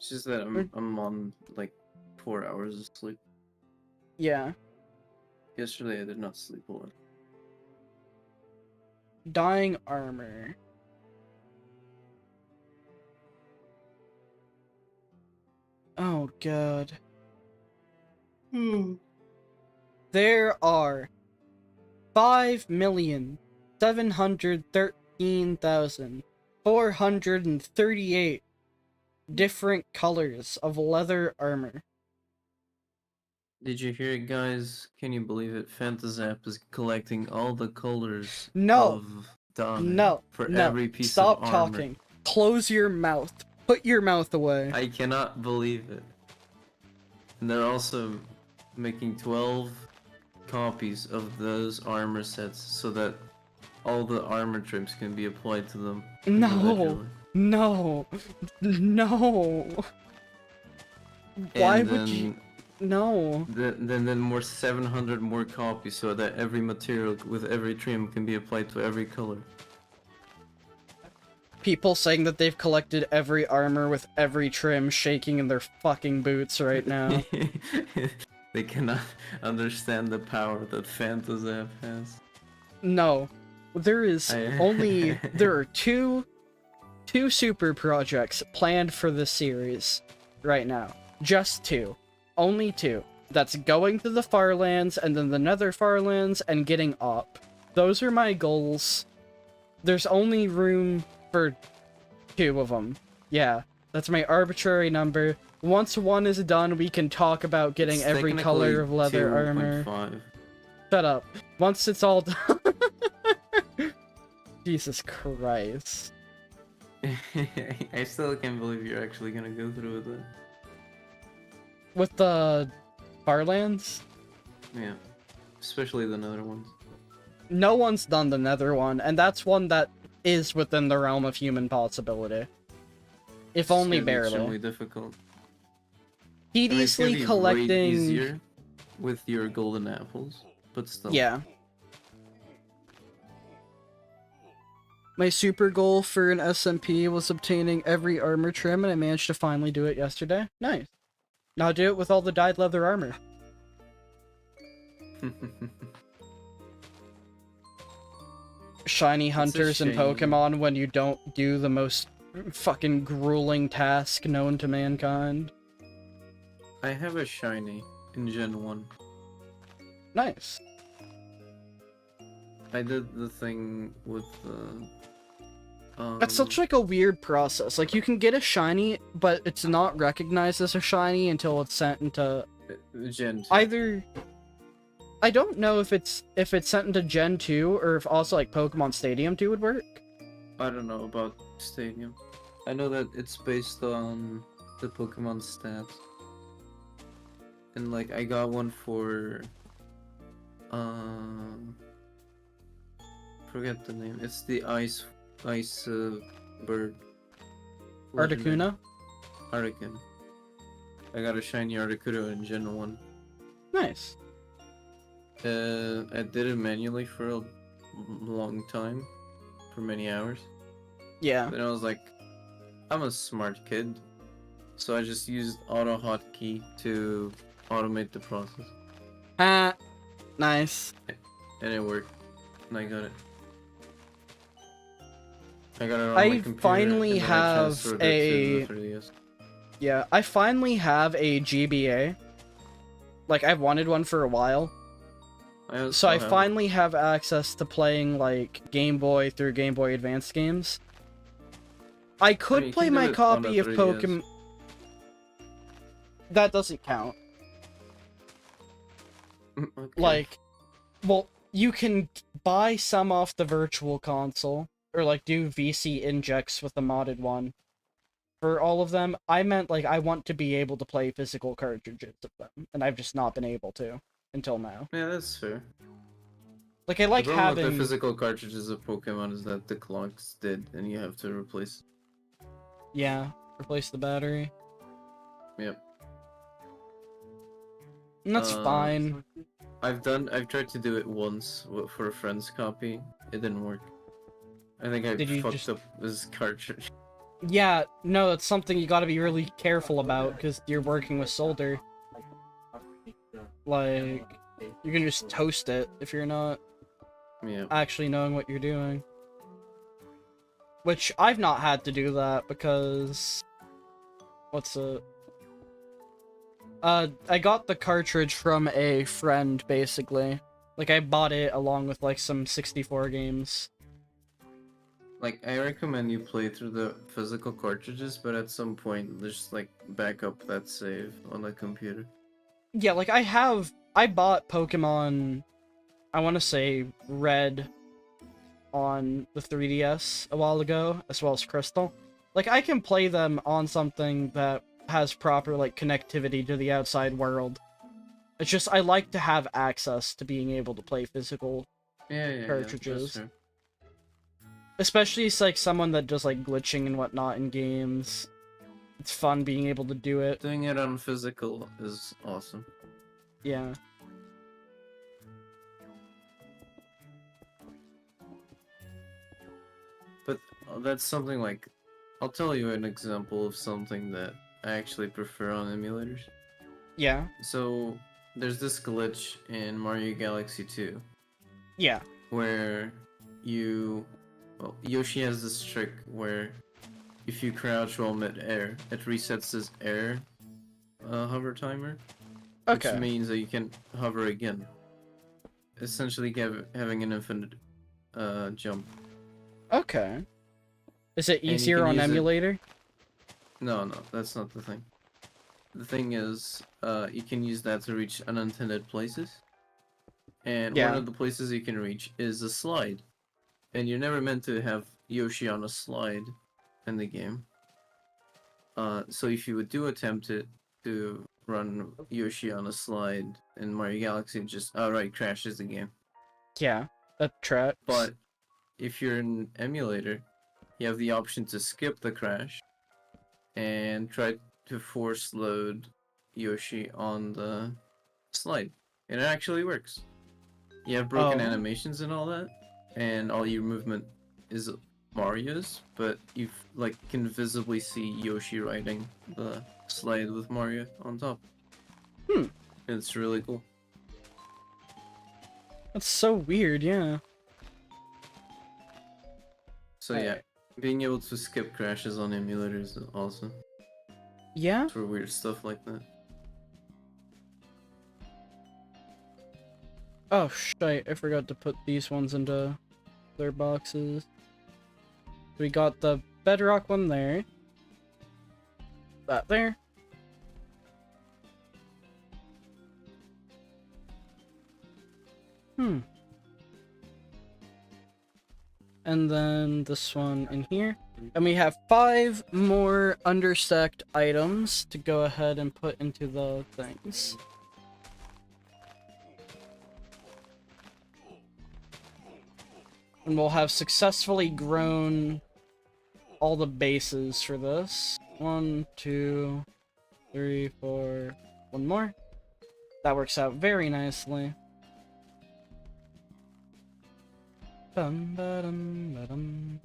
just that I'm on like 4 hours of sleep. Yeah. Yesterday I did not sleep a lot. Dying armor. Oh god. There are 5,713,438 different colors of leather armor. Did you hear it, guys? Can you believe it? Phantasap is collecting all the colors No. of dye No. for No. every piece Stop of armor. talking. Close your mouth. Put your mouth away. I cannot believe it. And they're also making 12 copies of those armor sets so that all the armor trims can be applied to them. No. individually. No. No. Why And would you? No. Then more 700 more copies so that every material with every trim can be applied to every color. People saying that they've collected every armor with every trim shaking in their fucking boots right now. They cannot understand the power that Phantasap has. No. There is there are two super projects planned for this series right now. Just two. Only two. That's going to the Farlands, and then the Nether Farlands, and getting up. Those are my goals. There's only room for 2 of them. Yeah, that's my arbitrary number. Once 1 is done, we can talk about getting It's every color of leather armor. 2.5. Shut up. Once it's all done... Jesus Christ. I still can't believe you're actually gonna go through with it. With the Farlands? Yeah. Especially the nether ones. No one's done the Nether one, and that's one that is within the realm of human possibility. If only It's gonna be barely. extremely difficult. I mean, it's gonna Tediously be way collecting... easier with your golden apples, but still. Yeah. My super goal for an SMP was obtaining every armor trim, and I managed to finally do it yesterday. Nice. Now do it with all the dyed leather armor. Shiny hunters in shame. Pokemon when you don't do the most fucking grueling task known to mankind. I have a shiny in Gen 1. Nice. I did the thing with the... That's such like a weird process. Like you can get a shiny, but it's not recognized as a shiny until it's sent into Gen 2. either... I don't know if it's sent into Gen 2 or if also like Pokemon Stadium 2 would work. I don't know about Stadium. I know that it's based on the Pokemon stats. And like I got one for forget the name. It's the ice bird. Articuno? Articuno. I got a shiny Articuno in Gen 1. Nice. I did it manually for a long time, for many hours. Yeah. Then I was like, I'm a smart kid, so I just used auto hotkey to automate the process, Ah, nice. and it worked. And I got it. I got it on I my computer. finally and then I have transferred it to the 3DS. Yeah, I finally have a GBA. Like, I've wanted one for a while. So I finally have access to playing, like, Game Boy through Game Boy Advance games. I could you play can do my it on copy the of 3DS. Pokemon... That doesn't count. Okay. Like, well, you can buy some off the Virtual Console, or, like, do VC injects with the modded one. For all of them, I meant, like, I want to be able to play physical cartridges of them, and I've just not been able to. Until now. Yeah, that's fair. Like, I like the problem with having... the physical cartridges of Pokemon is that the clock's dead, and you have to replace. Yeah, replace the battery. Yep. And that's fine. I've tried to do it once for a friend's copy. It didn't work. I think I Did you fucked just- up his cartridge. Yeah, no, that's something you gotta be really careful about, because you're working with solder. Like, you can just toast it if you're not Yeah. actually knowing what you're doing. Which, I've not had to do that, because... What's it? I got the cartridge from a friend, basically. Like, I bought it along with, like, some 64 games. Like, I recommend you play through the physical cartridges, but at some point, just, like, back up that save on the computer. Yeah, like, I bought Pokemon, I want to say, Red on the 3DS a while ago, as well as Crystal. Like, I can play them on something that has proper, like, connectivity to the outside world. It's just, I like to have access to being able to play physical cartridges. Yeah, Especially as, like, someone that does, like, glitching and whatnot in games. It's fun being able to do it. doing it on physical is awesome. Yeah. But that's something like... I'll tell you an example of something that I actually prefer on emulators. Yeah. So, there's this glitch in Mario Galaxy 2, Yeah. where you... Well, Yoshi has this trick where if you crouch while mid-air, it resets his air hover timer. which Okay. means that you can hover again. Essentially, having an infinite jump. Okay. Is it you easier can on use it- emulator? No, that's not the thing. The thing is, you can use that to reach unintended places. And one Yeah. of the places you can reach is a slide. And you're never meant to have Yoshi on a slide in the game. So if you do attempt to run Yoshi on a slide in Mario Galaxy, it just outright crashes the game. Yeah. That tracks. But if you're in emulator, you have the option to skip the crash and try to force load Yoshi on the slide. And it actually works. You have broken Oh. animations and all that, and all your movement is Mario's, but you can visibly see Yoshi riding the slide with Mario on top. Hmm. It's really cool. That's so weird, yeah. So yeah, being able to skip crashes on emulators is awesome Yeah? for weird stuff like that. Oh, shite. I forgot to put these ones into their boxes. We got the bedrock one there. That there. And then this one in here. And we have 5 more understacked items to go ahead and put into the things. And we'll have successfully grown all the bases for this. 1, 2, 3, 4, one more. That works out very nicely. Bum ba dum ba dum.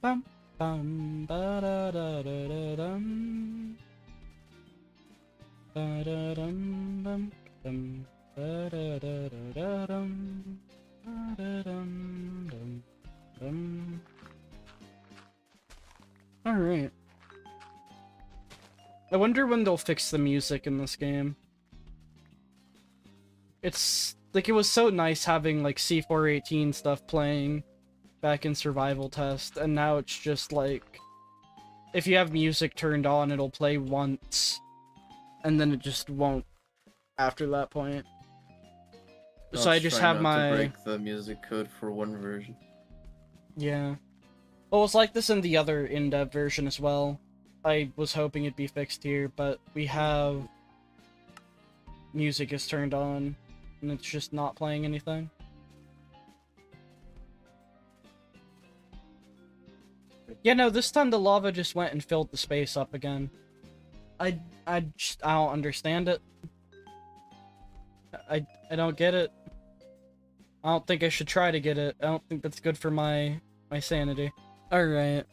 Bum bum ba da da da da dum. Ba da dum bum dum. Ba da da da da dum. Ba da dum dum dum. Alright. I wonder when they'll fix the music in this game. It's like, it was so nice having like C418 stuff playing back in survival test, and now it's just like, if you have music turned on, it'll play once, and then it just won't after that point. So I just try have not to my... break the music code for one version. Yeah. Well, it's like this in the other Indev version as well. I was hoping it'd be fixed here, but we have... music is turned on, and it's just not playing anything. Yeah, no, this time the lava just went and filled the space up again. I don't understand it. I don't get it. I don't think I should try to get it. I don't think that's good for my sanity. Alright.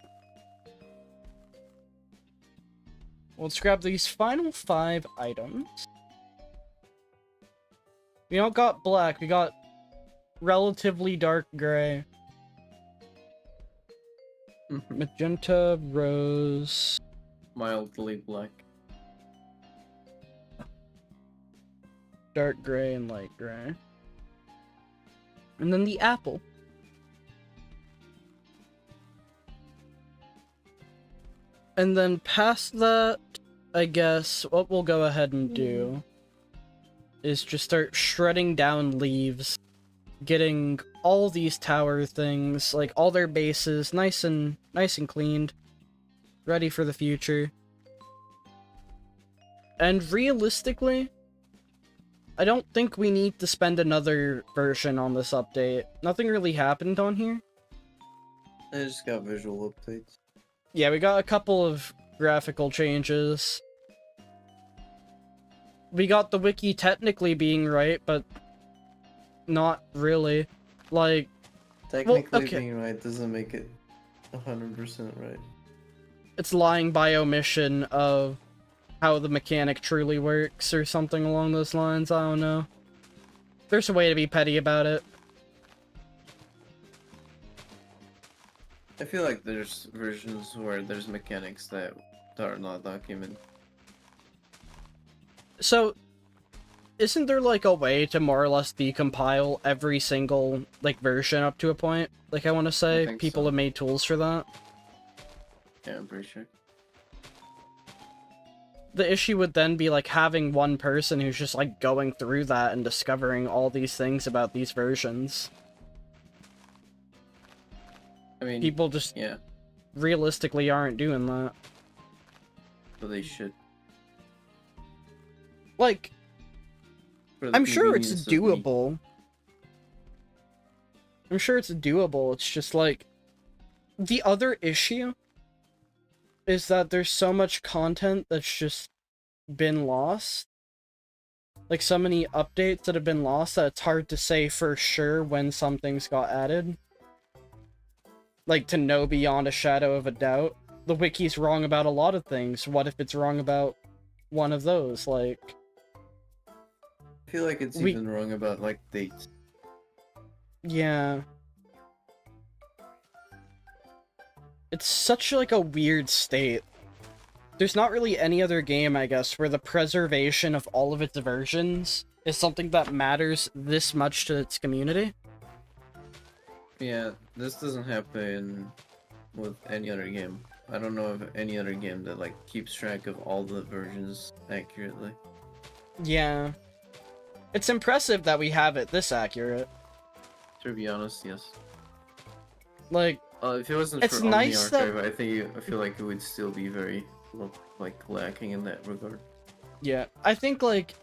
Let's grab these final 5 items. We don't got black, we got relatively dark gray. Magenta, rose... Mildly black. dark gray and light gray. And then the apple. And then past that, I guess, what we'll go ahead and do is just start shredding down leaves, getting all these tower things, like all their bases, nice and cleaned, ready for the future. And realistically, I don't think we need to spend another version on this update. Nothing really happened on here. I just got visual updates. Yeah, we got a couple of graphical changes. We got the wiki technically being right, but not really. Like, Technically okay. being right doesn't make it 100% right. It's lying by omission of how the mechanic truly works or something along those lines. I don't know. There's a way to be petty about it. I feel like there's versions where there's mechanics that are not documented. So, isn't there like a way to more or less decompile every single like version up to a point? Like I want to say think people so. have made tools for that. Yeah, I'm pretty sure. The issue would then be like having one person who's just like going through that and discovering all these things about these versions. I mean, People just yeah, realistically aren't doing that. but they should. Like, For the I'm sure it's convenience of me. doable. I'm sure it's doable. It's just like the other issue is that there's so much content that's just been lost. Like so many updates that have been lost that it's hard to say for sure when something's got added. Like to know beyond a shadow of a doubt. The wiki's wrong about a lot of things. What if it's wrong about one of those? Like, I feel like it's even wrong about like dates. yeah. It's such like a weird state. There's not really any other game, I guess, where the preservation of all of its versions is something that matters this much to its community. Yeah, this doesn't happen with any other game. I don't know of any other game that like keeps track of all the versions accurately. Yeah. It's impressive that we have it this accurate. To be honest, yes. Like, If it wasn't It's for nice that- OmniArchive, I feel like it would still be very like lacking in that regard. yeah. I think, like,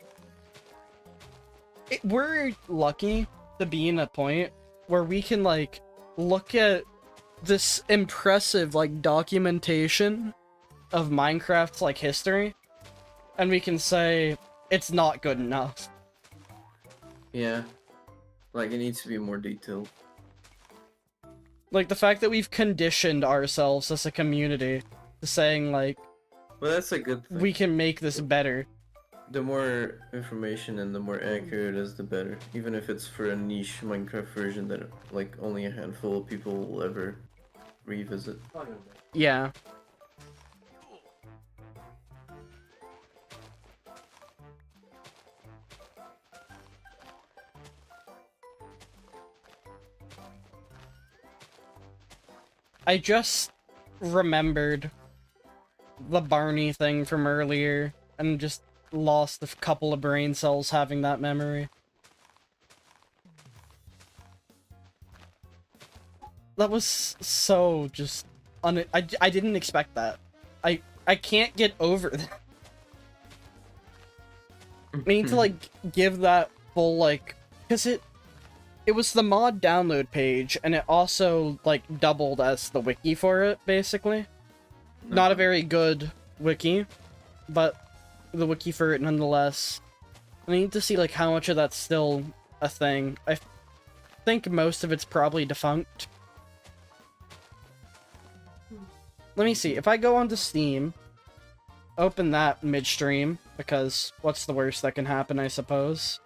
we're lucky to be in a point where we can, like, look at this impressive, like, documentation of Minecraft's, like, history, and we can say, it's not good enough. Yeah, like it needs to be more detailed. Like, the fact that we've conditioned ourselves as a community to saying, like, Well, that's a good thing. we can make this better. The more information and the more accurate is, the better. Even if it's for a niche Minecraft version that like only a handful of people will ever revisit. Yeah. I just remembered the Barney thing from earlier and just lost a couple of brain cells having that memory. That was so just I didn't expect that. I can't get over that. We need to like give that full like because it was the mod download page and it also like doubled as the wiki for it basically. Not a very good wiki, but the wiki for it nonetheless. I need to see like how much of that's still a thing. I think most of it's probably defunct. Let me see. If I go onto Steam, open that midstream, because what's the worst that can happen, I suppose?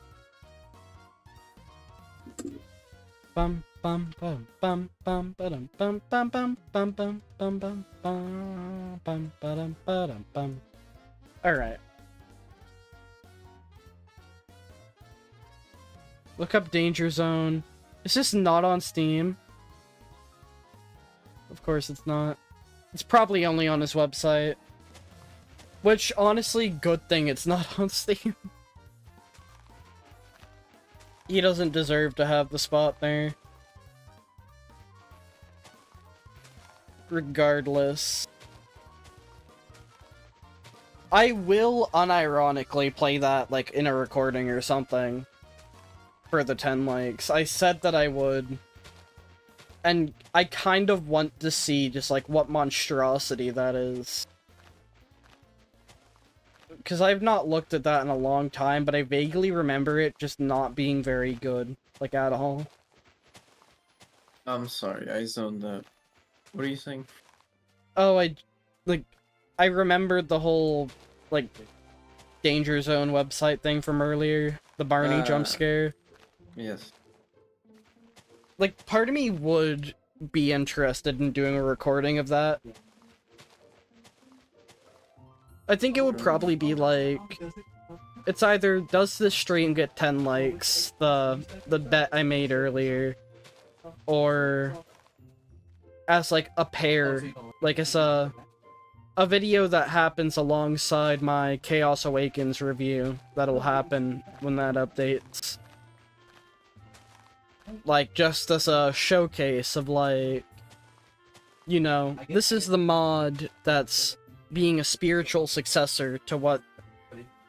Bum bum bum bum bum bum bum bum bum bum bum bum bum bum bum bum bum bum. All right. Look up Danger Zone. Is this not on Steam? Of course it's not. It's probably only on his website. Which, honestly, good thing it's not on Steam. He doesn't deserve to have the spot there. Regardless. I will unironically play that, like, in a recording or something. For the 10 likes. I said that I would. And I kind of want to see just, like, what monstrosity that is. Because I've not looked at that in a long time, but I vaguely remember it just not being very good. Like, at all. I'm sorry, I zoned out. What are you saying? Oh, I remembered the whole, like, Danger Zone website thing from earlier. The Barney jump scare. Yes. Like, part of me would be interested in doing a recording of that. I think it would probably be like It's either does this stream get 10 likes, the bet I made earlier, or as like a pair, like it's a video that happens alongside my Chaos Awakens review that'll happen when that updates. Like, just as a showcase of, like, you know, this is the mod that's being a spiritual successor to what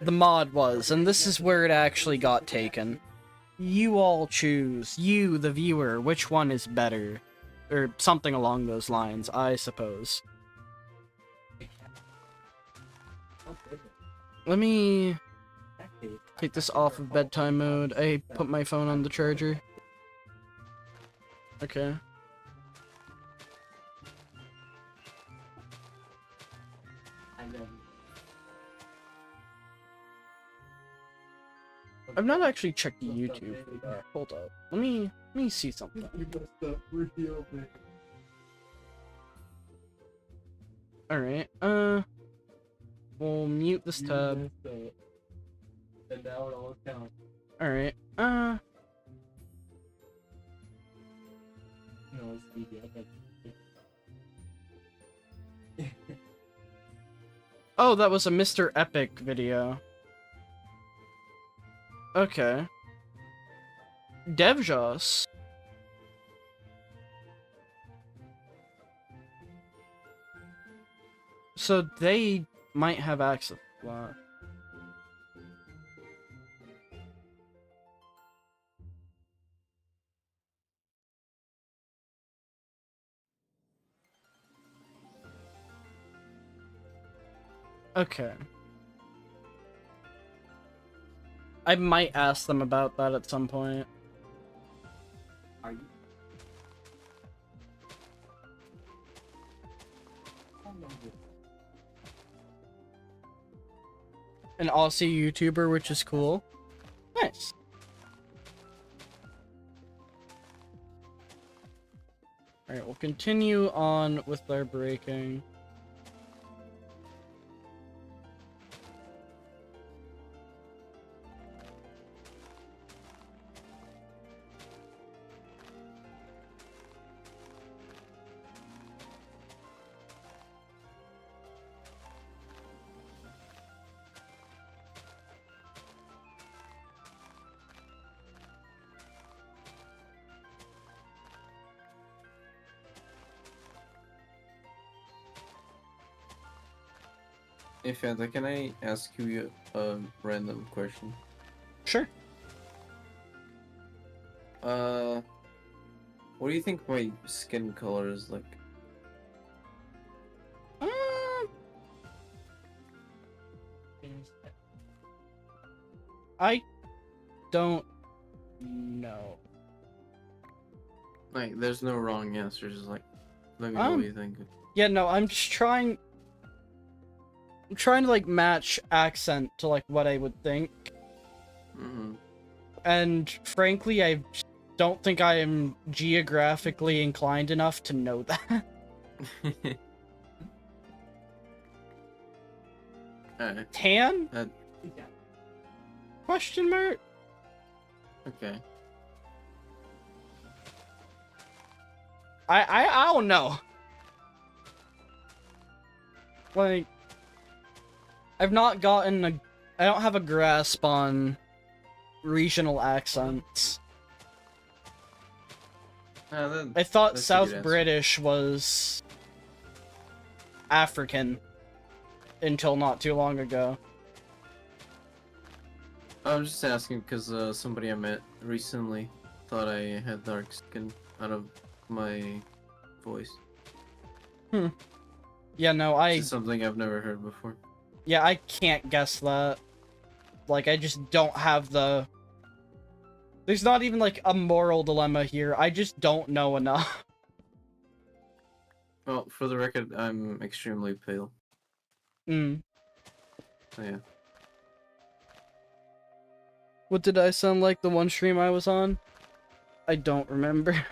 the mod was, and this is where it actually got taken. You all choose, you, the viewer, which one is better. Or something along those lines, I suppose. Let me take this off of bedtime mode. I put my phone on the charger. Okay. I've not actually checked YouTube for that. Hold up. Let me see something. Alright, we'll mute this tab. Alright, oh, that was a Mr. Epic video. Okay. Devjas. So they might have access to that. Okay. I might ask them about that at some point. Are you? An Aussie YouTuber, which is cool. Nice. Alright, we'll continue on with our breaking. Hey Fanta, can I ask you a random question? Sure. What do you think my skin color is like? I don't know. Like, there's no wrong answer, just like, let me know what you think. Yeah, no, I'm just trying... I'm trying to, like, match accent to, like, what I would think. Mm-hmm. And, frankly, I don't think I am geographically inclined enough to know that. Alright. Tan? Yeah. Question mark? Okay. I don't know. Like, I've not gotten a... I don't have a grasp on regional accents. I thought that's a South good answer. British was African until not too long ago. I'm just asking because somebody I met recently thought I had dark skin out of my voice. Yeah, no, It's something I've never heard before. Yeah, I can't guess that. Like, I just don't have the... There's not even, like, a moral dilemma here. I just don't know enough. Well, for the record, I'm extremely pale. Mm. So yeah. What did I sound like the one stream I was on? I don't remember.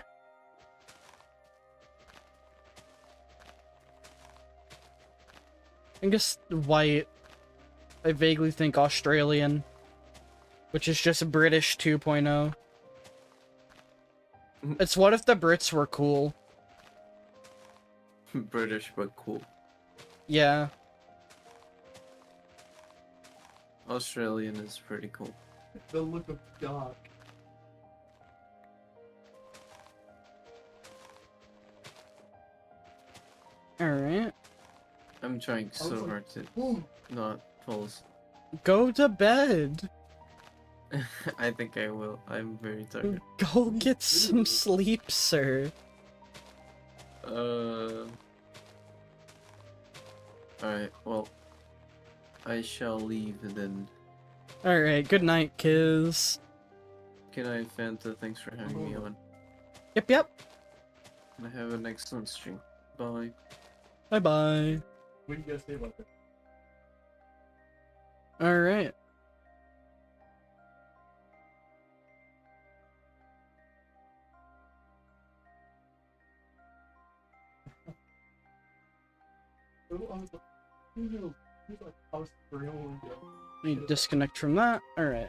I guess white. I vaguely think Australian. which is just British 2.0. It's what if the Brits were cool? British but cool. Yeah. Australian is pretty cool. The look of God. Alright. I'm trying I was so like, hard to Ooh, not fall asleep. Go to bed. I think I will. I'm very tired. Go get some sleep, sir. Alright, well, I shall leave then. Alright, good night, kids. Good night, Fanta. Thanks for having me on. Yep, yep. And have an excellent stream. Bye. Bye-bye. what do you guys say about that? Alright. Let me disconnect from that. Alright.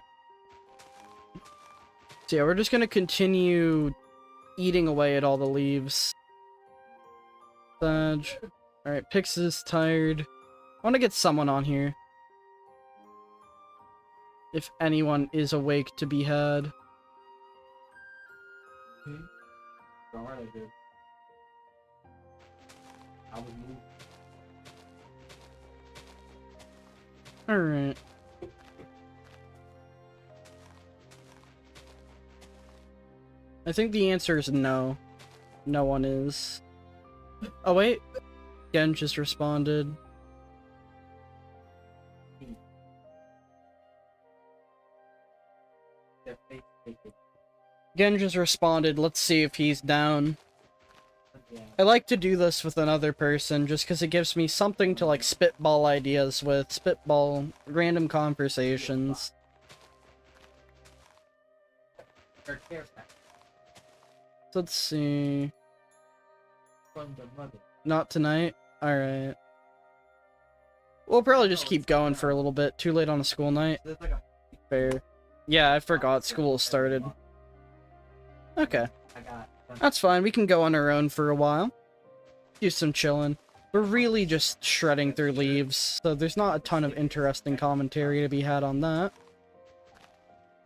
So yeah, we're just gonna continue eating away at all the leaves. Sage. Alright, Pix is tired. I want to get someone on here. If anyone is awake to be had. Alright, I did. I was moved. Alright. I think the answer is no. No one is. Oh wait. Gen just responded. Gen just responded. Let's see if he's down. Yeah. I like to do this with another person just because it gives me something to like spitball ideas with, spitball random conversations. Her care pack So let's see. from the mother. Not tonight? Alright. We'll probably just keep going for a little bit. Too late on a school night. There's like a Fair. Yeah, I forgot school started. Okay. I got That's fine. We can go on our own for a while. Do some chilling. We're really just shredding through leaves, so there's not a ton of interesting commentary to be had on that.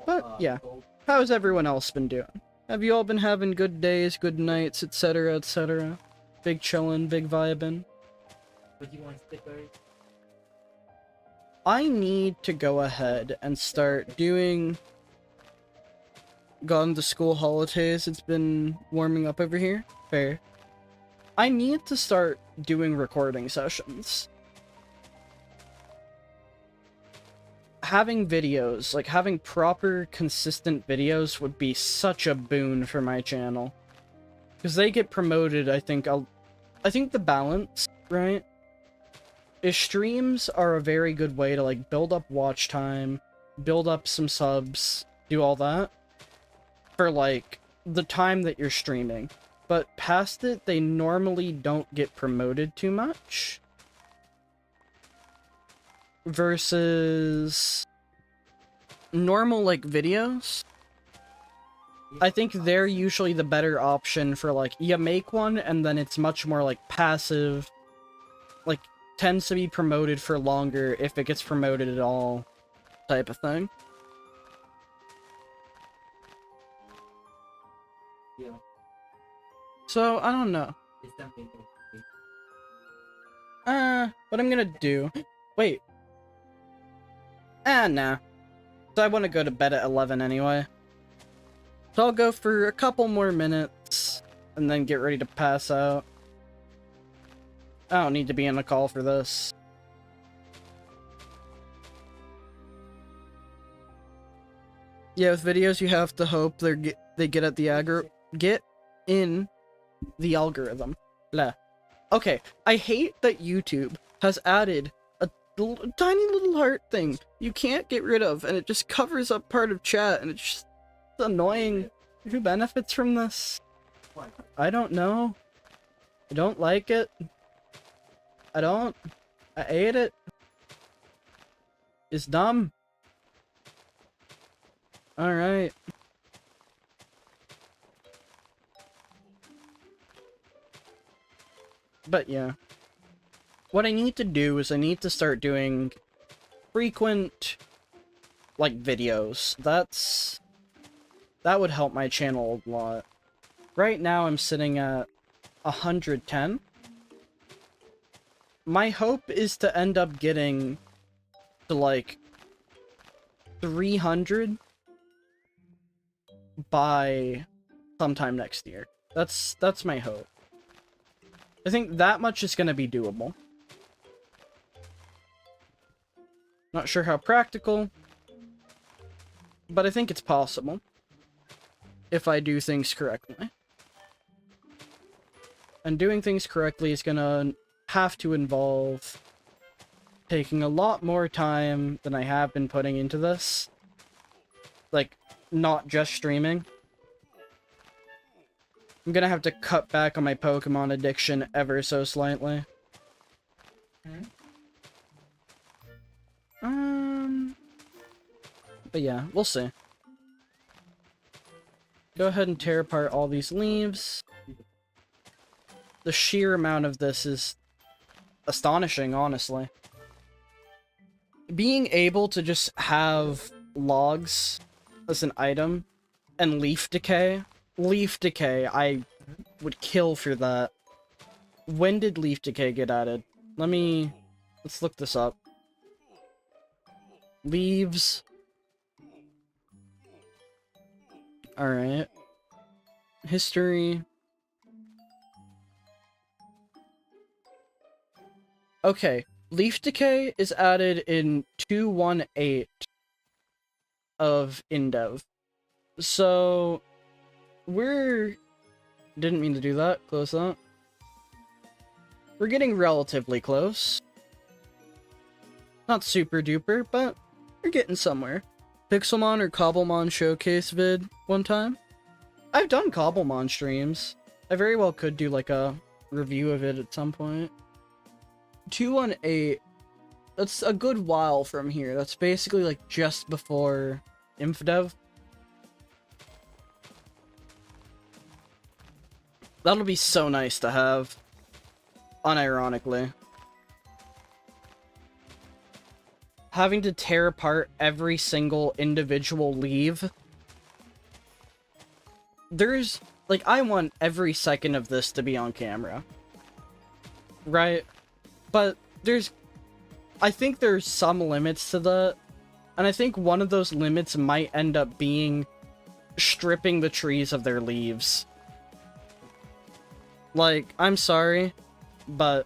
But, yeah. How's everyone else been doing? Have you all been having good days, good nights, etc., etc.? Big chillin', big vibin'? But you want stickers? I need to go ahead and start doing... Gone to school holidays, it's been warming up over here. Fair. I need to start doing recording sessions. Having videos, like having proper, consistent videos would be such a boon for my channel. Because they get promoted, I think the balance, right? Is streams are a very good way to like build up watch time, build up some subs, do all that. For like the time that you're streaming. But past it, they normally don't get promoted too much. Versus normal like videos. I think they're usually the better option for like, you make one and then it's much more like passive. Like, tends to be promoted for longer if it gets promoted at all, type of thing. Yeah. So, I don't know. It's something. What I'm gonna do... Wait. Nah. So I want to go to bed at 11 anyway. So I'll go for a couple more minutes, and then get ready to pass out. I don't need to be in a call for this. Yeah, with videos you have to hope they get at the get in the algorithm. Blah. Okay, I hate that YouTube has added a tiny little heart thing you can't get rid of, and it just covers up part of chat, and it's just annoying. Who benefits from this? I don't know. I don't like it. I hate it. It's dumb. Alright. But yeah. What I need to do is I need to start doing frequent, like, videos. That would help my channel a lot. Right now I'm sitting at 110. My hope is to end up getting to, like, 300 by sometime next year. That's my hope. I think that much is gonna be doable. Not sure how practical, but I think it's possible if I do things correctly. And doing things correctly is gonna have to involve taking a lot more time than I have been putting into this. Like, not just streaming. I'm gonna have to cut back on my Pokemon addiction ever so slightly. But yeah, we'll see. Go ahead and tear apart all these leaves. The sheer amount of this is astonishing, honestly. Being able to just have logs as an item and leaf decay. Leaf decay, I would kill for that. When did leaf decay get added? Let's look this up. Leaves. Alright. History. Okay. Leaf decay is added in 218 of Indev. So, didn't mean to do that. Close that. We're getting relatively close. Not super duper, but we're getting somewhere. Pixelmon or Cobblemon showcase vid one time. I've done Cobblemon streams. I very well could do like a review of it at some point. 218. That's a good while from here. That's basically like just before in-20100125. That'll be so nice to have. Unironically. Having to tear apart every single individual leaf. Like, I want every second of this to be on camera. Right? But I think there's some limits to that. And I think one of those limits might end up being stripping the trees of their leaves. Like, I'm sorry, but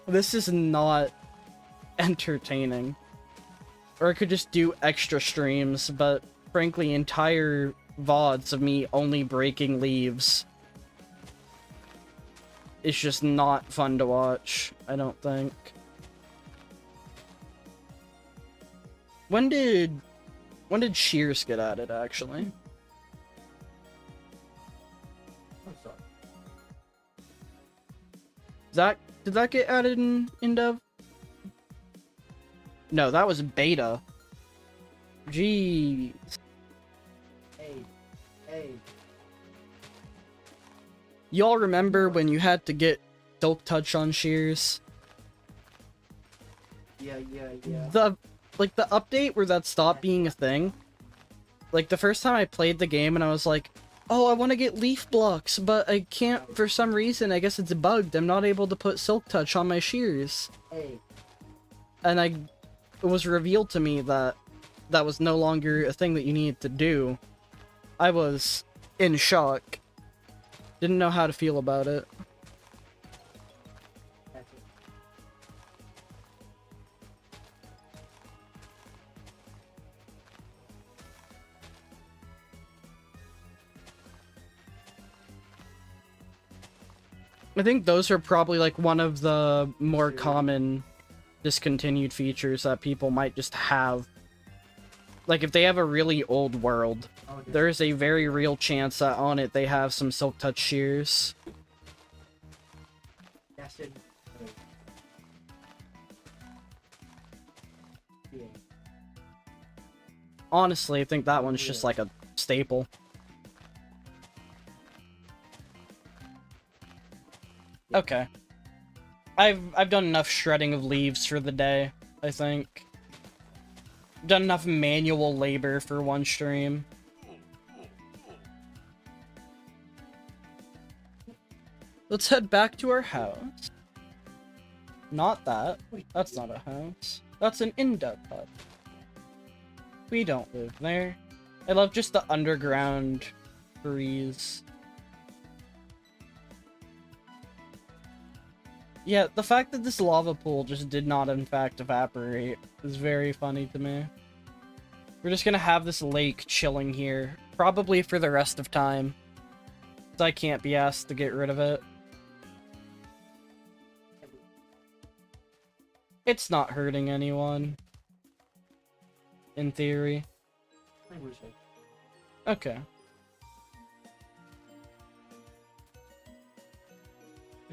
this is not entertaining. Or I could just do extra streams, but frankly, entire VODs of me only breaking leaves. It's just not fun to watch, I don't think. When did shears get added, actually? I'm sorry. Did that get added in Indev? No, that was beta. Jeez. Hey. Y'all remember when you had to get Silk Touch on shears? Yeah. The update where that stopped being a thing. Like, the first time I played the game and I was like, oh, I want to get leaf blocks, but I can't for some reason. I guess it's bugged. I'm not able to put Silk Touch on my shears. Hey. And it was revealed to me that that was no longer a thing that you needed to do. I was in shock. Didn't know how to feel about it. That's it. I think those are probably like one of the more common discontinued features that people might just have. Like, if they have a really old world, Oh, dude. there's a very real chance that on it they have some Silk Touch shears. That's it. Yeah. honestly, I think that one's just like a staple. Okay. I've done enough shredding of leaves for the day, I think. Done enough manual labor for one stream. Let's head back to our house. Not that. That's not a house. That's an Indev hut. We don't live there. I love just the underground breeze. Yeah, the fact that this lava pool just did not in fact evaporate is very funny to me. We're just gonna have this lake chilling here, probably for the rest of time. So I can't be asked to get rid of it. It's not hurting anyone. In theory. Okay.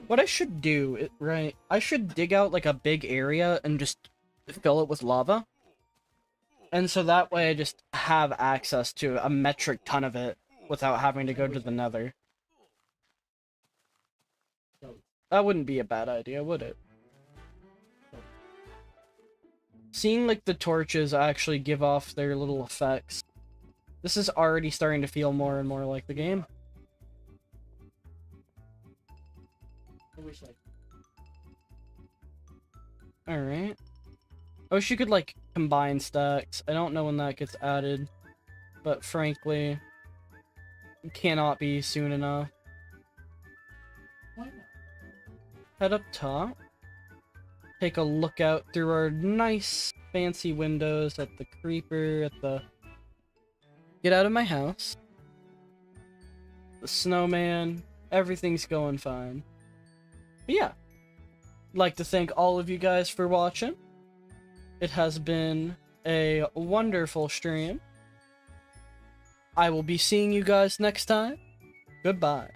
What I should do, right, I should dig out like a big area and just fill it with lava. And so that way I just have access to a metric ton of it without having to go to the nether. That wouldn't be a bad idea, would it? Seeing like the torches actually give off their little effects. This is already starting to feel more and more like the game. Alright. I wish you could like combine stacks. I don't know when that gets added. But frankly, it cannot be soon enough. Head up top. Take a look out through our nice fancy windows at the creeper, at the... Get out of my house. The snowman. Everything's going fine. But yeah. I'd like to thank all of you guys for watching. It has been a wonderful stream. I will be seeing you guys next time. Goodbye.